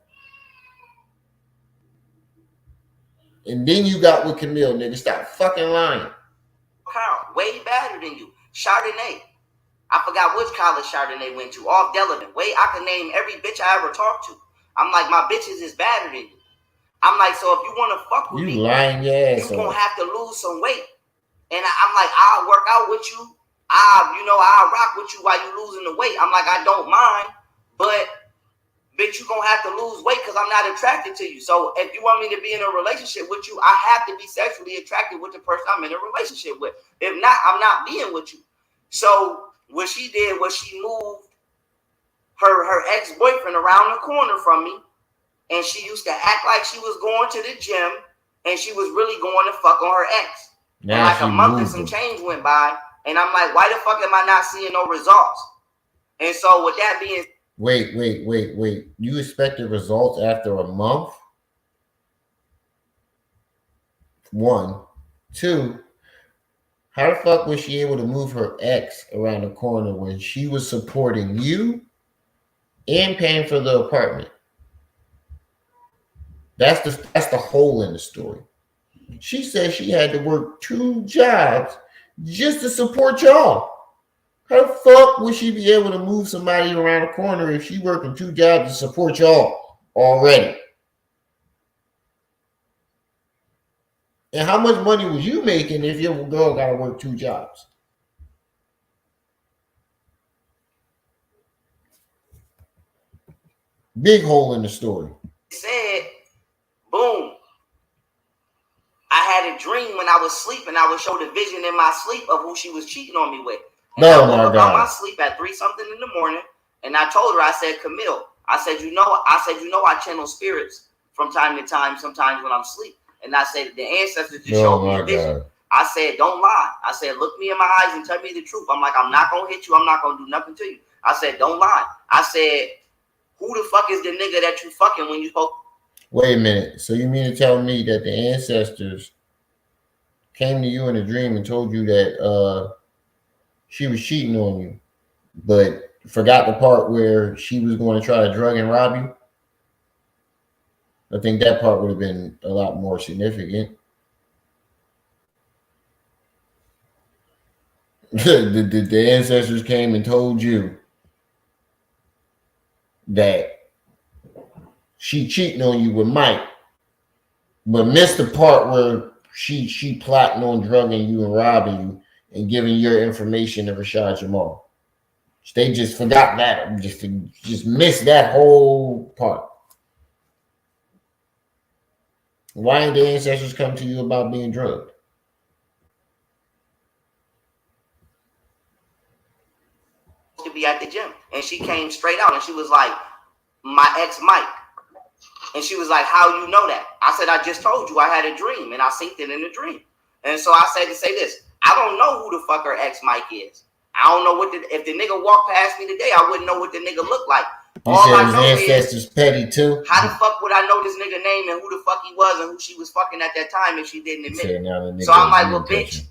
And then you got with Camille, nigga. Stop fucking lying. Carl, way better than you. Chardonnay. I forgot which college Chardonnay went to. Off Delavan. I could name every bitch I ever talked to. I'm like, my bitches is better than you. I'm like, so if you want to fuck with me, lying your ass you gonna have to lose some weight. And I'm like, I'll work out with you. I'll rock with you while you losing the weight. I'm like, I don't mind, but bitch, you gonna have to lose weight because I'm not attracted to you. So if you want me to be in a relationship with you, I have to be sexually attracted with the person I'm in a relationship with. If not, I'm not being with you. So what she did was she moved her ex-boyfriend around the corner from me, and she used to act like she was going to the gym, and she was really going to fuck on her ex. Now and like a month and some change went by, and I'm like, why the fuck am I not seeing no results? And so with that being... Wait. You expected results after a month? 1. 2, how the fuck was she able to move her ex around the corner when she was supporting you and paying for the apartment? That's the hole in the story. She said she had to work 2 jobs just to support y'all. How the fuck would she be able to move somebody around the corner if she working 2 jobs to support y'all already? And how much money was you making if your girl got to work 2 jobs? Big hole in the story. Said, boom. I had a dream when I was sleeping. I would show the vision in my sleep of who she was cheating on me with. And I woke up out my sleep at 3-something in the morning, and I told her, I said, Camille, I said, I channel spirits from time to time, sometimes when I'm asleep. And I said, the ancestors just showed me a vision. God. I said, don't lie. I said, look me in my eyes and tell me the truth. I'm like, I'm not going to hit you. I'm not going to do nothing to you. I said, don't lie. I said, who the fuck is the nigga that you fucking when you spoke? Wait a minute. So you mean to tell me that the ancestors came to you in a dream and told you that she was cheating on you, but forgot the part where she was going to try to drug and rob you? I think that part would have been a lot more significant. The ancestors came and told you that she cheating on you with Mike, but missed the part where she plotting on drugging you and robbing you and giving your information to Rashad Jamal. They just forgot that. Just missed that whole part. Why did the ancestors come to you about being drugged? To be at the gym, and she came straight out and she was like, my ex Mike. And she was like, how you know that? I said, I just told you I had a dream and I synced it in the dream. And so I said to say this, I don't know who the fuck her ex Mike is. I don't know if the nigga walked past me today, I wouldn't know what the nigga looked like. You said his ancestors petty too? How the fuck would I know this nigga name and who the fuck he was and who she was fucking at that time if she didn't admit it? So I'm like, well, bitch,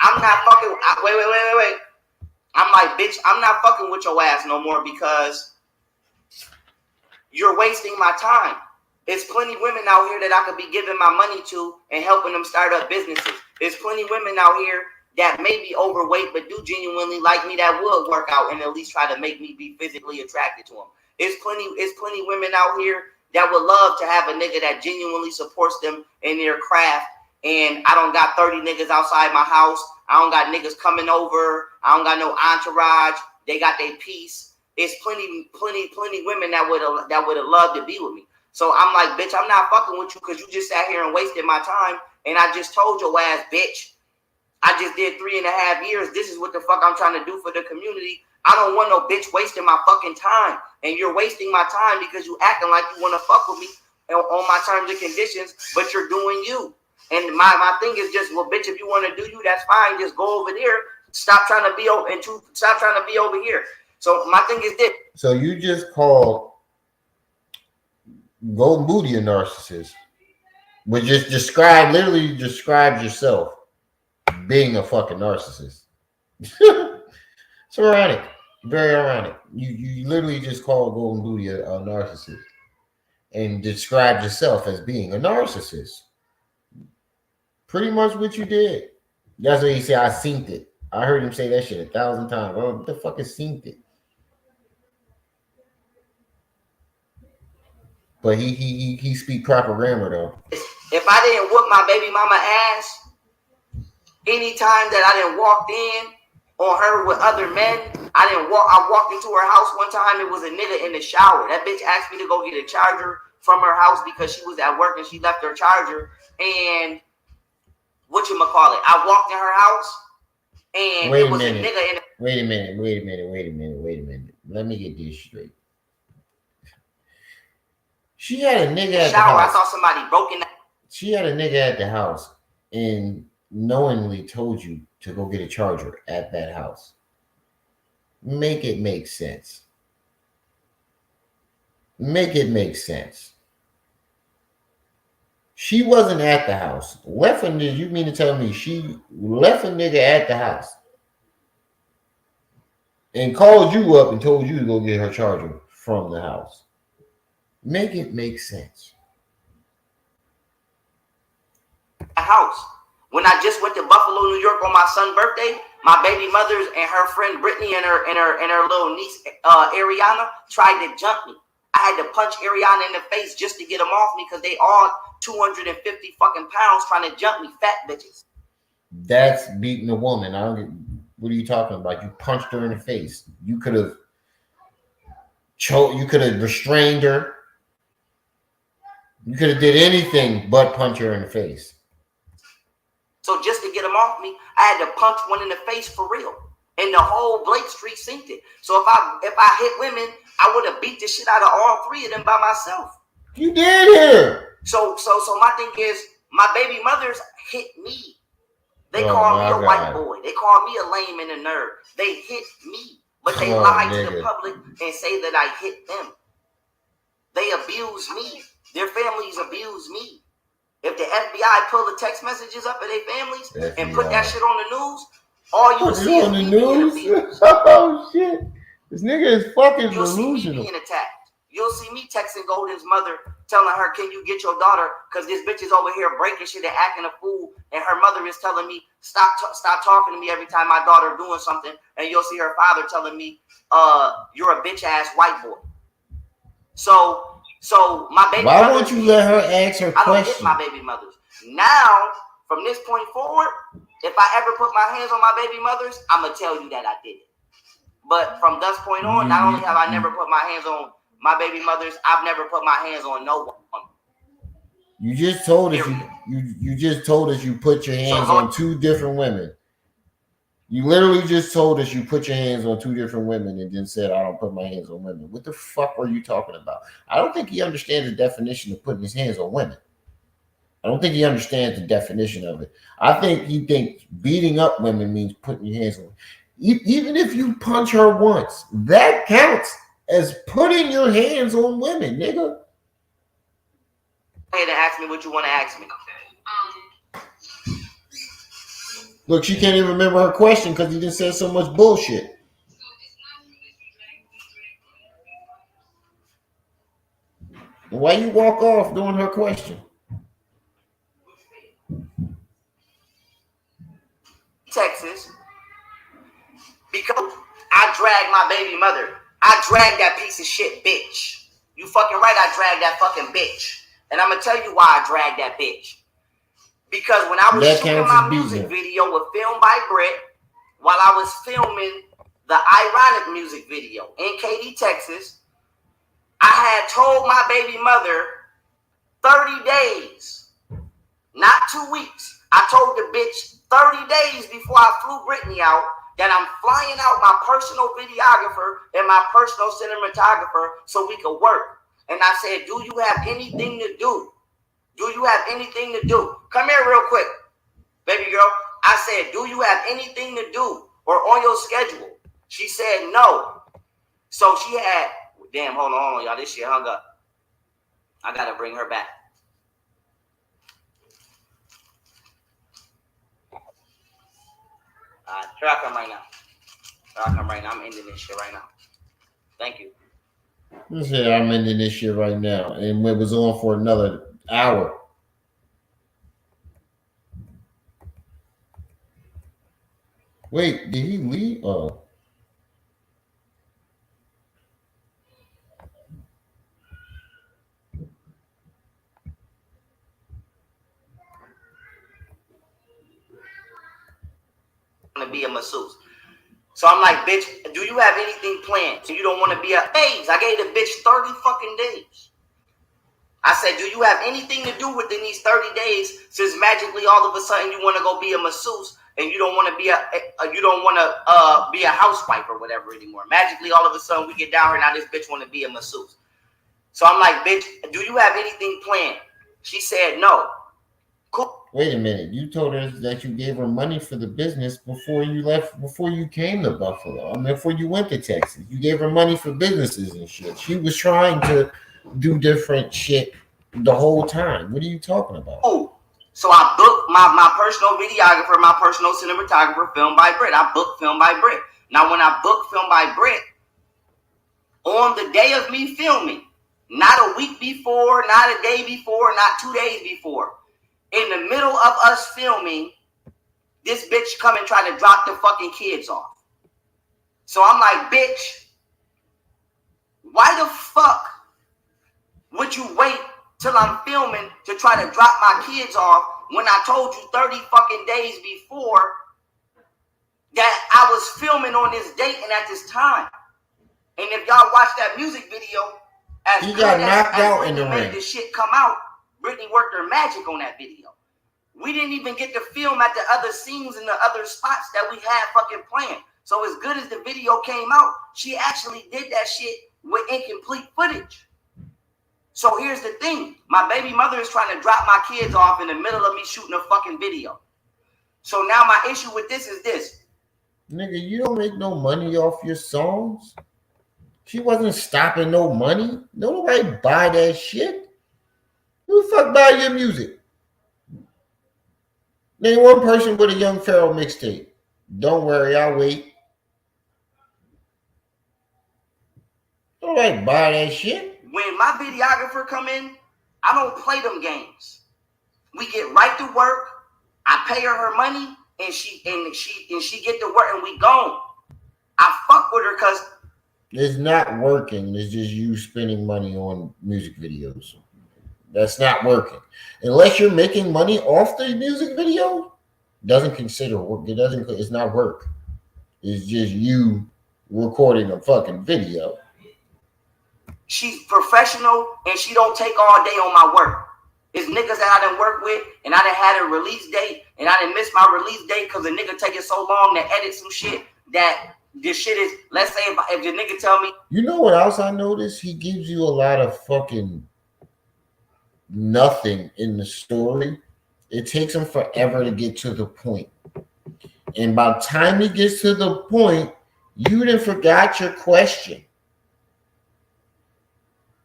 I'm not fucking. Wait. I'm like, bitch, I'm not fucking with your ass no more because you're wasting my time. There's plenty women out here that I could be giving my money to and helping them start up businesses. There's plenty women out here that may be overweight but do genuinely like me that would work out and at least try to make me be physically attracted to them. There's plenty women out here that would love to have a nigga that genuinely supports them in their craft. And I don't got 30 niggas outside my house. I don't got niggas coming over. I don't got no entourage. They got their piece. There's plenty women that would have loved to be with me. So I'm like, bitch, I'm not fucking with you because you just sat here and wasted my time. And I just told your ass, bitch, I just did 3.5 years. This is what the fuck I'm trying to do for the community. I don't want no bitch wasting my fucking time. And you're wasting my time because you acting like you want to fuck with me on my terms and conditions, but you're doing you. And my thing is just, well, bitch, if you want to do you, that's fine. Just go over there. Stop trying to be over here. So my thing is this. So you just called Golden Booty a narcissist. But just literally describes yourself being a fucking narcissist. It's ironic. Very ironic. You literally just called Golden Booty a narcissist and described yourself as being a narcissist. Pretty much what you did. That's what he said. I synced it. I heard him say that shit 1,000 times. Oh, what the fuck is synced it? But he speak proper grammar though. If I didn't whoop my baby mama ass, anytime that I didn't walk in on her with other men, I walked into her house one time. It was a nigga in the shower. That bitch asked me to go get a charger from her house because she was at work and she left her charger. And whatchamacallit, I walked in her house and it was a nigga in the— Wait a minute. Let me get this straight. She had a nigga at the house. I saw somebody broken. She had a nigga at the house and knowingly told you to go get a charger at that house. Make it make sense. Make it make sense. She wasn't at the house. Left a nigga, you mean to tell me she left a nigga at the house and called you up and told you to go get her charger from the house? Make it make sense. House. When I just went to Buffalo, New York on my son's birthday, my baby mother's and her friend Brittany and her little niece Ariana tried to jump me. I had to punch Ariana in the face just to get them off me because they all 250 fucking pounds trying to jump me, fat bitches. That's beating a woman. What are you talking about? You punched her in the face. You could have choked. You could have restrained her. You could have did anything but punch her in the face. So just to get them off me, I had to punch one in the face for real. And the whole Blake Street synced it. So if I hit women, I would have beat the shit out of all three of them by myself. You did here. So my thing is, my baby mothers hit me. They call me a white boy. They call me a lame and a nerd. They hit me. But they lie to the public and say that I hit them. They abuse me. Their families abuse me. If the FBI pull the text messages up of their families and put that shit on the news, all you see is me being abused. Oh shit! This nigga is fucking delusional. You'll see me being attacked. You'll see me texting Golden's mother, telling her, "Can you get your daughter? Because this bitch is over here breaking shit and acting a fool." And her mother is telling me, "Stop talking to me every time my daughter doing something." And you'll see her father telling me, "You're a bitch ass white boy." So my baby. Why won't you let her ask her question? I don't hit my baby mothers. Now, from this point forward, if I ever put my hands on my baby mothers, I'm gonna tell you that I did it. But from this point on, not only have I never put my hands on my baby mothers, I've never put my hands on no one. You just told us you just told us you put your hands on two different women. You literally just told us you put your hands on 2 different women and then said, I don't put my hands on women. What the fuck are you talking about? I don't think he understands the definition of putting his hands on women. I don't think he understands the definition of it. I think he thinks beating up women means putting your hands on them. Even if you punch her once, that counts as putting your hands on women, nigga. Hey, to ask me what you want to ask me. Look, she can't even remember her question because he just said so much bullshit. Why you walk off during her question? Texas, because I dragged my baby mother. I dragged that piece of shit bitch. You fucking right, I dragged that fucking bitch. And I'm gonna tell you why I dragged that bitch. Because when I was shooting my music video with Filmed by Brett, while I was filming the Ironic music video in Katy, Texas, I had told my baby mother 30 days, not 2 weeks. I told the bitch 30 days before I flew Brittany out that I'm flying out my personal videographer and my personal cinematographer so we could work. And I said, do you have anything to do? Do you have anything to do? Come here real quick, baby girl. I said, do you have anything to do or on your schedule? She said no. So she had, damn, hold on, y'all. This shit hung up. I got to bring her back. Here I come right now. Here I come right now. I'm ending this shit right now. Thank you. Yeah, I'm ending this shit right now. And it was on for another hour. Wait, did he leave? Oh. To be a masseuse. So I'm like, bitch, do you have anything planned? So you don't want to be a days. I gave the bitch 30 fucking days. I said, do you have anything to do within these 30 days since magically all of a sudden you want to go be a masseuse and you don't want to be be a housewife or whatever anymore. Magically all of a sudden we get down here now this bitch want to be a masseuse. So I'm like, bitch, do you have anything planned? She said no. Cool. Wait a minute. You told her that you gave her money for the business before you left, before you came to Buffalo. I mean, before you went to Texas. You gave her money for businesses and shit. She was trying to do different shit the whole time. What are you talking about? Oh, so I booked my personal videographer, my personal cinematographer, Filmed by Brett. I booked Filmed by Brett. Now, when I booked Filmed by Brett, on the day of me filming, not a week before, not a day before, not 2 days before, in the middle of us filming, this bitch come and try to drop the fucking kids off. So I'm like, bitch, why the fuck would you wait till I'm filming to try to drop my kids off when I told you 30 fucking days before that I was filming on this date and at this time? And if y'all watch that music video, as he good got as knocked out in the Brittany made ring. this shit come out, Brittany worked her magic on that video. We didn't even get to film at the other scenes and the other spots that we had fucking planned. So as good as the video came out, she actually did that shit with incomplete footage. So here's the thing. My baby mother is trying to drop my kids off in the middle of me shooting a fucking video. So now my issue with this is this. Nigga, you don't make no money off your songs. She wasn't stopping no money. Nobody buy that shit. Who the fuck buy your music? Name one person with a Young Pharaoh mixtape. Don't worry, I'll wait. Nobody buy that shit. When my videographer come in, I don't play them games. We get right to work. I pay her money, and she get to work, and we gone. I fuck with her because it's not working. It's just you spending money on music videos. That's not working. Unless you're making money off the music video, doesn't consider work. It's not work. It's just you recording a fucking video. She's professional and she don't take all day on my work. It's niggas that I done worked with, and I done had a release date, and I done missed my release date because the nigga taking so long to edit some shit that this shit is, let's say if the nigga tell me. You know what else I noticed? He gives you a lot of fucking nothing in the story. It takes him forever to get to the point. And by the time he gets to the point, you done forgot your question.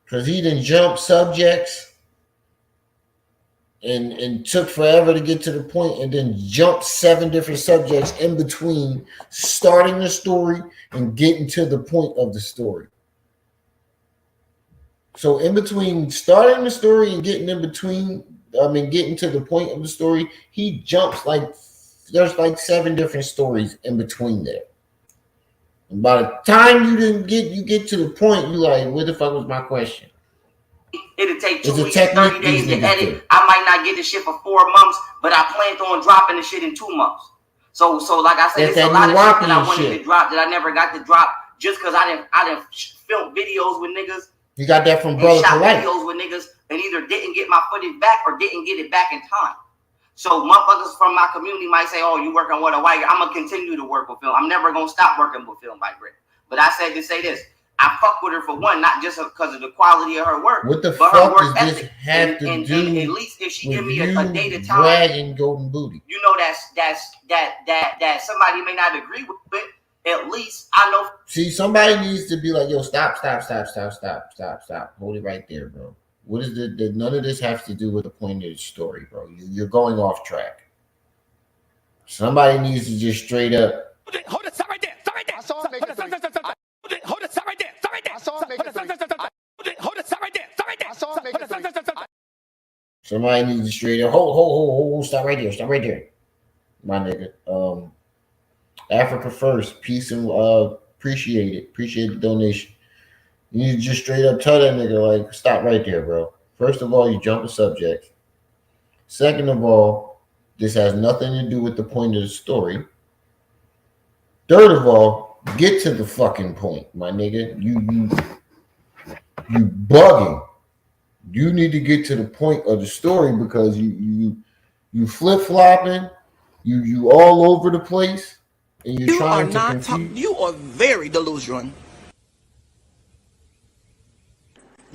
Because he done jumped subjects and took forever to get to the point, and then jumped 7 different subjects in between starting the story and getting to the point of the story. So in between starting the story and getting getting to the point of the story, he jumps there's 7 different stories in between there. And by the time you get to the point, you like, what the fuck was my question? It'll take 2 weeks, 30 days to edit. I might not get the shit for 4 months, but I planned on dropping the shit in 2 months. So like I said, it's a lot of shit that I wanted to drop that I never got to drop just because I didn't film videos with niggas. You got that from Brother Polite. Videos with niggas and either didn't get my footage back or didn't get it back in time. So motherfuckers from my community might say, "Oh, you working with a white guy?" I'm gonna continue to work with film. I'm never gonna stop working with film by Britt. But I said to say this: I fuck with her for one, not just because of the quality of her work. What the fuck does this have to do? And at least if she give me a day of time, dragging Golden Booty. You know that somebody may not agree with it. At least I know. See, somebody needs to be like, "Yo, stop. Hold it right there, bro. What is none of this has to do with the point of the story, bro. You're going off track. Somebody needs to just straight up. Hold it, stop right there. Stop right there. Hold it, stop right there. Stop right there. Hold it, stop right there. Stop right there. Somebody needs to straight up. Hold, stop right there. My nigga. Africa first. Peace and appreciate it. Appreciate the donation. You need to just straight up tell that nigga, like, stop right there, bro. First of all, you jump the subject. Second of all, this has nothing to do with the point of the story. Third of all, get to the fucking point, my nigga. You bugging. You need to get to the point of the story because you flip-flopping, you all over the place, and you're trying to confuse. You are very delusional.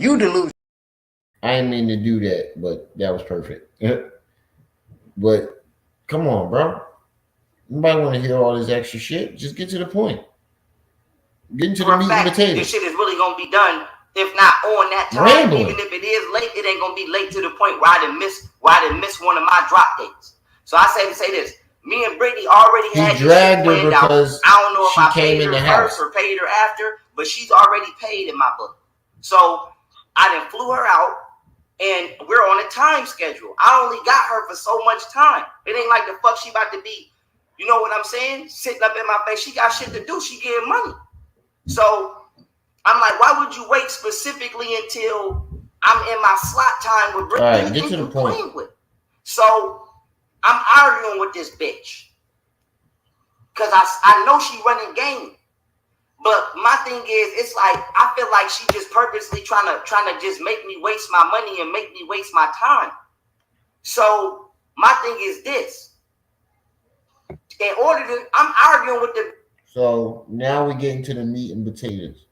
You delusional. I didn't mean to do that, but that was perfect. But come on, bro. Nobody want to hear all this extra shit. Just get to the point. Get into the meat and potatoes. This shit is really gonna be done. If not on that time, Rambling. Even if it is late, it ain't gonna be late to the point where I didn't miss one of my drop dates. So I say to say this. Me and Brittany already had dragged her because I don't know if I came paid in her the house first or paid her after, but she's already paid in my book. So I then flew her out, and we're on a time schedule. I only got her for so much time. It ain't like the fuck she about to be, you know what I'm saying? Sitting up in my face. She got shit to do. She getting money. So I'm like, why would you wait specifically until I'm in my slot time with Brittany? All right, get to the point. With? So I'm arguing with this bitch because I know she running game. But my thing is, it's like I feel like she just purposely trying to just make me waste my money and make me waste my time. So my thing is this: I'm arguing with the. So now we get into the meat and potatoes.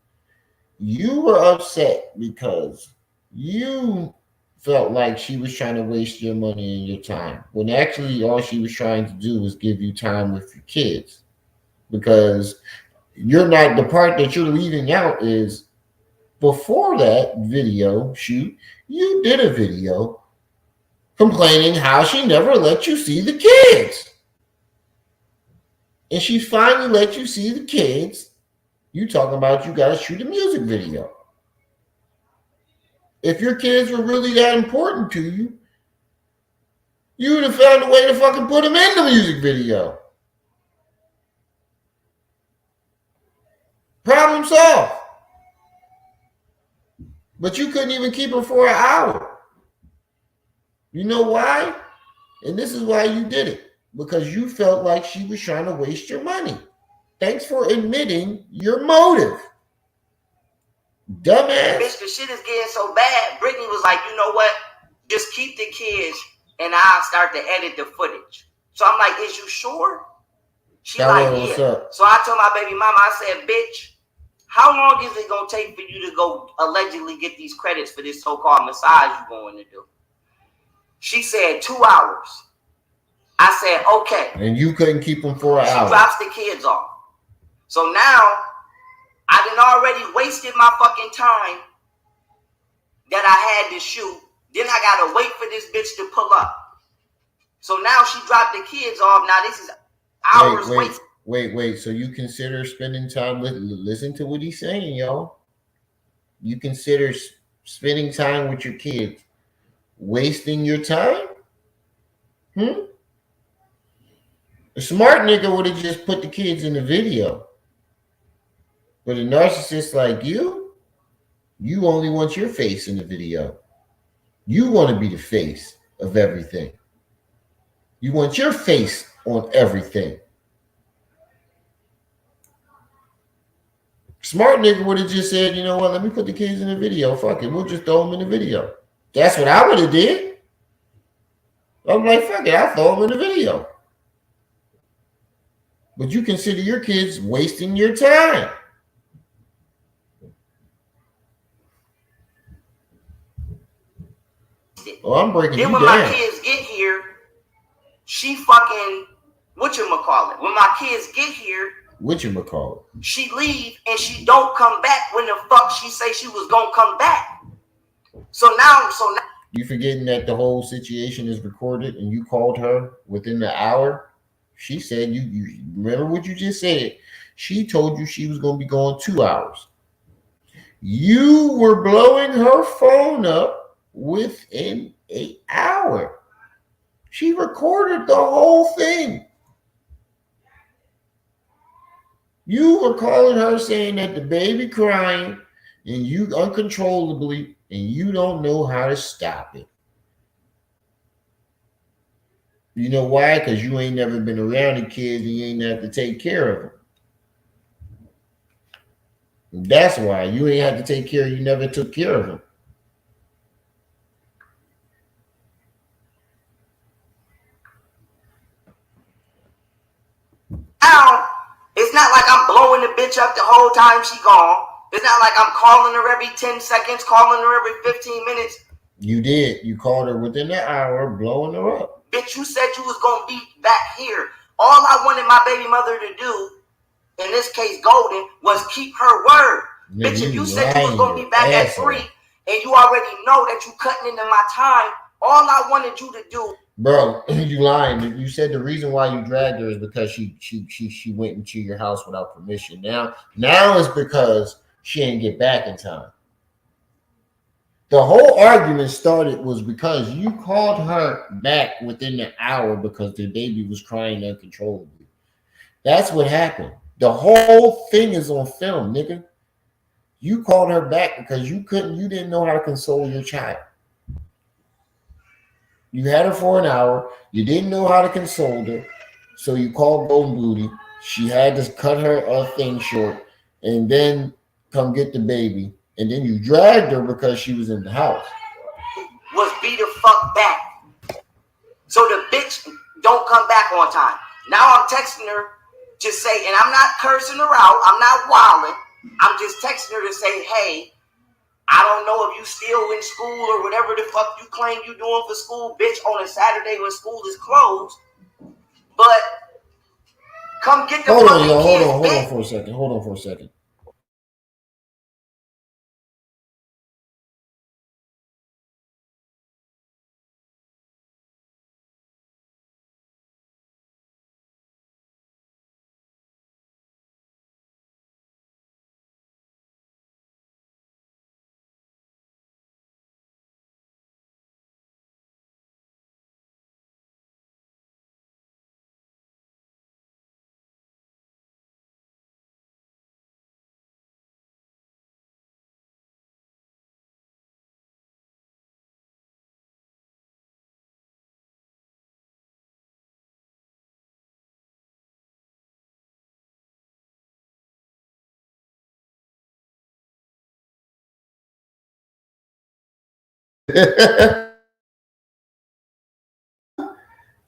You were upset because you felt like she was trying to waste your money and your time, when actually all she was trying to do was give you time with your kids, because. You're not, the part that you're leaving out is before that video shoot, you did a video complaining how she never let you see the kids. And she finally let you see the kids. You talking about you got to shoot a music video. If your kids were really that important to you, you would have found a way to fucking put them in the music video. Problem solved. But you couldn't even keep her for an hour. You know why? And this is why you did it. Because you felt like she was trying to waste your money. Thanks for admitting your motive. Dumbass. Bitch, the shit is getting so bad. Brittany was like, you know what? just keep the kids and I'll start to edit the footage. So I'm like, is you sure? She like, yeah. So I told my baby mama, I said, bitch, how long is it gonna take for you to go allegedly get these credits for this so-called massage you going to do? She said 2 hours. I said, okay. And you couldn't keep them for an hour. She drops the kids off. So now I done already wasted my fucking time that I had to shoot. Then I gotta wait for this bitch to pull up. So now she dropped the kids off. Now this is hours wasted. Wait. So you consider spending time with, listen to what he's saying, y'all. You consider spending time with your kids wasting your time? A smart nigga would have just put the kids in the video. But a narcissist like you only want your face in the video. You want to be the face of everything. You want your face on everything. Smart nigga would have just said, you know what, let me put the kids in the video. Fuck it, we'll just throw them in the video. That's what I would have did. I'm like, fuck it, I'll throw them in the video. But you consider your kids wasting your time. Oh, I'm breaking you down. Then when my kids get here, she fucking, whatchamacallit. When my kids get here, whatchamacallit, she leave and she don't come back when the fuck she say she was gonna come back. So now you forgetting that the whole situation is recorded and you called her within the hour. She said you remember what you just said. She told you she was gonna be gone 2 hours. You were blowing her phone up within an hour. She recorded the whole thing. You were calling her saying that the baby crying and you uncontrollably and you don't know how to stop it. You know why? Because you ain't never been around the kids and you ain't have to take care of them. That's why you ain't have to take care. You never took care of them. Now, it's not like I'm blowing the bitch up the whole time she gone. It's not like I'm calling her every 10 seconds, calling her every 15 minutes. You did. You called her within an hour, blowing her up. Bitch, you said you was going to be back here. All I wanted my baby mother to do, in this case Golden, was keep her word. No, bitch, if you said you was going to be back at 3 and you already know that you cutting into my time, all I wanted you to do. Bro, you lying. You said the reason why you dragged her is because she went into your house without permission. Now it's because she didn't get back in time. The whole argument started was because you called her back within an hour because the baby was crying uncontrollably. That's what happened. The whole thing is on film, nigga. You called her back because you didn't know how to console your child. You had her for an hour. You didn't know how to console her. So you called Golden Booty. She had to cut her thing short and then come get the baby. And then you dragged her because she was in the house. Was be the fuck back. So the bitch don't come back on time. Now I'm texting her to say, and I'm not cursing her out. I'm not wilding. I'm just texting her to say, hey, I don't know if you still in school or whatever the fuck you claim you doing for school, bitch, on a Saturday when school is closed. But come get the Hold fucking on for a second. Hold on for a second.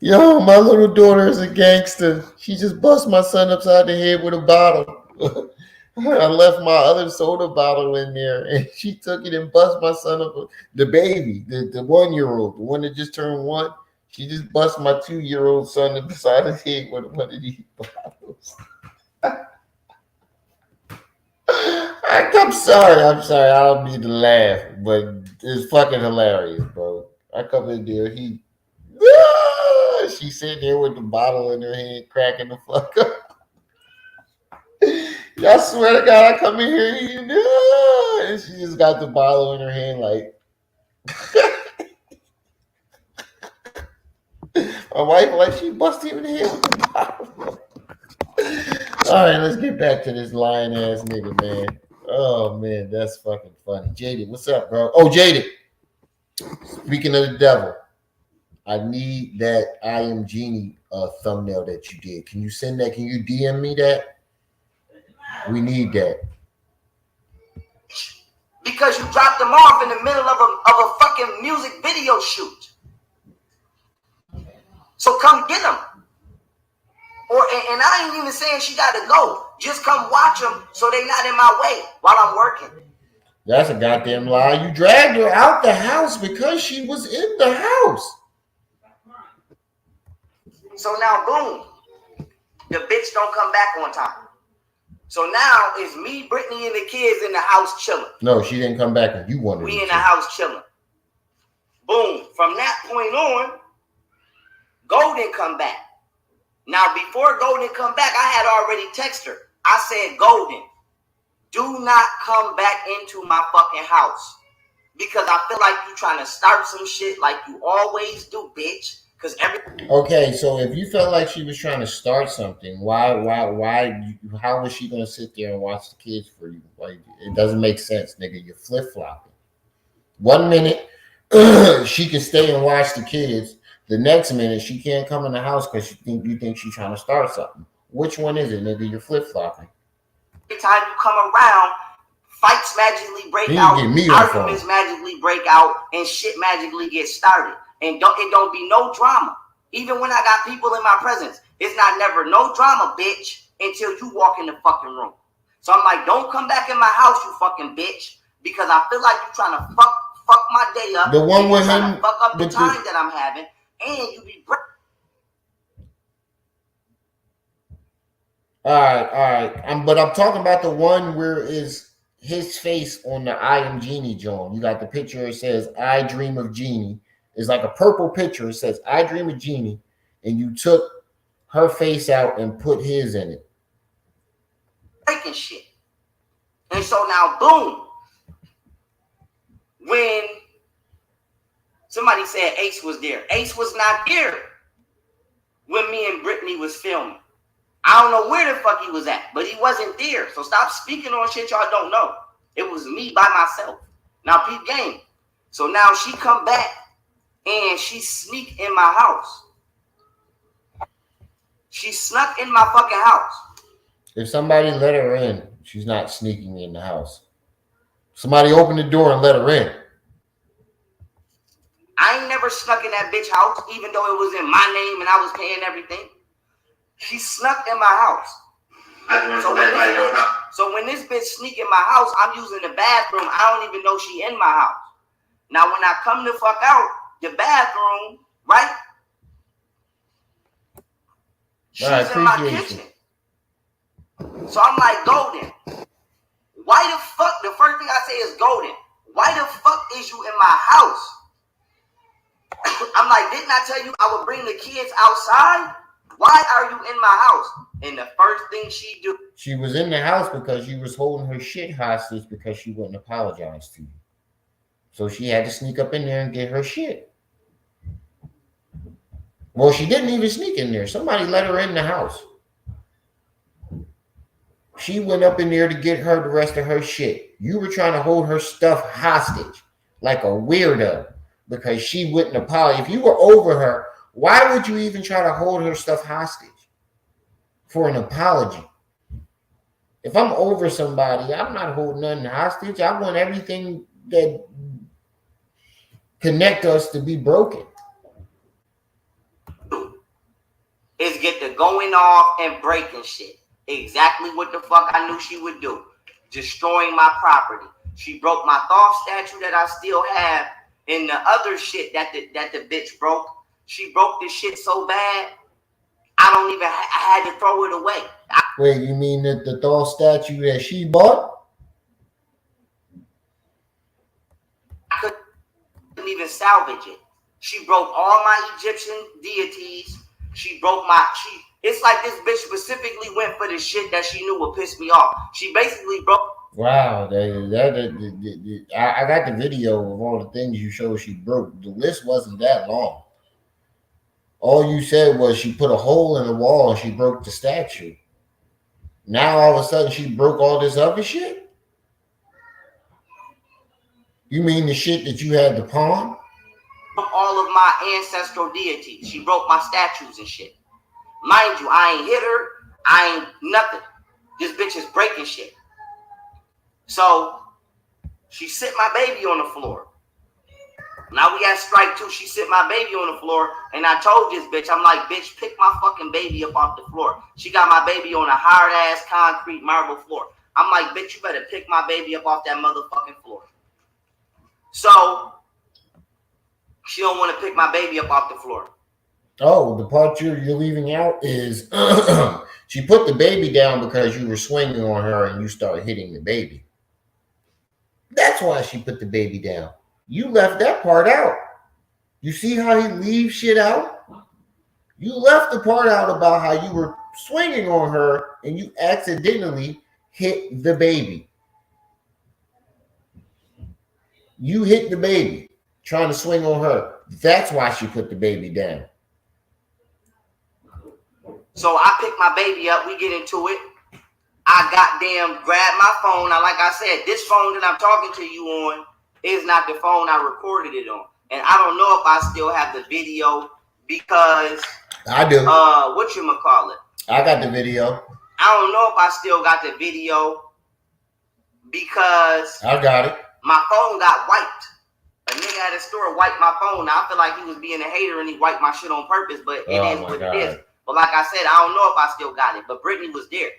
Yo, my little daughter is a gangster. She just bust my son upside the head with a bottle. I left my other soda bottle in there, and she took it and bust my son up. The baby, the 1-year-old, the one that just turned 1. She just bust my 2-year-old son upside his head with one of these bottles. I'm sorry. I don't mean to laugh, but it's fucking hilarious, bro. I come in there, she's sitting there with the bottle in her hand, cracking the fuck up. I swear to God, I come in here, and she just got the bottle in her hand, like. My wife, like, she busted him in the head with the bottle. All right, let's get back to this lying ass nigga, man. Oh man, that's fucking funny. Jaded, what's up, bro? Oh, Jaded. Speaking of the devil, I need that I Am Genie thumbnail that you did. Can you send that? Can you DM me that? We need that. Because you dropped them off in the middle of a fucking music video shoot. So come get them. And I ain't even saying she got to go. Just come watch them so they not in my way while I'm working. That's a goddamn lie. You dragged her out the house because she was in the house. So now, boom, the bitch don't come back on time. So now it's me, Brittany, and the kids in the house chilling. No, she didn't come back and you wanted We in the house chilling. Boom. From that point on, Golden come back. Now, before Golden come back, I had already texted her. I said, Golden, do not come back into my fucking house. Because I feel like you trying to start some shit like you always do, bitch. Okay, so if you felt like she was trying to start something, how was she going to sit there and watch the kids for you? Like, it doesn't make sense, nigga. You're flip-flopping. 1 minute, she can stay and watch the kids. The next minute, she can't come in the house because you think she's trying to start something. Which one is it, nigga? You're flip-flopping. Every time you come around, fights magically break out, arguments magically break out, and shit magically gets started. And it don't be no drama. Even when I got people in my presence, it's not never no drama, bitch, until you walk in the fucking room. So I'm like, don't come back in my house, you fucking bitch, because I feel like you're trying to fuck my day up. The one with him, to fuck up the time that I'm having, and you be. All right. But I'm talking about the one where is his face on the I Am Genie joint. You got the picture. It says I Dream of Genie. It's like a purple picture. It says I Dream of Genie, and you took her face out and put his in it. Breaking shit. And so now, boom. When somebody said Ace was there, Ace was not there when me and Brittany was filming. I don't know where the fuck he was at, but he wasn't there. So stop speaking on shit y'all don't know. It was me by myself. Now, peep game. So now she come back and she sneak in my house. She snuck in my fucking house. If somebody let her in, she's not sneaking in the house. Somebody opened the door and let her in. I ain't never snuck in that bitch house, even though it was in my name and I was paying everything. She snuck in my house. So when this bitch sneak in my house, I'm using the bathroom. I don't even know she in my house. Now, when I come to fuck out the bathroom, right? She's in my kitchen. So I'm like, Golden, why the fuck? The first thing I say is, Golden, why the fuck is you in my house? I'm like, didn't I tell you I would bring the kids outside? Why are you in my house? And the first thing she do. She was in the house because she was holding her shit hostage because she wouldn't apologize to you. So she had to sneak up in there and get her shit. Well, she didn't even sneak in there. Somebody let her in the house. She went up in there to get her the rest of her shit. You were trying to hold her stuff hostage like a weirdo because she wouldn't apologize. If you were over her, why would you even try to hold her stuff hostage for an apology? If I'm over somebody, I'm not holding nothing hostage. I want everything that connect us to be broken. is get to going off and breaking shit. Exactly what the fuck I knew she would do. Destroying my property. She broke my Thoth statue that I still have, and the other shit that the bitch broke. She broke this shit so bad, I had to throw it away. Wait, you mean that the Thoth statue that she bought? I couldn't even salvage it. She broke all my Egyptian deities. It's like this bitch specifically went for the shit that she knew would piss me off. She basically broke. Wow, I got the video of all the things you showed she broke. The list wasn't that long. All you said was she put a hole in the wall and she broke the statue. Now all of a sudden she broke all this other shit? You mean the shit that you had to pawn? All of my ancestral deities. She broke my statues and shit. Mind you, I ain't hit her. I ain't nothing. This bitch is breaking shit. So she sit my baby on the floor. Now we at strike 2. She sit my baby on the floor, and I told this bitch, I'm like, bitch, pick my fucking baby up off the floor. She got my baby on a hard ass concrete marble floor. I'm like, bitch, you better pick my baby up off that motherfucking floor. So she don't want to pick my baby up off the floor. Oh, the part you're leaving out is she put the baby down because you were swinging on her and you started hitting the baby. That's why she put the baby down. You left that part out. You see how he leaves shit out? You left the part out about how you were swinging on her and you accidentally hit the baby. You hit the baby trying to swing on her. That's why she put the baby down. So I pick my baby up. We get into it. I goddamn grab my phone. Now, like I said, this phone that I'm talking to you on is not the phone I recorded it on. And I don't know if I still have the video because I do. Whatchamacallit? I got the video. I don't know if I still got the video because I got it. My phone got wiped. A nigga at a store wiped my phone. Now I feel like he was being a hater and he wiped my shit on purpose, but it is what it is. But like I said, I don't know if I still got it. But Brittany was there.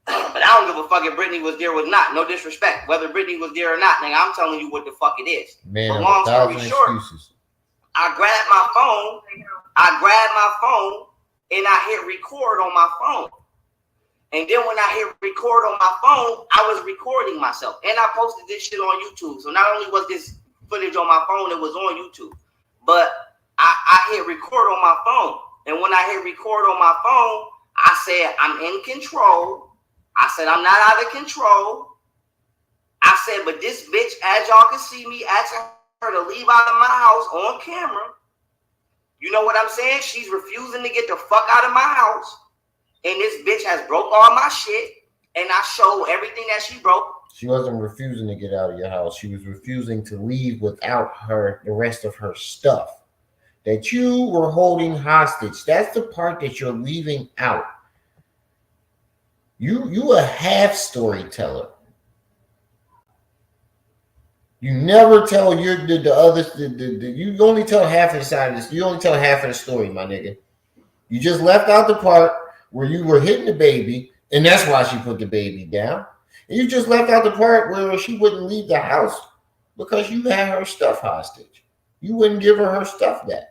But I don't give a fuck if Brittany was there or not. No disrespect. Whether Brittany was there or not, nigga, I'm telling you what the fuck it is. Man, but long story short, I grabbed my phone and I hit record on my phone. And then when I hit record on my phone, I was recording myself. And I posted this shit on YouTube. So not only was this footage on my phone, it was on YouTube. But I hit record on my phone. And when I hit record on my phone, I said, I'm in control. I said, I'm not out of control. I said, but this bitch, as y'all can see me asking her to leave out of my house on camera. You know what I'm saying? She's refusing to get the fuck out of my house. And this bitch has broke all my shit. And I show everything that she broke. She wasn't refusing to get out of your house. She was refusing to leave without the rest of her stuff that you were holding hostage. That's the part that you're leaving out. You a half storyteller. You never tell the others. You only tell half of the side of this. You only tell half of the story, my nigga. You just left out the part where you were hitting the baby, and that's why she put the baby down. And you just left out the part where she wouldn't leave the house because you had her stuff hostage. You wouldn't give her stuff back.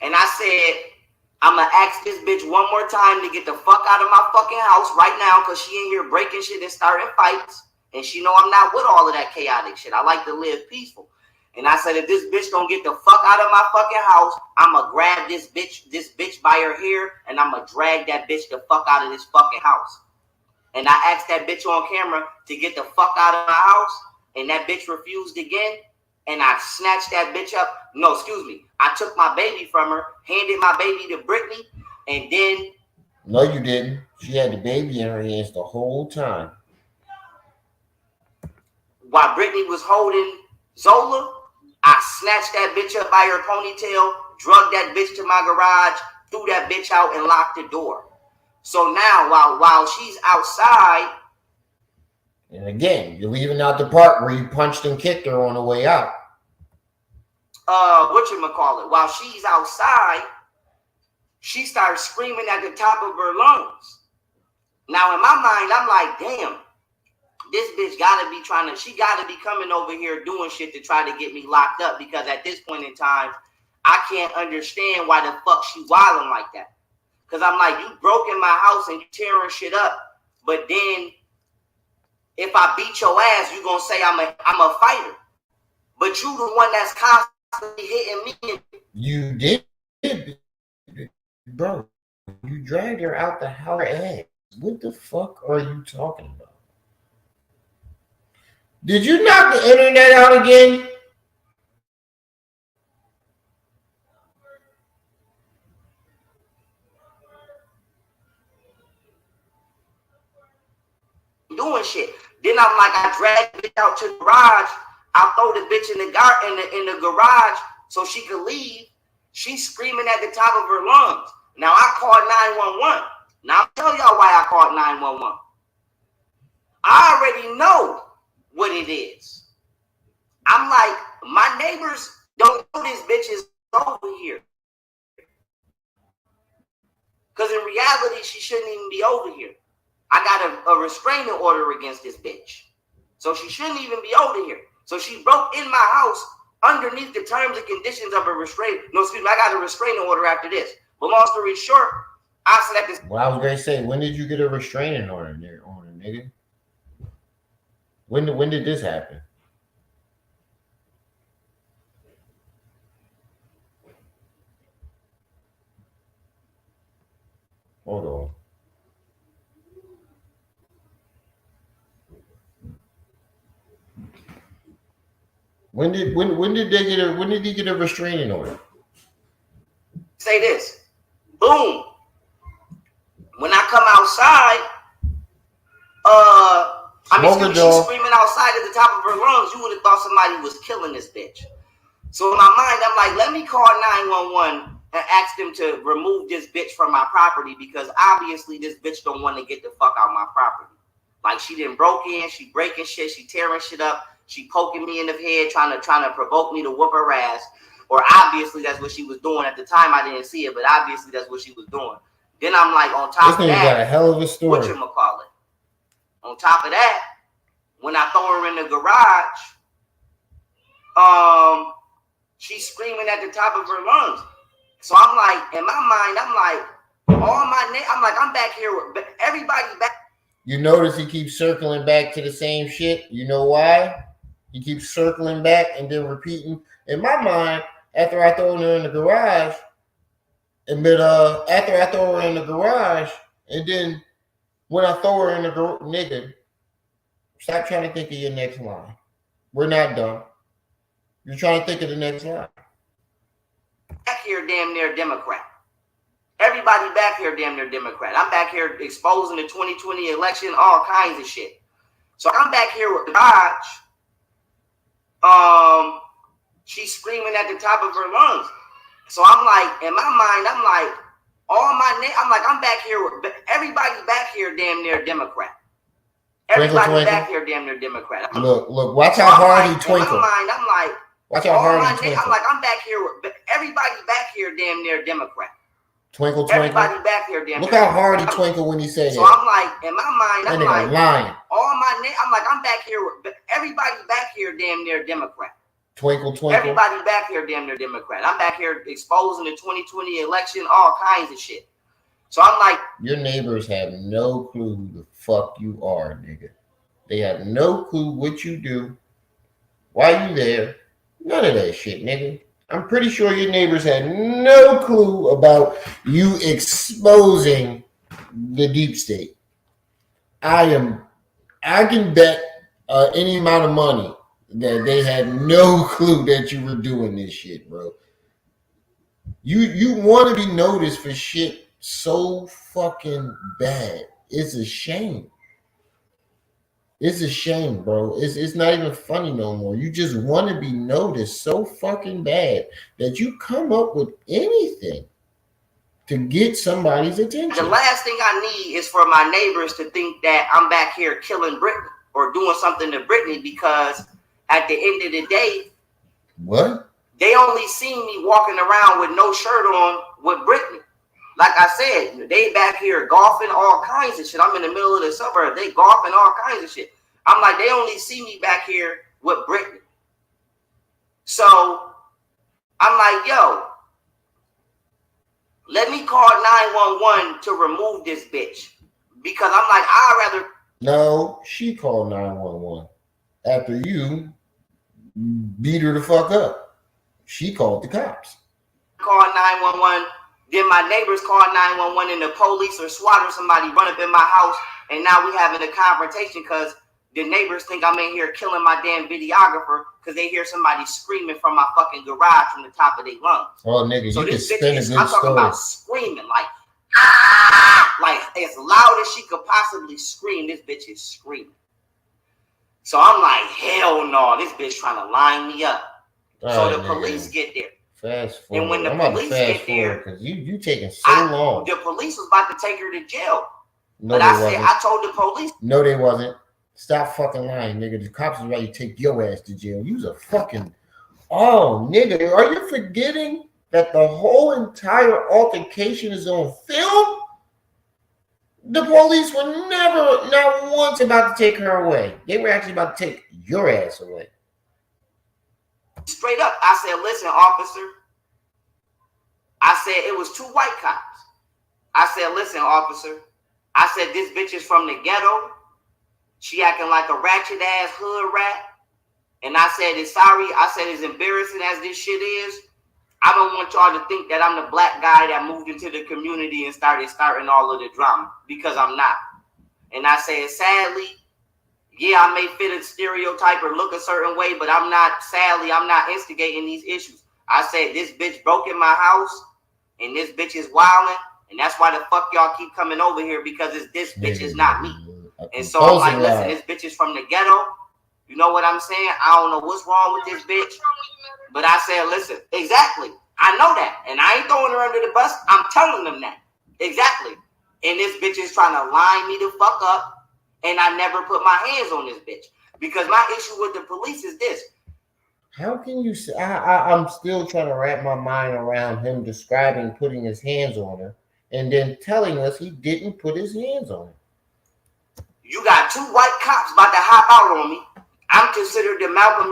And I said, I'm going to ask this bitch one more time to get the fuck out of my fucking house right now because she in here breaking shit and starting fights. And she know I'm not with all of that chaotic shit. I like to live peaceful. And I said, if this bitch don't get the fuck out of my fucking house, I'm going to grab this bitch by her hair and I'm going to drag that bitch the fuck out of this fucking house. And I asked that bitch on camera to get the fuck out of my house. And that bitch refused again. And I snatched that bitch up. No, excuse me. I took my baby from her, handed my baby to Brittany, and then... No, you didn't. She had the baby in her hands the whole time. While Brittany was holding Zola, I snatched that bitch up by her ponytail, drugged that bitch to my garage, threw that bitch out, and locked the door. So now, while she's outside... And again, you're leaving out the part where you punched and kicked her on the way out. whatchamacallit, while she's outside, she starts screaming at the top of her lungs. Now, in my mind, I'm like, damn, this bitch gotta be she gotta be coming over here doing shit to try to get me locked up, because at this point in time, I can't understand why the fuck she wilding like that. Because I'm like, you broke in my house and you tearing shit up, but then if I beat your ass, you gonna say I'm a fighter. But you the one that's constantly hitting me. You did, bro. You dragged her out the house. Ass. What the fuck are you talking about? Did you knock the internet out again? Doing shit. Then I'm like, I drag the bitch out to the garage. I throw the bitch in the garage so she could leave. She's screaming at the top of her lungs. Now I called 911. Now I'll tell y'all why I called 911. I already know what it is. I'm like, my neighbors don't know this bitch is over here. Because in reality, she shouldn't even be over here. I got a restraining order against this bitch. So she shouldn't even be over here. So she broke in my house underneath the terms and conditions of a restraining. No, excuse me, I got a restraining order after this. But long story short, I said at this. Well, I was going to say, when did you get a restraining order there on her, nigga? When did this happen? Hold on. When did he get a restraining order? Say this. Boom. When I come outside, she's screaming outside at the top of her lungs. You would have thought somebody was killing this bitch. So in my mind, I'm like, let me call 911 and ask them to remove this bitch from my property, because obviously this bitch don't want to get the fuck out of my property. Like, she done broke in, she breaking shit, she tearing shit up, she poking me in the head, trying to provoke me to whoop her ass. Or obviously that's what she was doing. At the time I didn't see it, but obviously that's what she was doing. Then I'm like, on top of that, got a hell of a story. Whatchamacallit. On top of that, when I throw her in the garage, she's screaming at the top of her lungs. So I'm like, in my mind, I'm like, I'm back here with everybody back. You notice he keeps circling back to the same shit. You know why? He keeps circling back and then repeating. In my mind, after I throw her in the garage, and then when I throw her in the nigga, stop trying to think of your next line. We're not done. You're trying to think of the next line. Back here, damn near Democrat. Everybody back here, damn near Democrat. I'm back here exposing the 2020 election, all kinds of shit. So I'm back here with Dodge. She's screaming at the top of her lungs. So I'm like, in my mind, I'm like, I'm back here with everybody back here, damn near Democrat. Everybody back here, damn near Democrat. Look, watch how hard he twinkle. In my mind, I'm like, watch how hard he twinkle. I'm like, I'm back here with everybody back here, damn near Democrat. Twinkle. Everybody back here, damn. Look how hard he twinkle when he said that. So I'm like, in my mind, I'm like, lying. I'm back here with everybody back here, damn near Democrat. Twinkle. Everybody back here, damn near Democrat. I'm back here exposing the 2020 election, all kinds of shit. So I'm like, your neighbors have no clue who the fuck you are, nigga. They have no clue what you do, why you there. None of that shit, nigga. I'm pretty sure your neighbors had no clue about you exposing the deep state. I can bet any amount of money that they had no clue that you were doing this shit, bro. You want to be noticed for shit so fucking bad. It's a shame. It's a shame, bro. It's not even funny no more. You just want to be noticed so fucking bad that you come up with anything to get somebody's attention. The last thing I need is for my neighbors to think that I'm back here killing Britney or doing something to Britney, because at the end of the day, what? They only see me walking around with no shirt on with Brittany. Like I said, they back here golfing all kinds of shit. I'm in the middle of the suburb. They golfing all kinds of shit. I'm like, they only see me back here with Brittany. So I'm like, yo, let me call 911 to remove this bitch. Because I'm like, I'd rather. No, she called 911 after you beat her the fuck up. She called the cops. Call 911. Then my neighbors call 911 and the police or SWAT or somebody run up in my house. And now we having a confrontation because the neighbors think I'm in here killing my damn videographer because they hear somebody screaming from my fucking garage from the top of their lungs. Oh, nigga, so you can this bitch spin a is, good I'm talking story. about screaming like, ah! Like as loud as she could possibly scream, this bitch is screaming. So I'm like, hell no, this bitch trying to line me up. So the police get there. Fast forward. And when the I'm about to police fast get there, because you taking so long. The police was about to take her to jail. No, but they I said, wasn't. I told the police. No, they wasn't. Stop fucking lying, nigga. The cops was ready to take your ass to jail. You's a fucking. Oh, nigga, are you forgetting that the whole entire altercation is on film? The police were never, not once, about to take her away. They were actually about to take your ass away. Straight up, I said, listen, officer. I said, it was two white cops. I said, listen, officer. I said, this bitch is from the ghetto. She acting like a ratchet ass hood rat. And I said, it's sorry. I said, as embarrassing as this shit is, I don't want y'all to think that I'm the black guy that moved into the community and starting all of the drama, because I'm not. And I said, sadly, yeah, I may fit a stereotype or look a certain way, but I'm not instigating these issues. I said, this bitch broke in my house and this bitch is wilding. And that's why the fuck y'all keep coming over here, because it's this bitch is not me. And so I'm like, listen, this bitch is from the ghetto. You know what I'm saying? I don't know what's wrong with this bitch. But I said, listen, exactly. I know that. And I ain't throwing her under the bus. I'm telling them that. Exactly. And this bitch is trying to line me the fuck up. And I never put my hands on this bitch. Because my issue with the police is this. How can you say, I'm still trying to wrap my mind around him describing putting his hands on her and then telling us he didn't put his hands on her. You got two white cops about to hop out on me. I'm considered the modern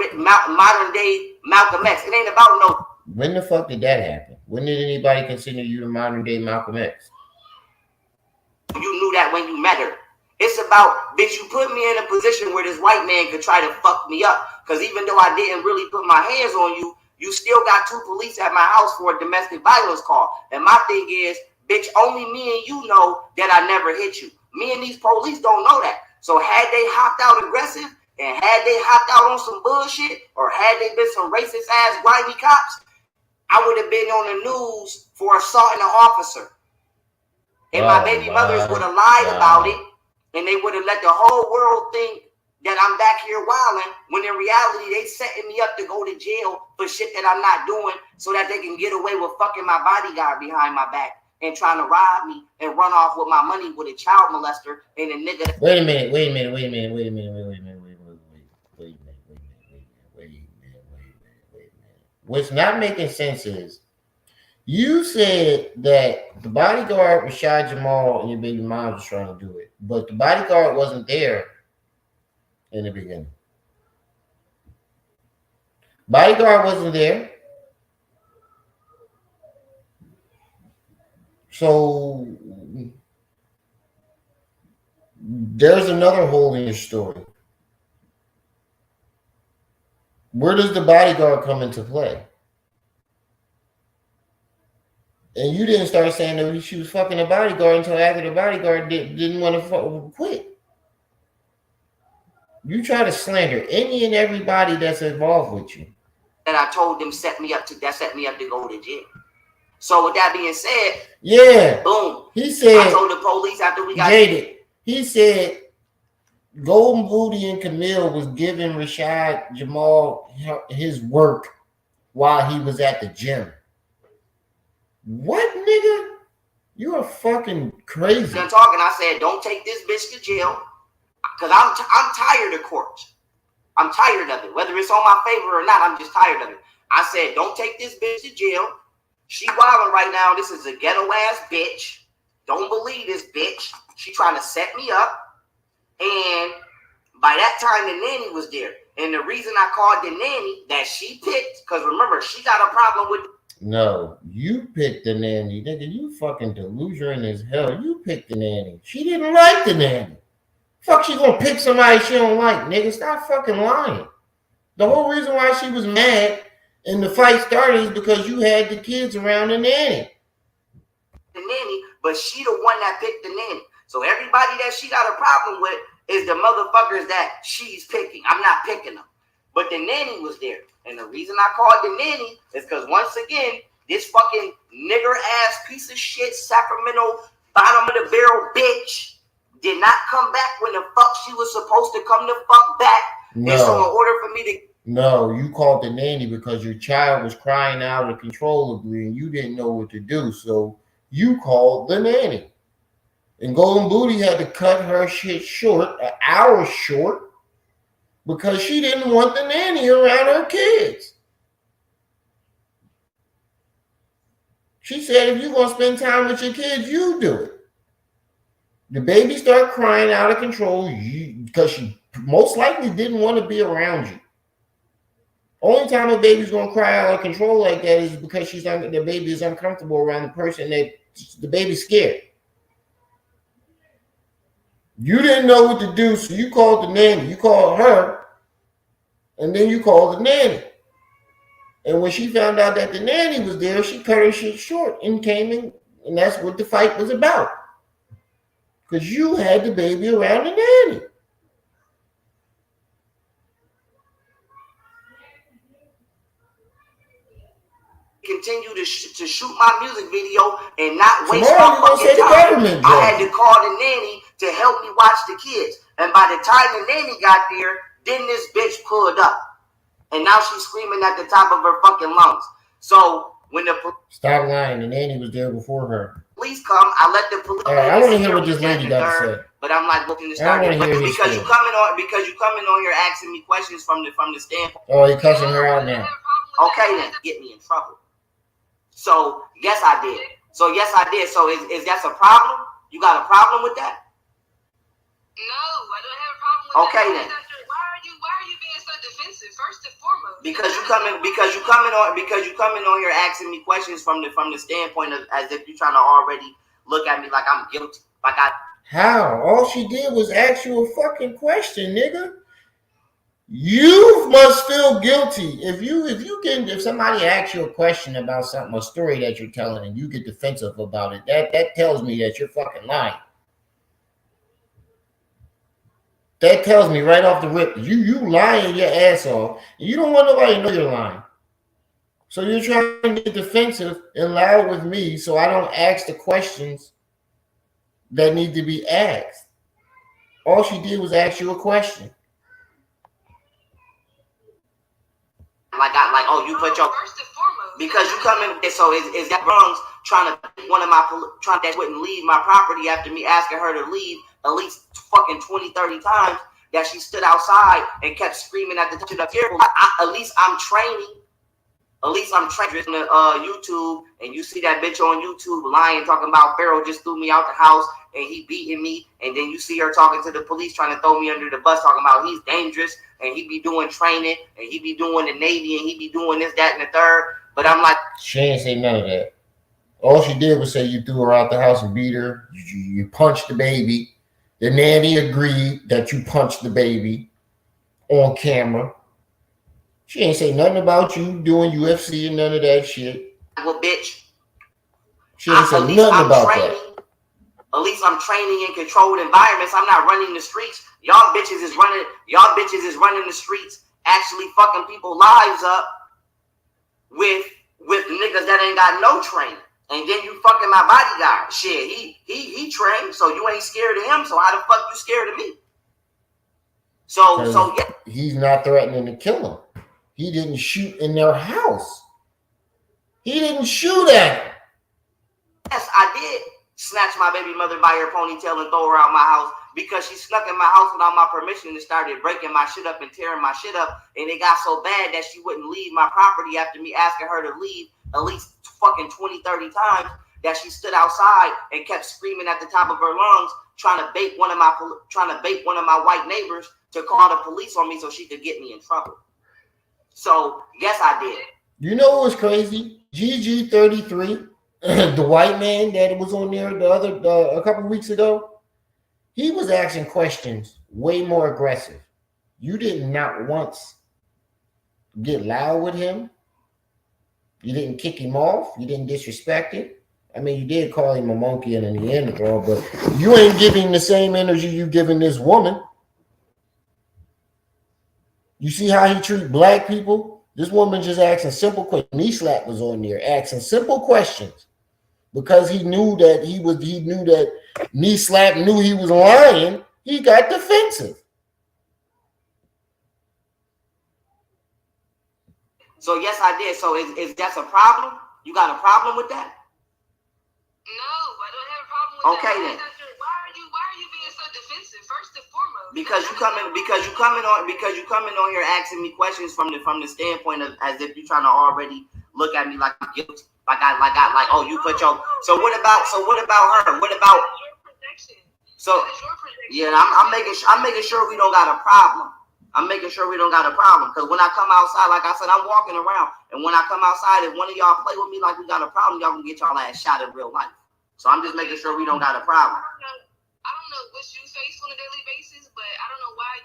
day Malcolm X. It ain't about no. When the fuck did that happen? When did anybody consider you the modern day Malcolm X? You knew that when you met her. It's about, bitch, you put me in a position where this white man could try to fuck me up. Because even though I didn't really put my hands on you, you still got two police at my house for a domestic violence call. And my thing is, bitch, only me and you know that I never hit you. Me and these police don't know that. So had they hopped out aggressive and had they hopped out on some bullshit, or had they been some racist ass grimy cops, I would have been on the news for assaulting an officer. And my baby mothers would have lied about it, and they would have let the whole world think that I'm back here wilding, when in reality they setting me up to go to jail for shit that I'm not doing, so that they can get away with fucking my bodyguard behind my back and trying to rob me and run off with my money with a child molester and a nigga. Wait a minute. What's not making sense is you said that the bodyguard, Rashad, Jamal, and your baby mom was trying to do it, but the bodyguard wasn't there in the beginning. Bodyguard wasn't there. So there's another hole in your story. Where does the bodyguard come into play? And you didn't start saying that she was fucking a bodyguard until after the bodyguard didn't want to quit. You try to slander any and everybody that's involved with you. That I told them set me up to go to jail. So with that being said, yeah, boom. He said, I told the police after we got jaded. He said Golden Booty and Camille was giving Rashad Jamal his work while he was at the gym. What, nigga? You are fucking crazy. I'm talking. I said, don't take this bitch to jail, because I'm tired of court. I'm tired of it. Whether it's on my favor or not, I'm just tired of it. I said, don't take this bitch to jail. She wilding right now. This is a ghetto ass bitch. Don't believe this bitch. She trying to set me up. And by that time, the nanny was there. And the reason I called the nanny that she picked, because remember, she got a problem with. No, you picked the nanny. Nigga, you fucking delusional as hell. You picked the nanny. She didn't like the nanny. Fuck, she gonna pick somebody she don't like, nigga. Stop fucking lying. The whole reason why she was mad and the fight started is because you had the kids around the nanny. The nanny, but she the one that picked the nanny. So everybody that she got a problem with is the motherfuckers that she's picking. I'm not picking them. But the nanny was there. And the reason I called the nanny is because once again, this fucking nigger ass piece of shit, Sacramento bottom of the barrel bitch did not come back when the fuck she was supposed to come the fuck back. No. And so in order for me to... No, you called the nanny because your child was crying out uncontrollably and you didn't know what to do. So you called the nanny. And Golden Booty had to cut her shit short, an hour short, because she didn't want the nanny around her kids. She said, if you're going to spend time with your kids, you do it. The baby started crying out of control because she most likely didn't want to be around you. Only time a baby's going to cry out of control like that is because the baby is uncomfortable around the person that the baby's scared. You didn't know what to do, so you called the nanny. You called her, and then you called the nanny. And when she found out that the nanny was there, she cut her shit short and came in, and that's what the fight was about. Because you had the baby around the nanny. Continue to shoot my music video and not waste Tomorrow my fucking time. I had to call the nanny to help me watch the kids. And by the time the nanny got there, then this bitch pulled up. And now she's screaming at the top of her fucking lungs. So when the stop lying, the nanny was there before her. Police come, I let the police. All right, I want to hear what this lady got to say. But I'm like looking to start it. Because you coming on here asking me questions from the standpoint. Oh, you cussing her out now. Okay, then get me in trouble. So yes, I did. So is that a problem? You got a problem with that? No, I don't have a problem with okay, that. Then. Why are you being so defensive? First and foremost. Because you coming on here asking me questions from the standpoint of as if you're trying to already look at me like I'm guilty. How? All she did was ask you a fucking question, nigga. You must feel guilty if somebody asks you a question about something, a story that you're telling, and you get defensive about it. That tells me that you're fucking lying. That tells me right off the rip, you lying your ass off. And you don't want nobody to know you're lying. So you're trying to get defensive and loud with me so I don't ask the questions that need to be asked. All she did was ask you a question. You put your first and foremost because you come in. So is that Brun's trying to that wouldn't leave my property after me asking her to leave at least fucking 20, 30 times that she stood outside and kept screaming at the table. At least I'm training. At least I'm training on YouTube, and you see that bitch on YouTube lying, talking about Pharaoh just threw me out the house and he beating me, and then you see her talking to the police trying to throw me under the bus, talking about he's dangerous and he be doing training and he be doing the Navy and he be doing this, that, and the third. But I'm like, she ain't say none of that. All she did was say you threw her out the house and beat her. You punched the baby. The nanny agreed that you punched the baby on camera. She ain't say nothing about you doing UFC and none of that shit. Well, bitch. She ain't say nothing about that. At least I'm training in controlled environments. I'm not running the streets. Y'all bitches is running the streets, actually fucking people's lives up with niggas that ain't got no training. And then you fucking my bodyguard. Shit, he trained, so you ain't scared of him. So how the fuck you scared of me? So yeah. He's not threatening to kill him. He didn't shoot in their house. He didn't shoot at him. Yes, I did snatch my baby mother by her ponytail and throw her out my house because she snuck in my house without my permission and started breaking my shit up and tearing my shit up. And it got so bad that she wouldn't leave my property after me asking her to leave at least fucking 20, 30 times, that she stood outside and kept screaming at the top of her lungs, trying to bait one of my white neighbors to call the police on me so she could get me in trouble. So yes, I did. You know what was crazy? GG33, the white man that was on there a couple of weeks ago, he was asking questions way more aggressive. You did not once get loud with him. You didn't kick him off. You didn't disrespect him. I mean, you did call him a monkey and a Neanderthal, but you ain't giving the same energy you giving this woman. You see how he treat black people? This woman just asking simple questions. Knee slap was on there asking simple questions because he knew that knee slap knew he was lying. He got defensive. So yes, I did. So is that a problem? You got a problem with that? No, I don't have a problem with okay, that. Then. Why are you being so defensive? First and foremost. Because you coming on here asking me questions from the standpoint of as if you're trying to already look at me like I'm guilty. Like oh, you put your. So what about her? What about your protection? So yeah, I'm making sure we don't got a problem. I'm making sure we don't got a problem, because when I come outside, like I said, I'm walking around, and when I come outside, if one of y'all play with me like we got a problem, y'all can get y'all ass shot in real life. So I'm just making sure we don't got a problem. I don't know what you face on a daily basis, but I don't know why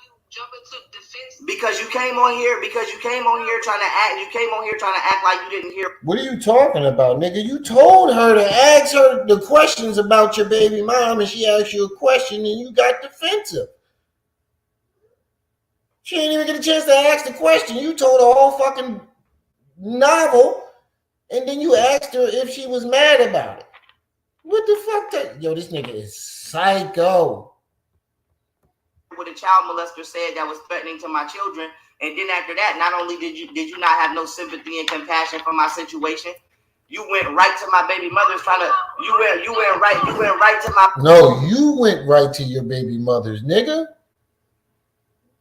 you jump into defense. Because you came on here trying to act like you didn't hear. What are you talking about, nigga? You told her to ask her the questions about your baby mom, and she asked you a question, and you got defensive. She didn't even get a chance to ask the question. You told her whole fucking novel, and then you asked her if she was mad about it. What the fuck? Yo, this nigga is psycho. What a child molester said that was threatening to my children, and then after that, not only did you not have no sympathy and compassion for my situation, you went right to my baby mother's you went right to my. No, you went right to your baby mother's, nigga.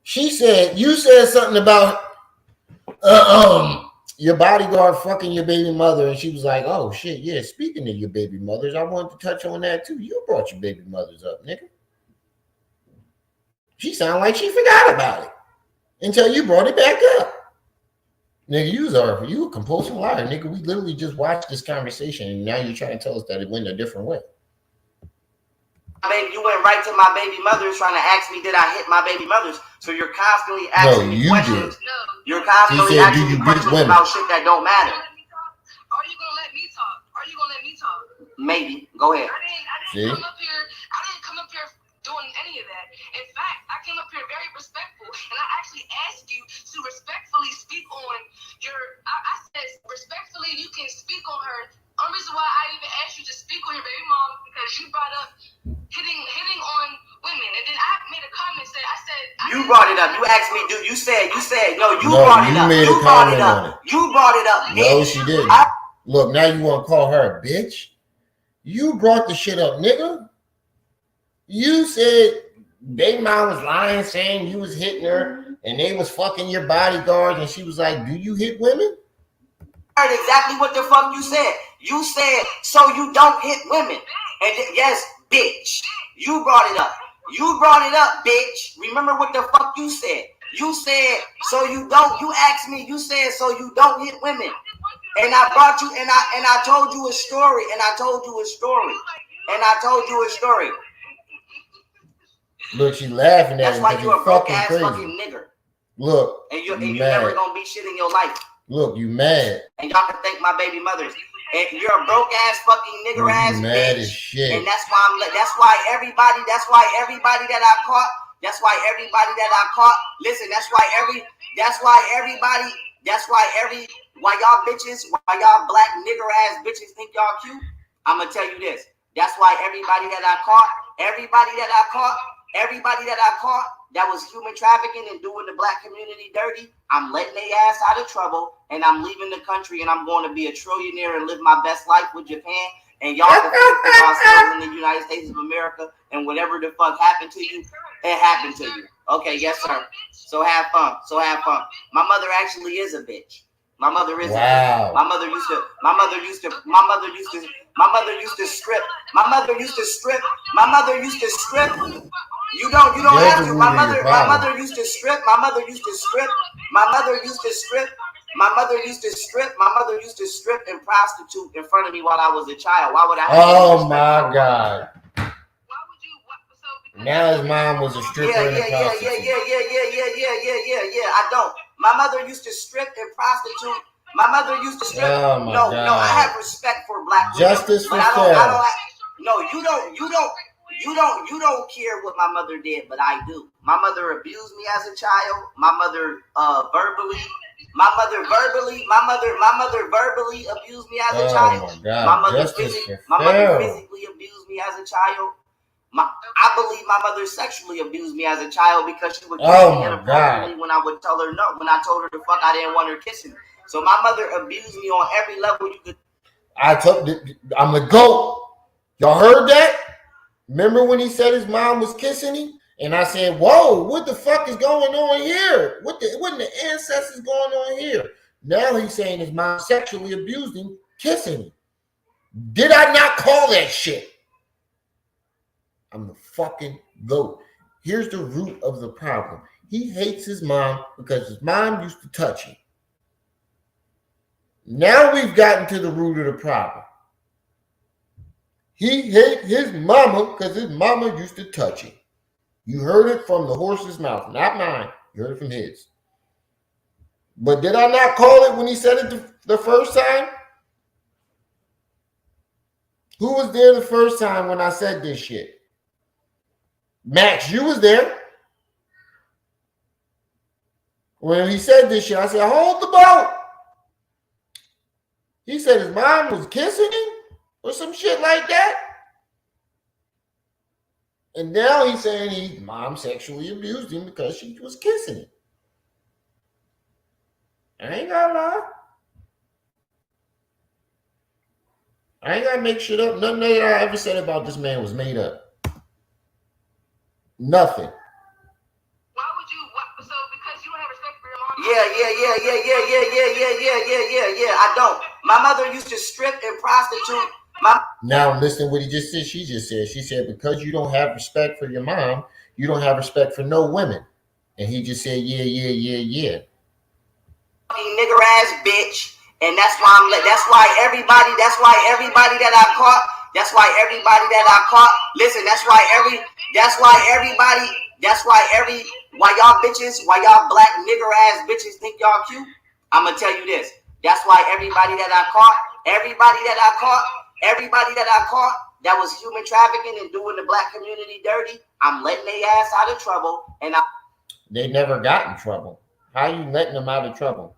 You said something about your bodyguard fucking your baby mother, and she was like, oh shit, yeah, speaking of your baby mothers, I wanted to touch on that too. You brought your baby mothers up, nigga. She sounded like she forgot about it until you brought it back up. Nigga, you a compulsive liar, nigga. We literally just watched this conversation, and now you're trying to tell us that it went a different way. You went right to my baby mothers trying to ask me, did I hit my baby mothers? So you're constantly asking me questions. Did. You're constantly asking me questions about shit that don't matter. Are you gonna let me talk? Maybe. Go ahead. I didn't come up here doing any of that. In fact, I came up here very respectful, and I actually asked you to respectfully speak on I said respectfully you can speak on her. Only reason why I even asked you to speak on your baby mom because you brought up hitting on women, and then I made a comment. You brought it up. You asked me. You said no. You brought it up. You brought it up. You brought it up. No, she didn't. Look, now you want to call her a bitch? You brought the shit up, nigga. You said baby mom was lying, saying you was hitting her, and they was fucking your bodyguards, and she was like, "Do you hit women?" I heard exactly what the fuck you said. You said, so you don't hit women. And yes, bitch. You brought it up. You brought it up, bitch. Remember what the fuck you said. You said, so you don't. You asked me, you said, so you don't hit women. And I brought you, and I told you a story, and I told you a story. And I told you a story. Look, she laughing at That's him. why you a broke ass crazy. fucking nigger. Look, and you never gonna be shit in your life. Look, you mad. And y'all can thank my baby mothers. And you're a broke ass fucking nigger ass mad bitch. As shit. And that's why everybody that I caught, listen, why y'all black nigger ass bitches think y'all cute? I'm gonna tell you this. That's why everybody that I caught that was human trafficking and doing the black community dirty, I'm letting their ass out of trouble, and I'm leaving the country, and I'm going to be a trillionaire and live my best life with Japan, and y'all can fend for yourselves in the United States of America, and whatever the fuck happened to you, it happened to you. Okay, yes, sir. So have fun. My mother actually is a bitch. My mother is a bitch. My mother used to strip. My mother used to strip. You don't have to. My mother used to strip. My mother used to strip and prostitute in front of me while I was a child. Why would I have Oh my God. Now his mom was a stripper and a prostitute. Yeah. I don't. My mother used to strip and prostitute. My mother used to strip. Oh my God. No, I have respect for black women. Justice for Pharaoh. No, you don't care what my mother did, but I do. My mother abused me as a child. My mother verbally abused me as a child. My mother physically abused me as a child. I believe my mother sexually abused me as a child because she would kiss me inappropriately when I would tell her no. When I told her to fuck, I didn't want her kissing. So my mother abused me on every level you could. I'm the GOAT. Y'all heard that? Remember when he said his mom was kissing him? And I said, whoa, what the fuck is going on here? What in the ancestors going on here? Now he's saying his mom sexually abused him, kissing him. Did I not call that shit? I'm the fucking GOAT. Here's the root of the problem. He hates his mom because his mom used to touch him. Now we've gotten to the root of the problem. He hates his mama because his mama used to touch him. You heard it from the horse's mouth, not mine. You heard it from his. But did I not call it when he said it the first time? Who was there the first time when I said this shit? Max, you was there. When he said this shit, I said, hold the boat. He said his mom was kissing him or some shit like that. And now he's saying his mom sexually abused him because she was kissing him. I ain't gonna lie. I ain't gotta make shit up. Nothing that I ever said about this man was made up. Nothing. Why would you? So because you don't have respect for your mom? Yeah. I don't. My mother used to strip and prostitute. Now listen what he just said. She just said. She said because you don't have respect for your mom, you don't have respect for no women. And he just said, yeah. Nigger ass bitch. And that's why everybody that I caught. Listen, why y'all black nigger ass bitches think y'all cute? I'm gonna tell you this. That's why everybody that I caught that was human trafficking and doing the black community dirty, I'm letting their ass out of trouble. And they never got in trouble. How are you letting them out of trouble?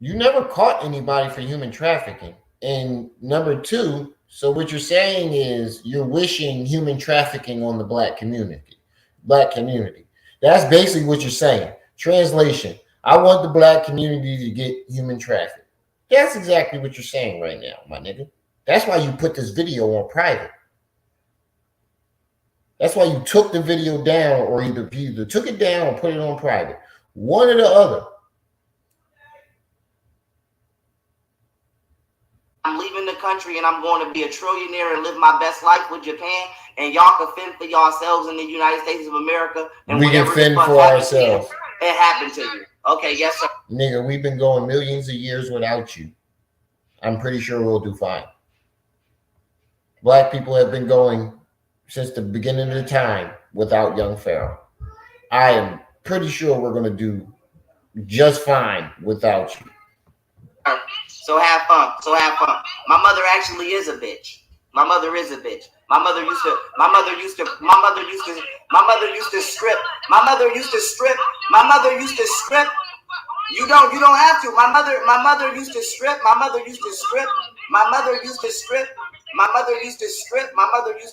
You never caught anybody for human trafficking. And number two, so what you're saying is you're wishing human trafficking on the black community. That's basically what you're saying. Translation, I want the black community to get human trafficked. That's exactly what you're saying right now, my nigga. That's why you put this video on private. That's why you took the video down or either took it down or put it on private. One or the other. I'm leaving the country and I'm going to be a trillionaire and live my best life with Japan, and y'all can fend for yourselves in the United States of America. And we can fend for ourselves. It happened to you. Okay, yes, sir. Nigga, we've been going millions of years without you. I'm pretty sure we'll do fine. Black people have been going since the beginning of the time without young Pharaoh. I am pretty sure we're going to do just fine without you. So have fun. My mother actually is a bitch. My mother is a bitch. My mother used to strip. You don't have to. My mother used to strip. My mother used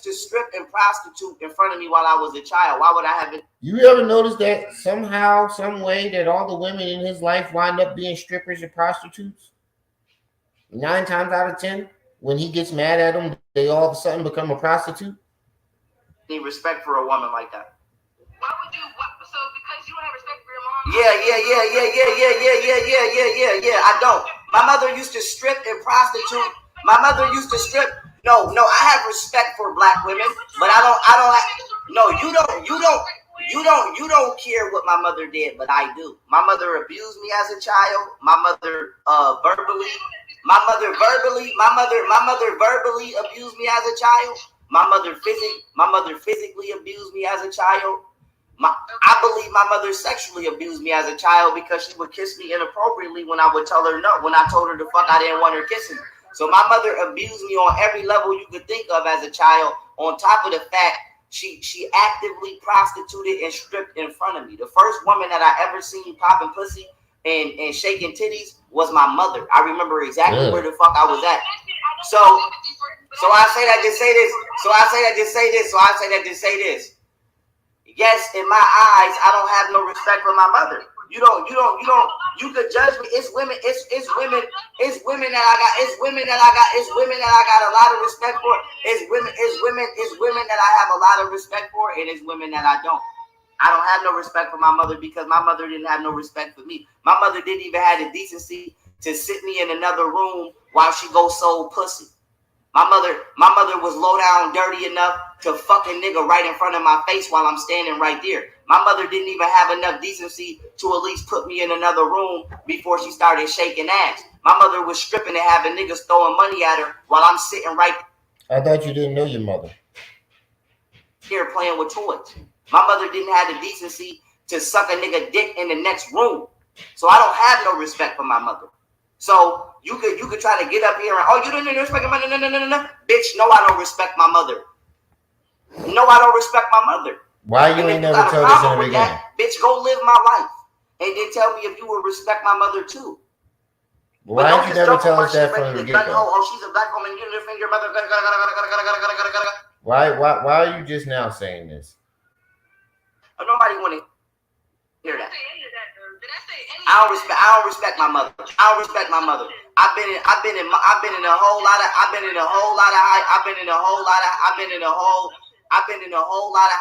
to strip and prostitute in front of me while I was a child. Why would I have it? You ever notice that somehow, some way that all the women in his life wind up being strippers and prostitutes? 9 times out of 10, when he gets mad at them, they all of a sudden become a prostitute. Need respect for a woman like that. Why would you? So because you don't have respect for your mom? Yeah. I don't. My mother used to strip and prostitute. My mother used to strip. No. I have respect for black women, but I don't have. No, you don't care what my mother did, but I do. My mother abused me as a child. My mother verbally abused me as a child. My mother physically abused me as a child. I believe my mother sexually abused me as a child because she would kiss me inappropriately when I would tell her no. When I told her to fuck, I didn't want her kissing. So my mother abused me on every level you could think of as a child. On top of the fact she actively prostituted and stripped in front of me. The first woman that I ever seen popping pussy and shaking titties was my mother. I remember exactly where the fuck I was at. So I say that to say this. Yes, in my eyes, I don't have no respect for my mother. You could judge me. It's women that I got a lot of respect for. It's women that I have a lot of respect for, and it's women that I don't. I don't have no respect for my mother because my mother didn't have no respect for me. My mother didn't even have the decency to sit me in another room while she go sold pussy. My mother was low down dirty enough to fuck a nigga right in front of my face while I'm standing right there. My mother didn't even have enough decency to at least put me in another room before she started shaking ass. My mother was stripping and having niggas throwing money at her while I'm sitting right I thought you didn't know your mother. here playing with toys. My mother didn't have the decency to suck a nigga dick in the next room. So I don't have no respect for my mother. So you could try to get up here and you don't respect my mother. No. Bitch, no, I don't respect my mother. No, I don't respect my mother. Why you ain't never told us in the beginning? Bitch, go live my life. And then tell me if you will respect my mother too. Why didn't you never tell us that from the get-go? Oh, she's a black woman. You defend your mother. Why are you just now saying this? Nobody want to hear that. I don't respect my mother. I don't respect my mother. I've been in a whole lot of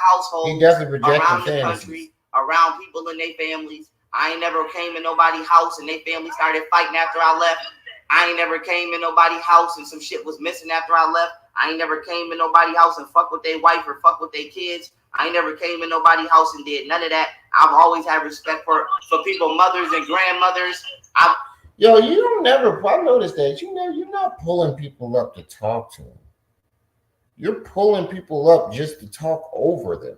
households. He doesn't project around the fantasies. country, around people and their families. I ain't never came in nobody's house and their family started fighting after I left. I ain't never came in nobody's house and some shit was missing after I left. I ain't never came in nobody's house and fuck with their wife or fuck with their kids. I ain't never came in nobody's house and did none of that. I've always had respect for people, mothers and grandmothers. I noticed that you're not pulling people up to talk to them. You're pulling people up just to talk over them.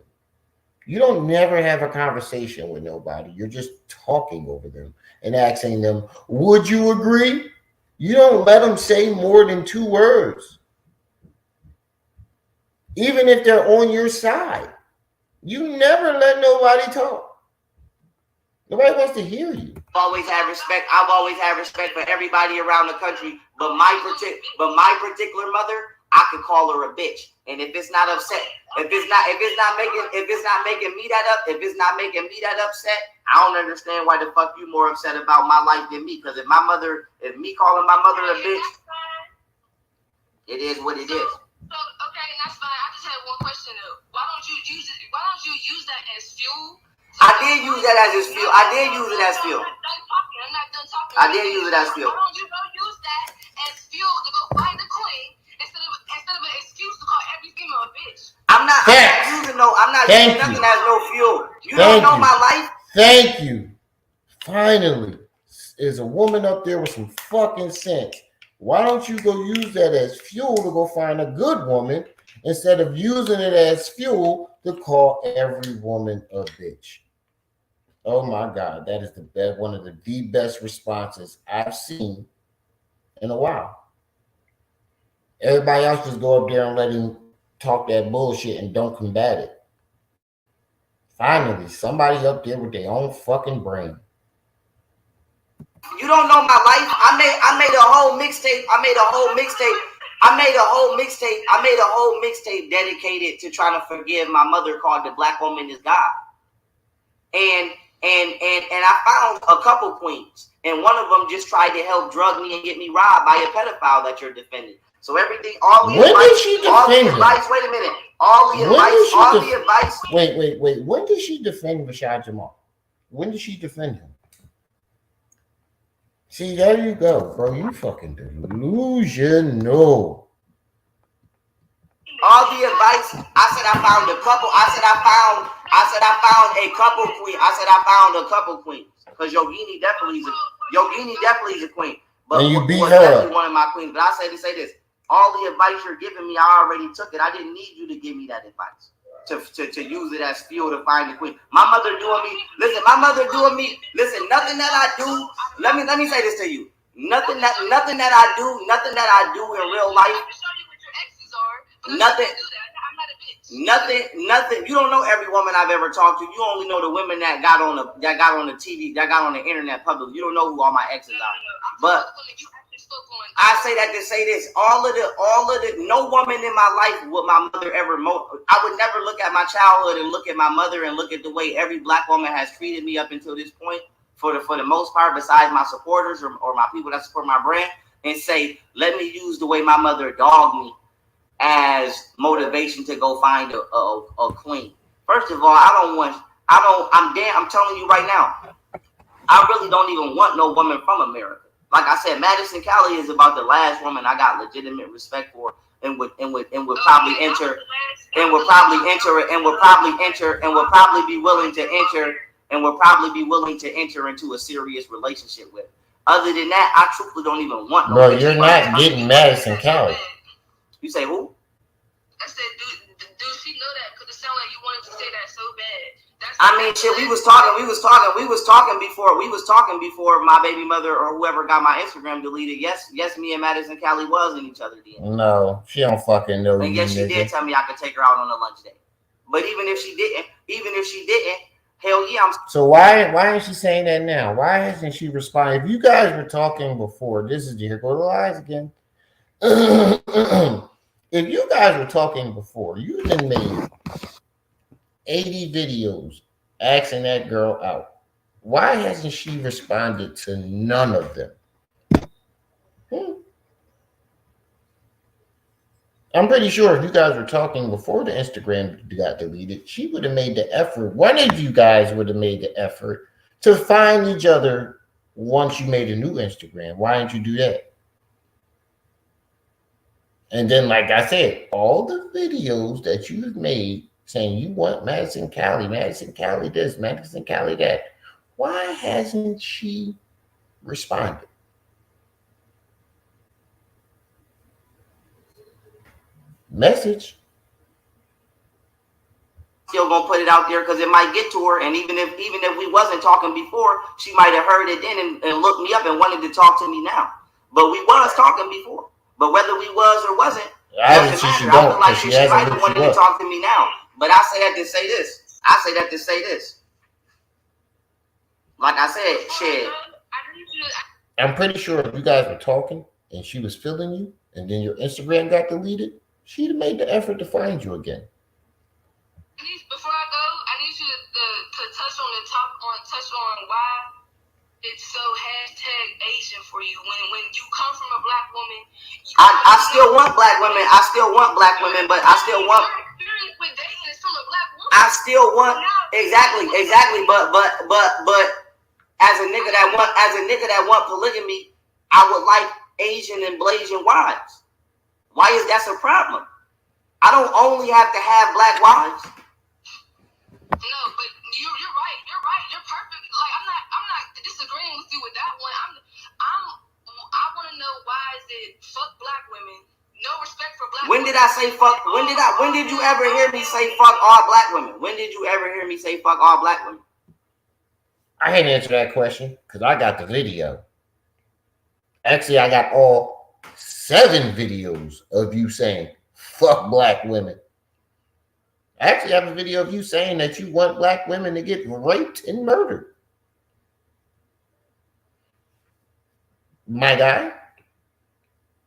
You don't never have a conversation with nobody. You're just talking over them and asking them, would you agree? You don't let them say more than 2 words. Even if they're on your side. You never let nobody talk. Nobody wants to hear you. I've always had respect for everybody around the country, but my particular mother, I could call her a bitch. And if it's not upset, if it's not making me that upset, I don't understand why the fuck you more upset about my life than me. Because if me calling my mother a bitch, it is what it is. So okay, that's fine. I just had one question though. Why don't you use that as fuel? I did use that as fuel. I'm not done talking. I did use it as fuel. Why don't you go use that as fuel to go find the queen instead of an excuse to call every female a bitch? I'm not using nothing as no fuel. You don't know my life. Thank you. Finally, there's a woman up there with some fucking sense. Why don't you go use that as fuel to go find a good woman instead of using it as fuel to call every woman a bitch? Oh my God, that is one of the best responses I've seen in a while. Everybody else just go up there and let him talk that bullshit and don't combat it. Finally, somebody up there with their own fucking brain. You don't know my life. I made a whole mixtape. I made a whole mixtape dedicated to trying to forgive my mother, called The Black Woman Is God. And And I found a couple queens, and one of them just tried to help drug me and get me robbed by a pedophile that you're defending. So everything, all the When advice, did she all the defend him? advice. Wait a minute. All the When advice, did she all def- the advice. Wait. When did she defend Rashad Jamal? When did she defend him? See, there you go, bro. You fucking delusional. All the advice. I said I found a couple. I said I found a couple queens. I said I found a couple queens. Because Yogini definitely is a queen. But and you beat was her definitely up. one of my queens. But I said to say this. All the advice you're giving me, I already took it. I didn't need you to give me that advice. To use it as fuel to find the queen. My mother doing me. Listen, nothing that I do. Let me say this to you. Nothing that I do in real life. Nothing. You don't know every woman I've ever talked to. You only know the women that got on the TV, that got on the internet public. You don't know who all my exes are. But I say that to say this: all of the, no woman in my life would my mother ever. I would never look at my childhood and look at my mother and look at the way every black woman has treated me up until this point. For the most part, besides my supporters or my people that support my brand, and say, let me use the way my mother dogged me as motivation to go find a queen. First of all, I'm telling you right now, I really don't even want no woman from America. Like I said, Madison Cali is about the last woman I got legitimate respect for, and would probably be willing to enter into a serious relationship with. Other than that, I truthfully don't even want no. Bro, you're not getting Madison Cali. You say who? I said, do she know that? Because it sounded like you wanted to say that so bad. Shit, we was talking before my baby mother or whoever got my Instagram deleted. Yes, me and Madison Cali was in each other then. No, she don't fucking know. And yes, she did tell me I could take her out on a lunch date. But even if she didn't, hell yeah, So why ain't she saying that now? Why hasn't she responded? If you guys were talking before, this is here go the lies again. If you guys were talking before, you then made 80 videos asking that girl out. Why hasn't she responded to none of them? I'm pretty sure if you guys were talking before the Instagram got deleted, she would have made the effort. One of you guys would have made the effort to find each other once you made a new Instagram. Why didn't you do that? And then, like I said, all the videos that you've made saying you want Madison Cali this, Madison Cali that. Why hasn't she responded? Message. Still gonna put it out there because it might get to her, and even if we wasn't talking before, she might have heard it then and looked me up and wanted to talk to me now. But we was talking before. But whether we was or wasn't, doesn't matter. I feel like she might have wanted to talk to me now. But I say that to say this. Like I said, shit. I'm pretty sure if you guys were talking and she was feeling you, and then your Instagram got deleted, she'd have made the effort to find you again. Before I go, I need you to touch on why it's so #Asian for you. When you come from a black woman, I still want black women. But I still want. With dating is from a black woman. I still want exactly. But as a nigga that want polygamy, I would like Asian and Blasian wives. Why is that a problem? I don't only have to have black wives. No, but you're right. You're perfect. Like I'm not disagreeing with you with that one. I want to know why is it fuck black women? No respect for black women. When did I say fuck? When did you ever hear me say fuck all black women? When did you ever hear me say fuck all black women? I can't answer that question because I got the video. Actually, I got all 7 videos of you saying fuck black women. I actually have a video of you saying that you want black women to get raped and murdered. My guy.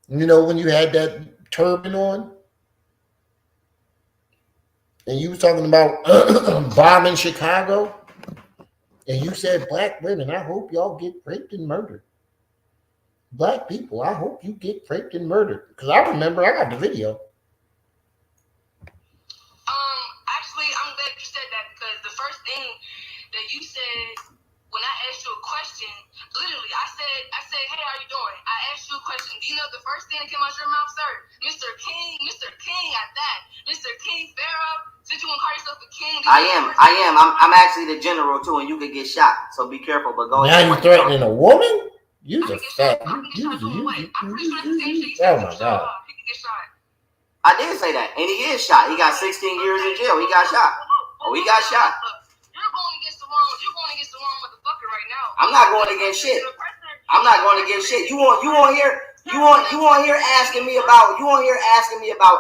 You know when you had that turban on? And you was talking about bombing Chicago? And you said black women, I hope y'all get raped and murdered. Black people, I hope you get raped and murdered. Because I remember I got the video. Actually, I'm glad you said that because the first thing that you said when I asked you a question, literally, I said, hey, how you doing? I asked you a question. Do you know the first thing that came out your mouth, sir? Mr. King at that. Mr. King Pharaoh, since you want to call yourself a king. I am. I'm actually the general too, and you could get shot. So be careful. But go ahead. Now you threatening a woman? You's a fat. I'm pretty sure that's the same shit you Oh said my to God. He could get shot. I did say that, and he is shot. He got 16 years in jail. He got shot. Oh, he got shot. You're going against the wrong motherfucker right now. I'm not going against shit. I'm not going against shit. You on here asking me about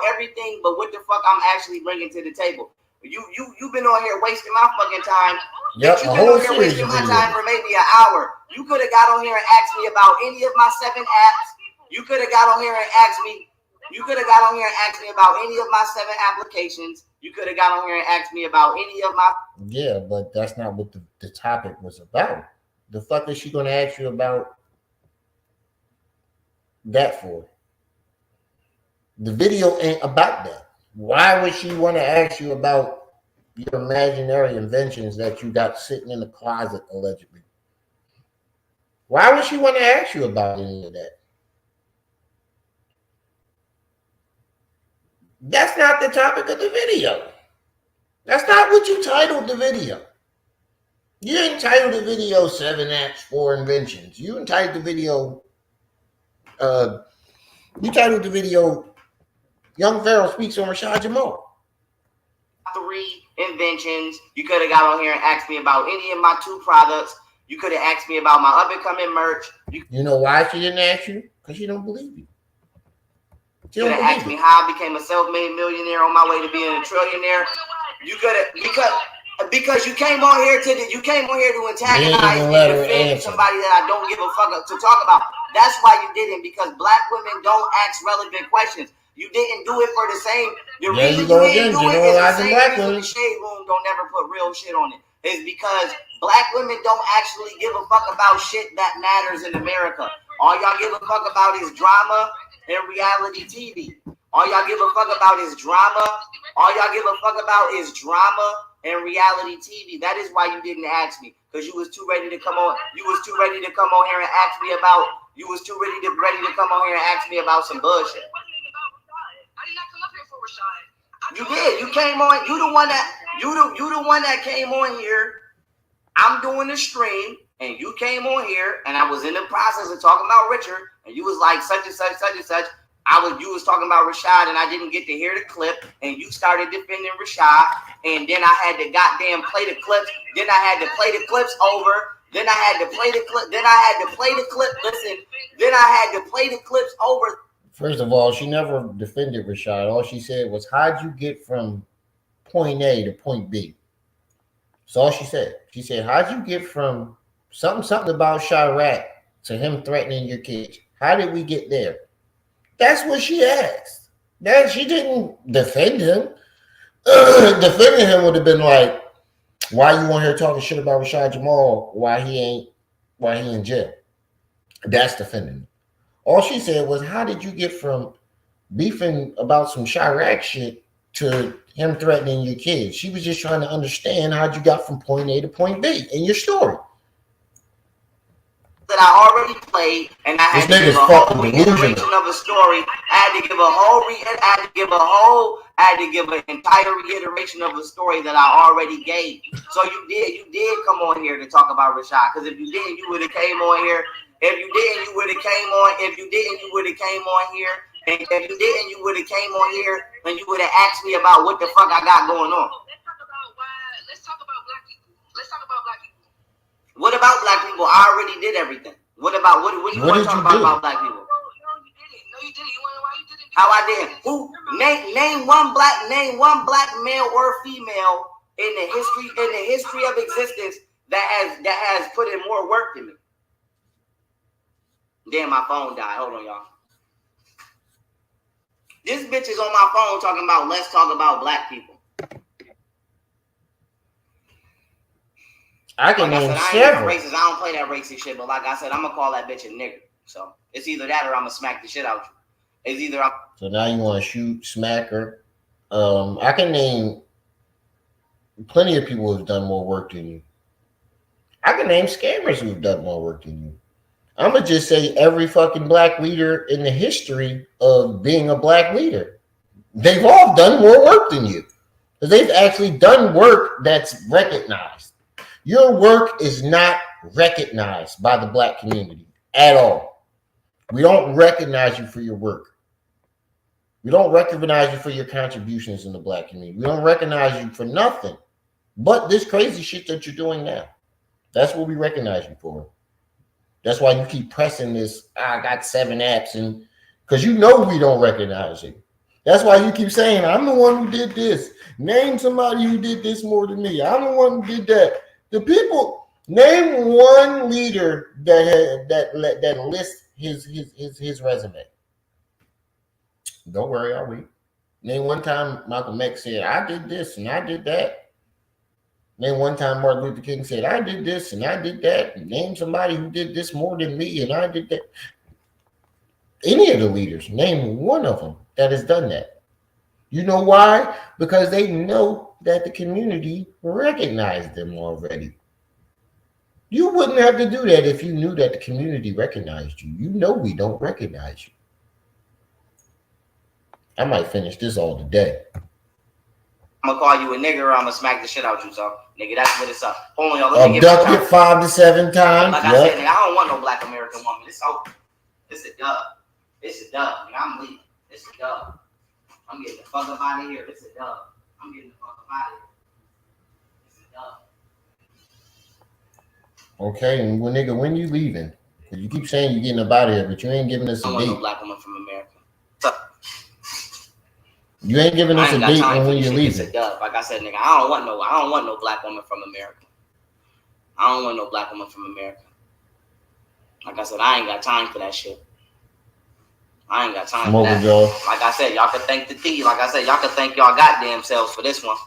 everything, but what the fuck I'm actually bringing to the table. You've been on here wasting my fucking time. Yep, You've a been whole on here series wasting of my videos. time for maybe an hour. You could have got on here and asked me about any of my 7 apps. You could have got on here and asked me. You could have got on here and asked me about any of my 7 applications. You could have got on here and asked me about any of my. Yeah, but that's not what the topic was about. The fuck is she going to ask you about that for? The video ain't about that. Why would she want to ask you about your imaginary inventions that you got sitting in the closet allegedly? Why would she want to ask you about any of that? That's not the topic of the video. That's not what you titled the video. You didn't title the video 7 apps, 4 inventions. You entitled the video Young Pharaoh speaks on Rashad Jamal. 3 inventions. You could have got on here and asked me about any of my 2 products. You could have asked me about my up-and-coming merch. You know why she didn't ask you? Because she don't believe you. You could have asked me how I became a self-made millionaire on my way to being a trillionaire. You could have because you came on here to antagonize and defend somebody that I don't give a fuck to talk about. That's why you didn't, because black women don't ask relevant questions. You didn't do it for the same. The reason you didn't do it is the same reason the shade room don't never put real shit on it. Is because black women don't actually give a fuck about shit that matters in America. All y'all give a fuck about is drama and reality TV. All y'all give a fuck about is drama. All y'all give a fuck about is drama and reality TV. That is why you didn't ask me, because you was too ready to come on. You was too ready to come on here and ask me about. You was too ready to come on here and ask me about some bullshit. I did not come up here for Rashad. You did. You came on. You the one that came on here. I'm doing the stream, and you came on here, and I was in the process of talking about Richard, and you was like such and such, such and such. You was talking about Rashad, and I didn't get to hear the clip, and you started defending Rashad, and then I had to goddamn play the clips. Then I had to play the clips over. Then I had to play the clip. Then I had to play the clip. Listen. Then I had to play the clips over. First of all, she never defended Rashad. All she said was, how'd you get from point A to point B? That's all she said. She said, how'd you get from something about Chirac to him threatening your kids? How did we get there? That's what she asked. She didn't defend him. Defending him would have been like, why you on here talking shit about Rashad Jamal? Why he in jail? That's defending him. All she said was, how did you get from beefing about some Chirac shit to him threatening your kids? She was just trying to understand how you got from point A to point B in your story. That I already played, and I had to give a whole reiteration of a story. I had to give an entire reiteration of a story that I already gave. So you did come on here to talk about Rashad, because if you didn't, you would have came on here. If you didn't, you would have came on. If you didn't, you would have came on here. And if you didn't, you would have came on here and you would have asked me about what the fuck I got going on. Let's talk about black people. What about black people? I already did everything. What do you want to talk about black people? No, you didn't. You want to know why you didn't? How I did? Who? Name one black male or female in the history of existence that has put in more work than me. Then my phone died. Hold on, y'all. This bitch is on my phone talking about, let's talk about black people. I can like name I said, I several. ain't racist. I don't play that racist shit. But like I said, I'm gonna call that bitch a nigger. So it's either that or I'm gonna smack the shit out you. It's either I'm. So now you want to shoot, smack her. I can name plenty of people who've done more work than you. I can name scammers who've done more work than you. I'm gonna just say every fucking black leader in the history of being a black leader. They've all done more work than you. Because they've actually done work that's recognized. Your work is not recognized by the black community at all. We don't recognize you for your work. We don't recognize you for your contributions in the black community. We don't recognize you for nothing but this crazy shit that you're doing now. That's what we recognize you for. That's why you keep pressing this. I got 7 apps, and because you know we don't recognize you. That's why you keep saying, I'm the one who did this. Name somebody who did this more than me. I'm the one who did that. The people, name one leader that lists his resume. Don't worry, I'll wait. Name one time Malcolm X said, I did this and I did that. Name one time Martin Luther King said, I did this and I did that. Name somebody who did this more than me and I did that. Any of the leaders, name one of them that has done that. You know why? Because they know that the community recognized them already. You wouldn't have to do that if you knew that the community recognized you. You know we don't recognize you. I might finish this all today. I'm gonna call you a nigger or I'm gonna smack the shit out you, so nigga, that's what it's up. Hold on, y'all. Let me Abducted 5 to 7 times. Like I said, nigga, I don't want no black American woman. It's over. It's a dub. It's a dub. Nigga, I'm leaving. It's a dub. I'm getting the fuck up out of here. It's a dub. I'm getting the fuck up out of here. It's a dub. Okay, and well, nigga, when you leaving? Cause you keep saying you're getting up out of here, but you ain't giving us a I don't want date. no black woman from America. You ain't giving us a date when you're leaving. It's a dub. Like I said, nigga, I don't want no black woman from America. I don't want no black woman from America. Like I said, I ain't got time for that shit. I ain't got time for that. Y'all. Like I said, y'all can thank the T. Like I said, y'all can thank y'all goddamn selves for this one.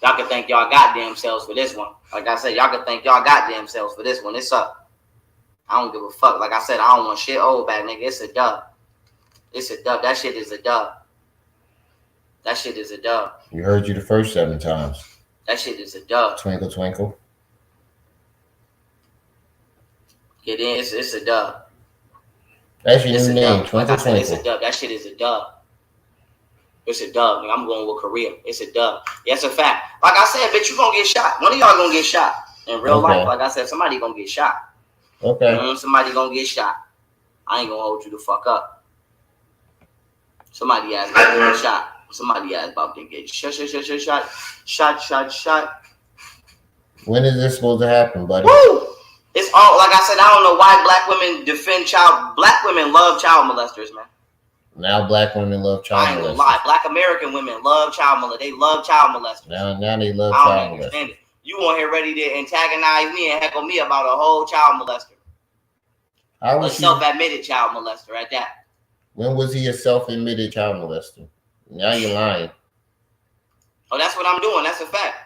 Y'all can thank y'all goddamn selves for this one. Like I said, y'all can thank y'all goddamn selves for this one. It's up. I don't give a fuck. Like I said, I don't want shit old back, nigga. It's a dub. It's a dub. That shit is a dub. That shit is a dub. You heard you the first 7 times. That shit is a dub. Twinkle, twinkle. Get in. It's a dub. That's your new name. Like Twinkle, I said, it's twinkle. a dub. That shit is a dub. It's a dub. Nigga, I'm going with Korea. It's a dub. Yeah, it's a fact. Like I said, bitch, you gonna get shot. One of y'all gonna get shot in real life. Like I said, somebody gonna get shot. Okay. Somebody gonna get shot. I ain't gonna hold you the fuck up. Somebody ass about to get shot. Somebody ass about to get shot. When is this supposed to happen, buddy? Woo! It's all, like I said, I don't know why black women defend black women love child molesters, man. Now black women love child molesters. I ain't gonna lie. Black American women love child molesters. They love child molesters. Now they love I child don't understand it. You on here ready to antagonize me and heckle me about a whole child molester. A self-admitted child molester at that. When was he a self-admitted child molester? Now you're lying. Oh, that's what I'm doing. That's a fact.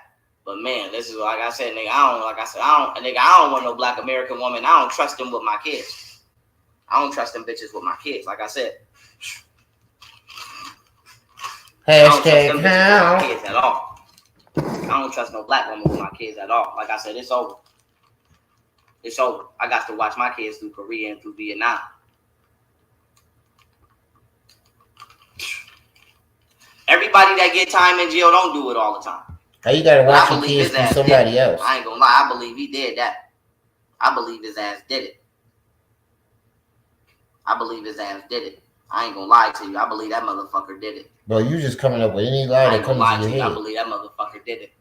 But man, this is like I said, nigga. I don't want no black American woman. I don't trust them with my kids. I don't trust them bitches with my kids. Like I said. Hashtag how. I don't trust them bitches with my kids at all. I don't trust no black woman with my kids at all. Like I said, it's over. It's over. I got to watch my kids through Korea and through Vietnam. Everybody that get time in jail don't do it all the time. How you gotta watch your kids through somebody else? I ain't gonna lie. I believe he did that. I believe his ass did it. I ain't gonna lie to you. I believe that motherfucker did it. Bro, you just coming up with any lie that comes to your head. I believe that motherfucker did it.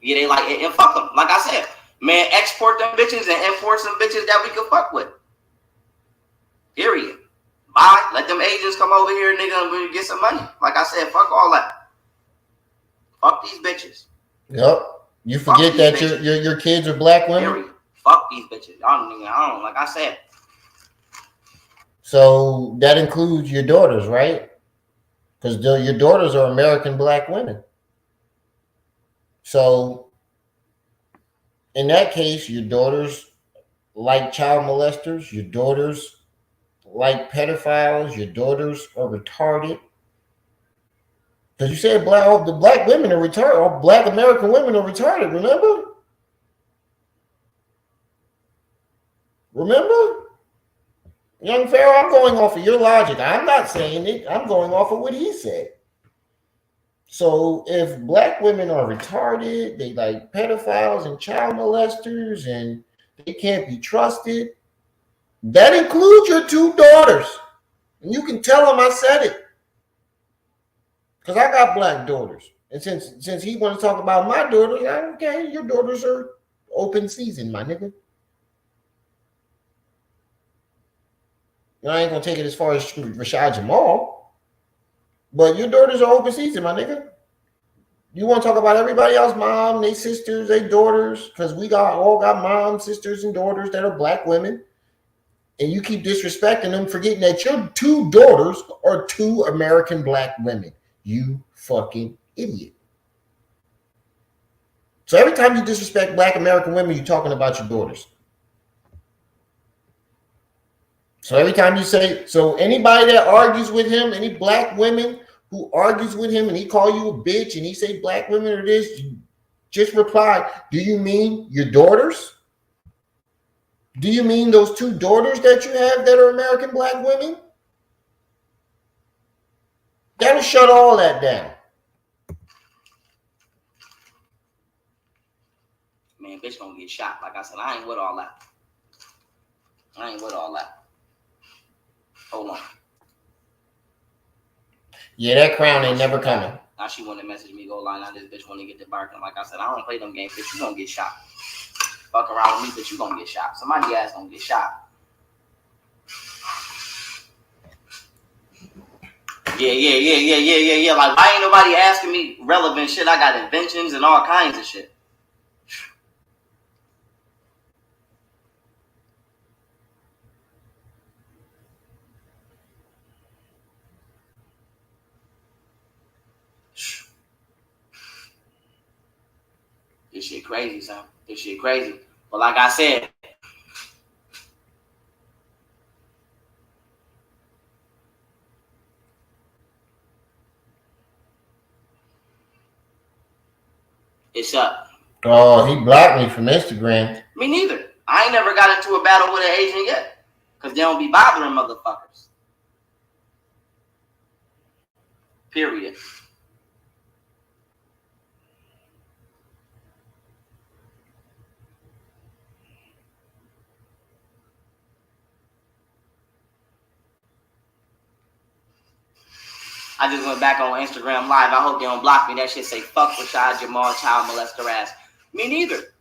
Yeah, they like it, and fuck them. Like I said, man, export them bitches and import some bitches that we can fuck with. Period. Bye. Let them agents come over here, nigga, and get some money. Like I said, fuck all that. Fuck these bitches. Yep. You forget that your kids are black women? Period. Fuck these bitches. I don't, like I said. So that includes your daughters, right? Because your daughters are American black women. So in that case, your daughters like child molesters, your daughters like pedophiles, your daughters are retarded. Because you said the black women are retarded, all black American women are retarded, remember? Remember? Young Pharaoh, I'm going off of your logic. I'm not saying it. I'm going off of what he said. So if black women are retarded, they like pedophiles and child molesters, and they can't be trusted, that includes your two daughters. And you can tell them I said it. Because I got black daughters. And since he wants to talk about my daughters, okay, your daughters are open season, my nigga. I ain't gonna take it as far as Rashad Jamal, but your daughters are open season, my nigga. You want to talk about everybody else, mom, they sisters, they daughters, because we all got moms, sisters, and daughters that are black women, and you keep disrespecting them, forgetting that your two daughters are two American black women. You fucking idiot. So every time you disrespect black American women, you're talking about your daughters. So every time you say, so anybody that argues with him, any black women who argues with him and he call you a bitch and he say black women are this, you just reply, do you mean your daughters? Do you mean those two daughters that you have that are American black women? That'll shut all that down. Man, bitch gonna get shot. Like I said, I ain't with all that. Hold on. Yeah, that crown ain't never coming. Now she want to message me, go line out this bitch want to get the barking. Like I said, I don't play them games, bitch. You gonna get shot. Fuck around with me, bitch. You gonna get shot. Somebody ass gonna get shot. Yeah. Like, why ain't nobody asking me relevant shit? I got inventions and all kinds of shit. This shit crazy, son. This shit crazy. But like I said, it's up. Oh, he blocked me from Instagram. Me neither. I ain't never got into a battle with an Asian yet. Because they don't be bothering motherfuckers. Period. I just went back on Instagram Live. I hope they don't block me. That shit say, fuck Rashad Jamal, child molester ass. Me neither.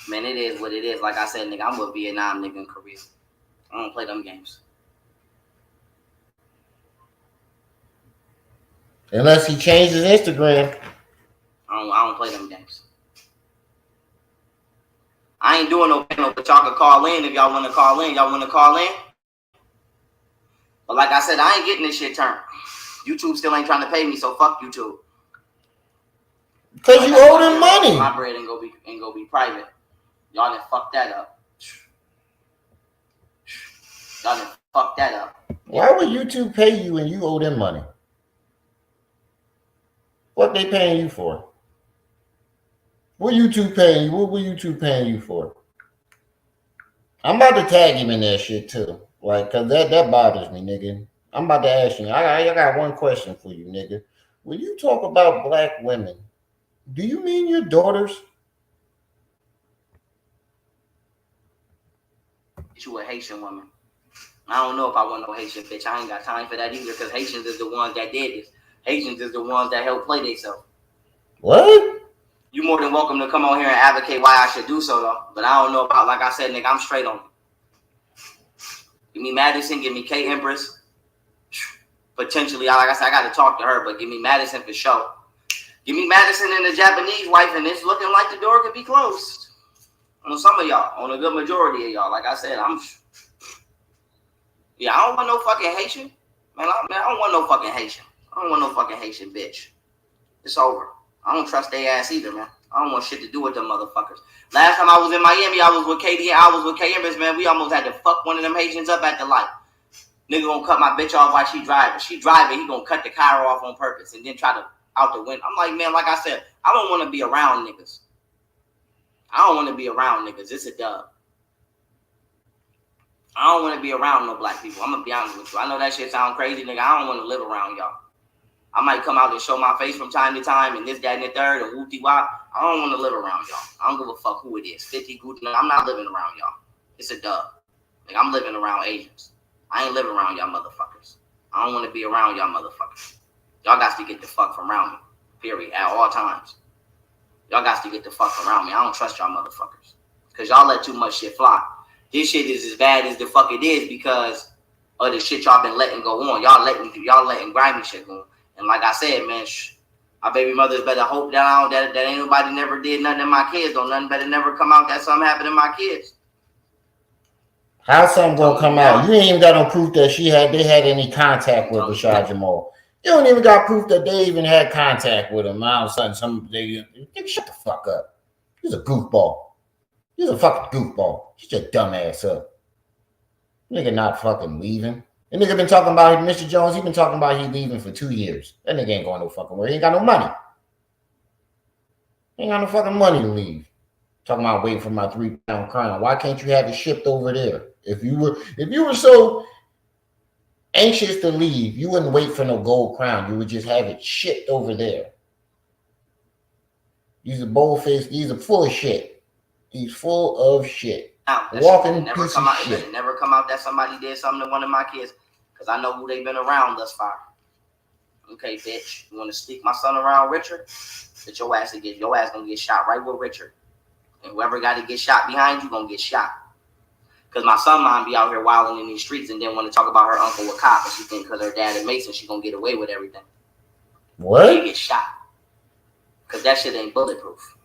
Man, it is what it is. Like I said, nigga, I'm with Vietnam, nigga, in Korea. I don't play them games. Unless he changed his Instagram. I don't play them games. I ain't doing no panel, but y'all can call in if y'all want to call in. Y'all want to call in? But like I said, I ain't getting this shit turned. YouTube still ain't trying to pay me, so fuck YouTube. Because you owe them money. My bread ain't gonna be private. Y'all done fucked that up. Why would YouTube pay you and you owe them money? What they paying you for? What YouTube paying you? What were YouTube paying you for? I'm about to tag him in that shit too. Like, cause that bothers me, nigga. I'm about to ask you. I got one question for you, nigga. When you talk about black women, do you mean your daughters? You a Haitian woman. I don't know if I want no Haitian bitch. I ain't got time for that either because Haitians is the ones that did this. Haitians is the ones that helped play themselves. What? You more than welcome to come on here and advocate why I should do so, though. But I don't know about, like I said, nigga, I'm straight on it. Give me Madison, give me Kate Empress. Potentially, like I said, I got to talk to her, but give me Madison for sure. Give me Madison and the Japanese wife, and it's looking like the door could be closed. On some of y'all, on a good majority of y'all. Like I said, I don't want no fucking Haitian. Man, I don't want no fucking Haitian. I don't want no fucking Haitian bitch. It's over. I don't trust their ass either, man. I don't want shit to do with them motherfuckers. Last time I was in Miami, I was with Katie and I was with KMS, man. We almost had to fuck one of them Haitians up at the light. Nigga gonna cut my bitch off while she driving. She driving, he gonna cut the car off on purpose and then try to out the window. I'm like, man, like I said, I don't want to be around niggas. I don't want to be around niggas. It's a dub. I don't want to be around no black people. I'm gonna be honest with you. I know that shit sound crazy, nigga. I don't want to live around y'all. I might come out and show my face from time to time and this, that, and the third, and whoopty wop. I don't want to live around y'all. I don't give a fuck who it is. 50 good. I'm not living around y'all. It's a dub. Like, I'm living around Asians. I ain't living around y'all motherfuckers. I don't want to be around y'all motherfuckers. Y'all got to get the fuck from around me. Period. At all times. Y'all got to get the fuck around me. I don't trust y'all motherfuckers. Because y'all let too much shit fly. This shit is as bad as the fuck it is because of the shit y'all been letting go on. Y'all letting grimy shit go on. And like I said, man, my baby mothers better hope down that ain't nobody never did nothing to my kids. Don't nothing better never come out that something happened to my kids. How's something gonna come out? You ain't even got no proof that they had any contact with Rashad Jamal. You don't even got proof that they even had contact with him. All of a sudden, shut the fuck up. He's a goofball. He's a fucking goofball. Shut your dumb ass up. Nigga not fucking leaving. The nigga been talking about Mr. Jones. He been talking about he leaving for 2 years. That nigga ain't going no fucking where. He ain't got no money. He ain't got no fucking money to leave. Talking about waiting for my 3-pound crown. Why can't you have it shipped over there? If you were so anxious to leave, you wouldn't wait for no gold crown. You would just have it shipped over there. He's a bold-faced. He's full of shit. He's full of shit. Walking piece of shit. It never come out that somebody did something to one of my kids. Because I know who they've been around thus far. Okay, bitch. You want to sneak my son around Richard? But your ass gonna get shot right with Richard. And whoever got to get shot behind you gonna get shot. Because my son mom be out here wilding in these streets and then want to talk about her uncle with cop. And she think because her dad is Mason, she gonna get away with everything. What? They get shot. Because that shit ain't bulletproof.